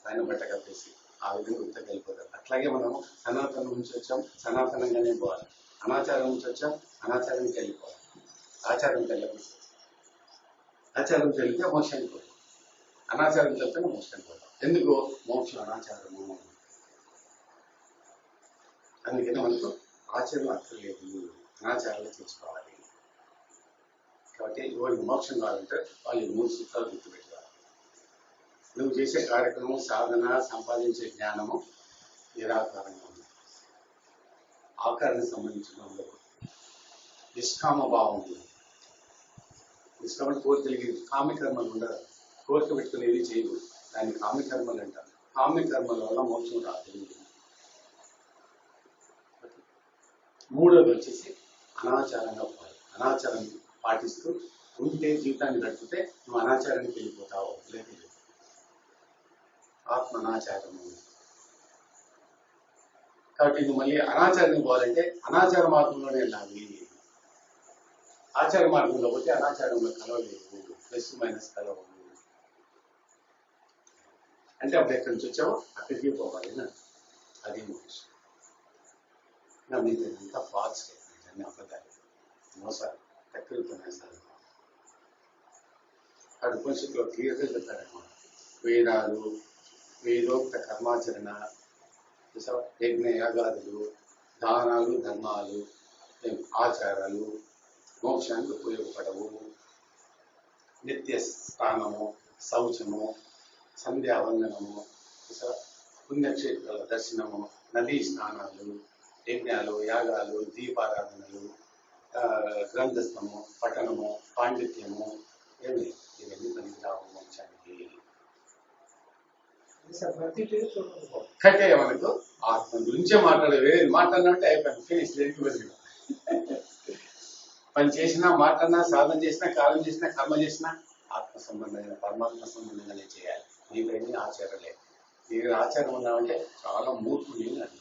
ఆయన బట్ట కప్పేసి ఆ విధంగా గుర్తకు వెళ్ళిపోతారు. అట్లాగే మనము సనాతనం నుంచి వచ్చాం, సనాతనంగానే పోవాలి. అనాచారం నుంచి వచ్చాం, అనాచారానికి వెళ్ళిపోవాలి. ఆచారంకి వెళ్ళకూడదు. ఆచారంకి వెళ్తే మోక్షానికి పోతాం, అనాచారంకి వెళ్తే మోక్షానికి పోతాం. ఎందుకు? మోక్షం అనాచారము. అందుకని మనకు ఆచరణ అక్కర్లేదు, అనాచారాలు చేసుకోవాలి. కాబట్టి ఎవరికి మోక్షం కావాలంటే వాళ్ళు 3 సూత్రాలు గుర్తుపెట్టుకోవాలి. నువ్వు చేసే కార్యక్రమం, సాధన, సంపాదించే జ్ఞానము నిరాకారంగా ఉంది. ఆకారానికి సంబంధించిన ఉండదు. నిష్కామ భావం ఉంది. నిష్కామ కోరికలకి కామ్యకర్మలు ఉండదు. కోరిక పెట్టుకునేది చేయదు, దాన్ని కామ్యకర్మలు అంటారు. కామ్యకర్మల వల్ల మోక్షం రాదు. మూడోది వచ్చేసి అనాచారంగా పోవాలి. అనాచారం పాటిస్తూ ఉంటే జీవితాన్ని గడిపితే నువ్వు అనాచారానికి వెళ్ళిపోతావు. లేదు, ఆత్మ అనాచారము. కాబట్టి నువ్వు మళ్ళీ అనాచారానికి పోవాలంటే అనాచార మార్గంలోనే వెళ్ళాలి. ఆచార మార్గంలో పోతే అనాచారంలో కలవలేదు, ప్లస్ మైనస్ కలవదు. అంటే అప్పుడు ఎక్కడి నుంచి వచ్చావో అక్కడికి పోవాలి. అది మోక్షం. మీదంతా ఫాల్స్ స్టేట్మెంట్, అన్ని అబద్ధాలు, మోసాలు, తక్కువసాలు. అక్కడ ఉపనిషత్తులో క్లియర్గా చెప్తారన్నమాట. వేదాలు, వేదోక్త కర్మాచరణ, యజ్ఞ యాగాదులు, దానాలు, ధర్మాలు, ఆచారాలు మోక్షానికి ఉపయోగపడవు. నిత్య స్నానము, శౌచము, సంధ్యావందనము, పుణ్యక్షేత్రాల దర్శనము, నదీ స్నానాలు, యజ్ఞాలు, యాగాలు, దీపారాధనలు, గ్రంథస్థము, పఠనము, పాండిత్యము, ఇవన్నీ పనికిరావు మోక్షానికి. ఒక్కటే మనకు ఆత్మ గురించే మాట్లాడేది. మాట్లాడినట్టే అయిపోయింది, ఫినిష్. పని చేసినా, మాట్లాడినా, సాధన చేసినా, కాలం చేసినా, కర్మ చేసినా ఆత్మ సంబంధమైన, పరమాత్మ సంబంధంగానే చేయాలి. నీకన్నీ ఆచారం లేదు. నీకు ఆచారం ఉన్నామంటే చాలా మూర్ఖుని అని.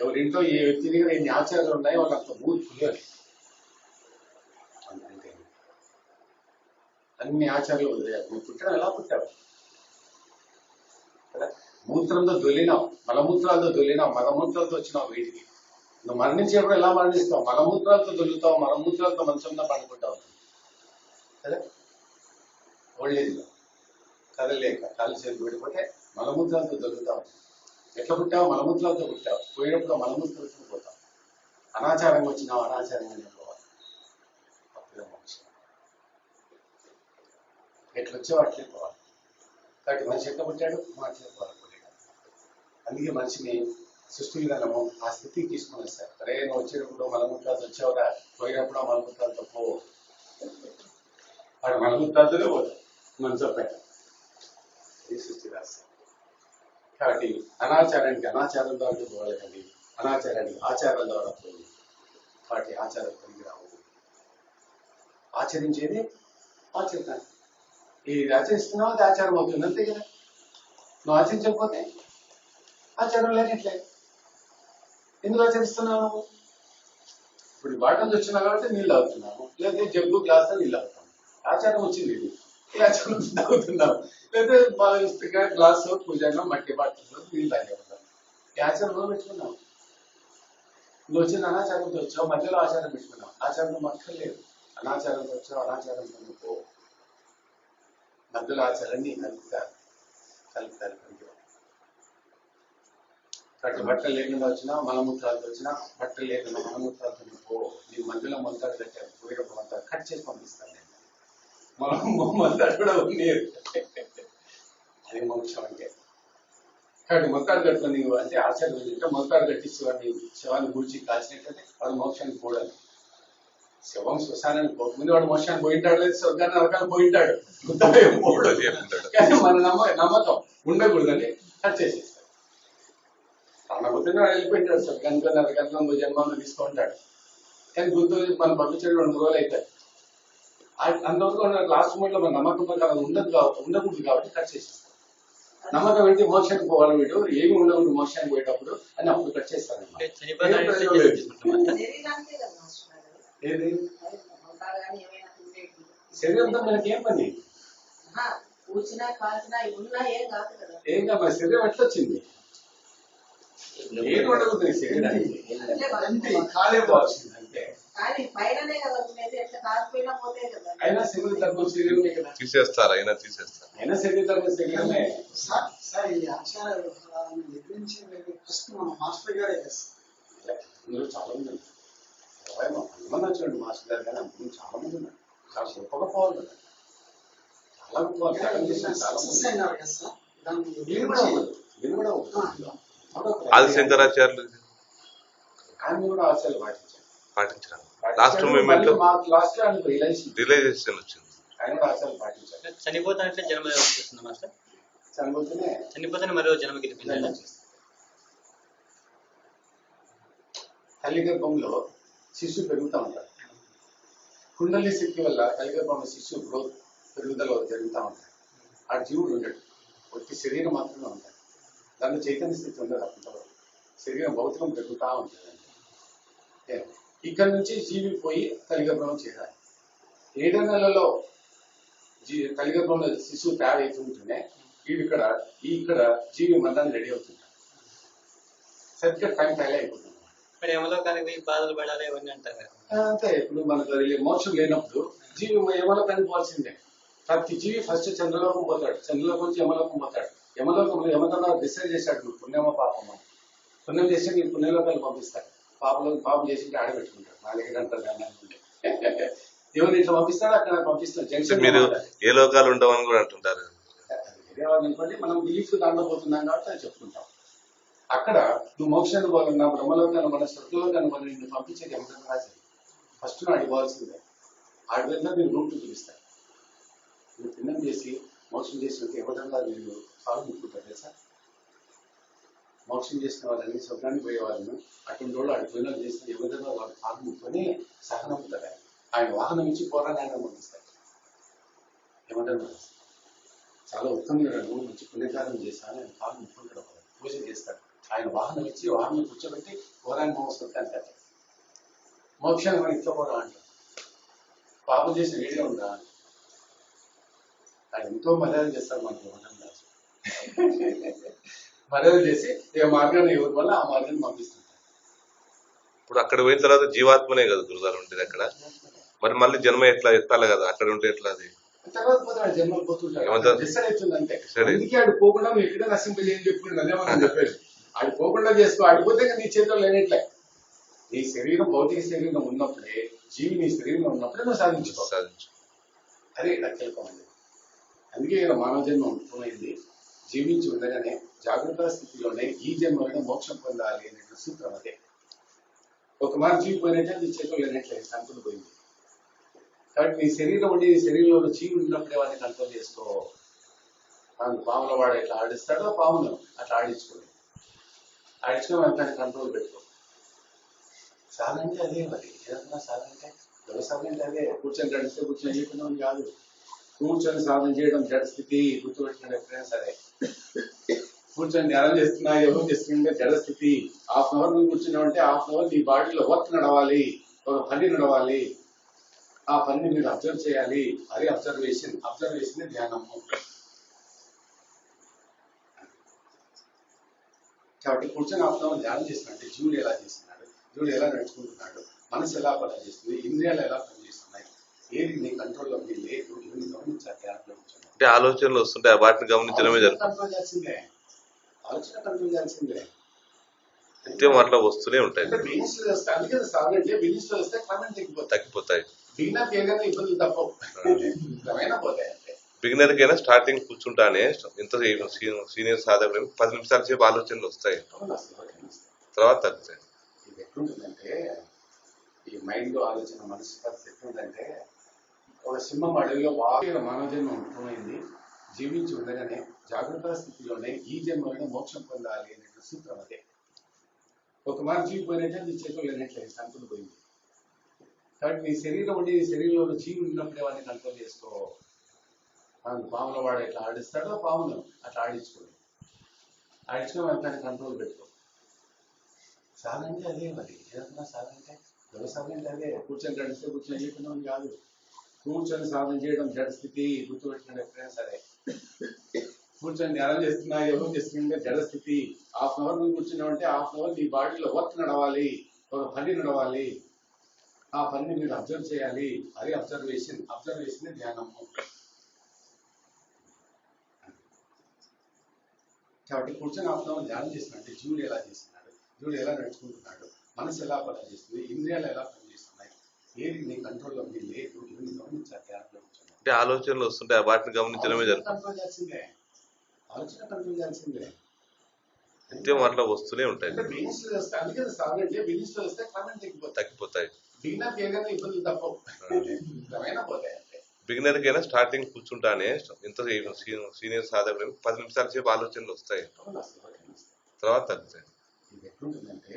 ఎవరింట్లో ఏ వ్యక్తి దగ్గర ఎన్ని ఆచారాలు ఉన్నాయో వాళ్ళు అంత మూర్ఖులు అని. అంతే, అన్ని ఆచారాలు వదిలేయాలి. నువ్వు పుట్టడం ఎలా పుట్టావు కదా? మూత్రంతో దొల్లినావు, మలమూత్రాలతో దొల్లినావు, మలమూత్రాలతో వచ్చినావు వీటికి. నువ్వు మరణించేప్పుడు ఎలా మరణిస్తావు? మలమూత్రాలతో దొల్లుతావు, మలమూత్రాలతో మంచంలో పడుకుంటావు కదా. ఒళ్ళేదిలో కదలేక కాలు చేతులు పెడిపోతే మలమూత్రాలతో దొరుకుతావు. ఎట్లా పుట్టావు? మలమూత్రాలతో పుట్టావు. పోయినప్పుడు మలమూత్రాలతో పోతావు. అనాచారంగా వచ్చినావు, అనాచారంగానే పోవాలి. అప్పుడే మోక్షం. ఎట్లా వచ్చావు అట్లే పోవాలి. కాబట్టి మనిషి ఎట్లా పుట్టాడు, అట్లే పోవాలి. అందుకే మనిషిని సృష్టి విధానము ఆ స్థితికి తీసుకుని వస్తారు. అరే నువ్వు వచ్చేటప్పుడు మలమూత్రాలతో వచ్చావురా, పోయినప్పుడు మలమూత్రాలతో పోవు. వాడు మలమూత్రాలతోనే పోతాడు మంచం పైన. ఇది సృష్టి రాస్తారు. కాబట్టి అనాచారానికి అనాచారం ద్వారా పోవాలి, కానీ అనాచారానికి ఆచారం ద్వారా పోయి. కాబట్టి ఆచారం పనికి రావు. ఆచరించేది ఆచరిస్తాను. ఇది ఆచరిస్తున్నావు, అది ఆచారం అవుతుంది. అంతే కదా. నువ్వు ఆచరించకపోతే ఆచారం లేనట్లే. ఎందుకు ఆచరిస్తున్నావు? ఇప్పుడు బాటలు వచ్చినా కాబట్టి నీళ్ళు తాగుతున్నాము, లేదా జగ్గు గ్లాస్ నీళ్ళు తాగుతాము. ఆచారం వచ్చింది, ఇది ఈ ఆచారం తాగుతున్నాము. లేదా బాగా ఇష్టంగా గ్లాసు పూజలో మట్టి బాటల్లో నీళ్ళు తాగేస్తాం. ఈ ఆచారంలో పెట్టుకున్నావు. నువ్వు వచ్చిన అనాచారంతో వచ్చావు, మధ్యలో ఆచారం పెట్టుకున్నావు. ఆచారంలో మక్కర్లేదు. అనాచారంతో వచ్చావు, అనాచారంతో పో. మధ్యలో ఆచారాన్ని కలుపుతారు. కాబట్టి బట్టలు లేకుండా వచ్చినా, మలమూత్రాలతో వచ్చినా, బట్టలు లేకుండా మలమూత్రాలతో పో. నీ మధ్యలో మొత్తాలు కట్టారు, పోయేటప్పుడు మొత్తాలు కట్ చేసి పంపిస్తాను నేను. మొత్తాలు కూడా ఉంది. అది మోక్షం అంటే. కాబట్టి మొత్తాలు కట్టుకొని నీవు అంటే ఆచారం ఏంటంటే మొత్తాలు కట్టించి వాడిని శవాన్ని గురించి కాల్చినట్లయితే వాడు మోక్షానికి పోడాలి. శవం శ్మశానానికి పోకముందు వాడు మోక్షానికి పోయింటాడు, లేదు స్వర్గాన్ని నరకానికి పోయింటాడు. కానీ మన నమ్మకం ఉండకూడదని కట్ చేసేస్తాడు. ప్రాణపోతే వెళ్ళిపోయింటాడు స్వర్గానికి, నరకానికి జన్మను తీసుకుంటాడు. కానీ గుర్తు మనం పంపించడం 2 రోజులు అవుతాయి. అంతవరకు లాస్ట్ మూమెంట్ లో మన నమ్మకం ప్రకారం ఉండకూడదు కాబట్టి కట్ చేసేస్తాం. నమ్మకం ఏంటి మోక్షానికి పోవాలి వీడు ఏమి ఉండకూడదు మోక్షానికి పోయేటప్పుడు అని అప్పుడు కట్ చేస్తాను. ఏది శరీరంతో మనకి ఏం పని? ఏం కాదు, మన శరీరం ఎట్లా వచ్చింది? ఏం ఉండకూడదు నీ శరీరానికి, ఖాళీ పోవాల్సింది అంతే. అయినా శరీరం తక్కువ శరీరమే కదా, తీసేస్తారు, అయినా తీసేస్తారు. అయినా శరీరం తక్కువ శరీరమే. సార్ ఈ ఆచార వ్యవహారాలను ఎదిరించి ఫస్ట్ మన మాస్టర్ గారే ఇందులో చాలా మంది మంది వచ్చాడు మాస్టర్ గారు, కానీ అందులో చాలా మంది ఉన్నారు. చాలా గొప్ప పోవాలి, చాలా గొప్ప త్యాగం చేసిన చాలా మంది. వీళ్ళు కూడా ఉండదు, వీళ్ళు కూడా ఆది శంకరాచార్యులు ఆయన కూడా ఆచార్యులు పాటించారు. లాస్ట్ మూమెంట్ లో లాస్ట్ లో ఆయనకు రియలైజేషన్ వచ్చింది. ఆయన కూడా ఆచార్యులు పాటించారు. చనిపోతానంటే జన్మ వస్తుంది మాస్టర్. చనిపోతేనే మరో జన్మ గెలిపించాలి. తల్లి గర్భంలో శిశువు పెరుగుతూ ఉంటాడు. కుండలి శక్తి వల్ల తల్లి గర్భంలో శిశువు గ్రోత్ పెరుగుదల జరుగుతూ ఉంటాడు. ఆ జీవుడు ఉండడు, ఒట్టి శరీరం మాత్రమే ఉంటాడు. దాంట్లో చైతన్య స్థితి ఉండదు. అంతవరకు శరీరం భౌతికం పెరుగుతూ ఉంటుంది. ఇక్కడ నుంచి జీవి పోయి తల్లి గర్భంలో చేరాలి. 7 నెలలలో తల్లి గర్భంలో శిశువు తయారైతుంటేనే ఇక్కడ జీవి మరణాన్ని రెడీ అవుతుంటాడు. సరిగ్గా టైం ఫైల్ అయిపోతుంది. మరి యమలోకానికి బాధలు పడాలి అవన్నీ అంటారు. అంతే, ఇప్పుడు మనకు మోక్షం లేనప్పుడు జీవి యమలోకానికి పోవాల్సిందే. ప్రతి జీవి ఫస్ట్ చంద్రలోకం పోతాడు, చంద్రలోకం నుంచి యమలోకం పోతాడు. యమలోకంలో యమకన్నా డిసైడ్ చేశాడు, నువ్వు పుణ్యమో పాపమో. పుణ్యం చేస్తే నీకు పుణ్యలోకాలు పంపిస్తాడు, పాపం చేసి ఆడబెట్టుకుంటాడు. నా దగ్గర అంటారు కానీ అనుకుంటే దేవుని ఇట్లా పంపిస్తాడు, అక్కడ పంపిస్తాడు. జంక్షన్ మీరు ఏ లోకాలు ఉండవని కూడా అంటుంటారు. వేరే వాళ్ళు అనుకోండి, మనం బిలీఫ్ దాంట్లో పోతున్నాం కాబట్టి అది చెప్పుకుంటాం. అక్కడ నువ్వు మోక్షాన్ని పోవాలన్నా, బ్రహ్మలోకాన్ని మన స్వర్గలోకాన్ని మన నిన్ను పంపించేది యమధర్మరాజు. ఫస్ట్ నువ్వు అడిపోవాల్సిందే. ఆడిపోయినా నేను రూట్ చూపిస్తాను. నువ్వు పుణ్యం చేసి మోక్షం చేసినట్టు యమధర్మరాజు నేను సాగు ముట్టుకుంటాడు తెలుసా. మోక్షం చేసిన వాళ్ళని స్వర్గానికి పోయే వాళ్ళను అటువంటి వాళ్ళు అడిపోయినా చేసిన యమధర్మరాజు వాళ్ళు సాగు ముట్టుకొని సహనం అవుతాడు. ఆయన వాహనం ఇచ్చి పోరాటాన్ని పంపిస్తాడు. యమధర్మరాజు చాలా ఉత్తమమైన మంచి పుణ్యకారం చేశాను, ఆయన కాలు ముట్టుకుంటాడు, పూజ చేస్తాడు. ఆయన వాహనం ఇచ్చి వాహనం కూర్చోబెట్టి పోరాన్ని మోసుకుంటాను కదా. మోక్షాన్ని మనం ఇట్లా పోరా అంటారు. పాపం చేసిన వీడియో ఉందా? ఆయన ఎంతో మర్యాద చేస్తారు మనకి యమధర్మరాజు. మర్యాద చేసి ఏ మార్గాన్ని ఇవ్వడం వల్ల ఆ మార్గాన్ని పంపిస్తుంటారు. ఇప్పుడు అక్కడ పోయిన తర్వాత జీవాత్మనే కదా గురుగారు ఉంటుంది అక్కడ. మరి మళ్ళీ జన్మ ఎట్లా ఎత్తాలి కదా, అక్కడ ఉంటే ఎట్లా? అది తర్వాత పోతాడు, జన్మలు పోతుంటాడు. డిసైడ్ అవుతుంది అంతే. అందుకే ఆడు పోకుండా నువ్వు ఎక్కడ నశింపజేయని చెప్పుకుని అదే మనం చెప్పేది. ఆడు పోకుండా చేసుకో, ఆడిపోతే నీ చేతిలో లేనట్లే. నీ శరీరం భౌతిక శరీరం ఉన్నప్పుడే, జీవి నీ శరీరంలో ఉన్నప్పుడే నువ్వు సాధించుకో. అదే రక్షల్పమైంది. అందుకే మానవ జన్మ ముఖ్యమైంది. జీవించి ఉండగానే జాగ్రత్త స్థితిలోనే ఈ జన్మలోనే మోక్షం పొందాలి అనే సూత్రం అదే. ఒక మాట జీవి పోయినట్టే నీ చేతిలో లేనట్లేదు, కంట్రోల్ పోయింది. కాబట్టి నీ శరీరం ఉండి నీ శరీరంలో జీవి ఉన్నప్పుడే వాడిని కంట్రోల్ చేసుకో. పాముల వాడు ఎట్లా ఆడిస్తాడో పామును అట్లా ఆడించుకోండి. ఆడించుకొని అంతాన్ని కంట్రోల్ పెట్టుకో. సాధన అంటే అదే. మరి ఏదన్నా సాధన అంటే వ్యవసాయం అంటే అదే. కూర్చొని గడిస్తే కూర్చొని చేయకుండా కాదు. కూర్చొని సాధన చేయడం జడస్థితి గుర్తుపెట్టుకుని ఎప్పుడైనా సరే. కూర్చొని ధ్యానం చేస్తున్నా, యోగం చేస్తుంటే జడస్థితి. హాఫ్ అన్ అవర్ నువ్వు కూర్చున్నావు అంటే హాఫ్ అన్ అవర్ నీ బాడీలో వర్క్ నడవాలి, ఒక పని నడవాలి. ఆ పనిని మీరు అబ్జర్వ్ చేయాలి. అది అబ్జర్వేషన్ ధ్యానం. కాబట్టి కూర్చొని హాఫ్ అన్ అవర్ ధ్యానం చేస్తున్నట్టే జీవుడు ఎలా చేస్తున్నాడు, జీవుడు ఎలా నడుచుకుంటున్నాడు, మనసు ఎలా పనిచేస్తుంది, ఇంద్రియాలు ఎలా పనిచేస్తున్నాయి, ఏది నీ కంట్రోల్లోకి లేదు, ఇవన్నీ గమనించాలి. ధ్యానంలో కూర్చొని అంటే ఆలోచనలు వస్తుంటే వాటిని గమనించడమే జరుగుతుంది. కంట్రోల్ చేయాల్సిందే, ఆలోచన కంట్రోల్ చేయాల్సిందే. నిత్యం అట్లా వస్తూనే ఉంటాయి. బిజినెస్ లో వస్తే అందుకే సాధన అంటే బిజినెస్ లో వస్తే క్రమం తగ్గిపోతాయి. బిగినర్ ఏదైనా ఇబ్బందులు తప్పవు, క్రమేణా పోతాయి అంటే. బిగినర్ కైనా స్టార్టింగ్ కూర్చుంటానే ఇంత సీనియర్ సాధకులు 10 నిమిషాల సేపు ఆలోచనలు వస్తాయి, తర్వాత తగ్గుతాయి. ఇది ఎట్లుంటుందంటే ఈ మైండ్ లో ఆలోచన మనసు పరిస్థితి ఎట్లుందంటే, ఒక సింహం అడవిలో బాగా మానవ జన్మ ముఖ్యమైంది. జీవించి ఉండగానే జాగ్రత్త స్థితిలోనే ఈ జన్మలోనే మోక్షం పొందాలి అనే సూత్రం అదే. ఒక మాట జీవిపోయినట్టే నీ చేతులు లేనట్లేదు, కంకులు పోయింది. కాబట్టి నీ శరీరం ఉండి నీ శరీరంలో జీవుడు ఉన్నప్పుడే వాడిని కంట్రోల్ చేసుకో. మనం పాముల వాడు ఎట్లా ఆడిస్తాడో పామును అట్లా ఆడించుకోండి. ఆడించుకొని మనం దాన్ని కంట్రోల్ పెట్టుకో. సాధన అంటే అదే మరి ఏదన్నా సాధన అంటే సాధన అంటే అదే. కూర్చొని గడిస్తే కూర్చొని చేయకుండా కాదు. కూర్చొని సాధన చేయడం జడస్థితి. గుర్తుపెట్టుకుని ఎప్పుడైనా సరే కూర్చొని ధ్యానం చేస్తున్నా యోగం చేస్తుంటే జడస్థితి. హాఫ్ అన్ అవర్ నువ్వు కూర్చున్నావంటే హాఫ్ అన్ అవర్ నీ బాడీలో వర్క్ నడవాలి, ఒక పని నడవాలి. ఆ పనిని మీరు అబ్జర్వ్ చేయాలి. అది అబ్జర్వేషన్ ధ్యానము. కాబట్టి కూర్చొని హాఫ్ అన్ అవర్ ధ్యానం చేసినట్టే జీవుడు ఎలా చేస్తున్నాడు, జీవుడు ఎలా నడుచుకుంటున్నాడు, మనసు ఎలా పనిచేస్తుంది, ఇంద్రియాలు ఎలా పనిచేస్తున్నాయి, ఏది నీ కంట్రోల్లో ఉంది లేదు, ఇవన్నీ గమనించాలి. ధ్యానంలో కూర్చొని అంటే ఆలోచనలు వస్తుంటాయి, వాటిని గమనించడమే జరుగుతుంది. కంట్రోల్ చేయాల్సిందే, ఆలోచన కంట్రోల్ చేయాల్సిందే. నిత్యం అట్లా వస్తూనే ఉంటాయి, అంటే బిగినెస్ లో వస్తే అందుకే సాధన అంటే బిగినెస్ లో వస్తే క్రమం తగ్గిపోతాయి. బిగినర్కి ఏదైనా ఇబ్బందులు తప్పవు, క్రమేణా పోతాయి అంటే. బిగినర్ కైనా స్టార్టింగ్ కూర్చుంటానే ఇంత సీనియర్ సాధకులు 10 నిమిషాల సేపు ఆలోచనలు వస్తాయి, తర్వాత తగ్గుతాయి. ఇది ఎట్లుంటుందంటే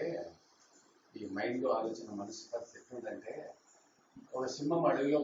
ఈ మైండ్ ఆలోచన మనసు పరిస్థితి ఎట్లుందంటే ఒక సింహం అడవిలో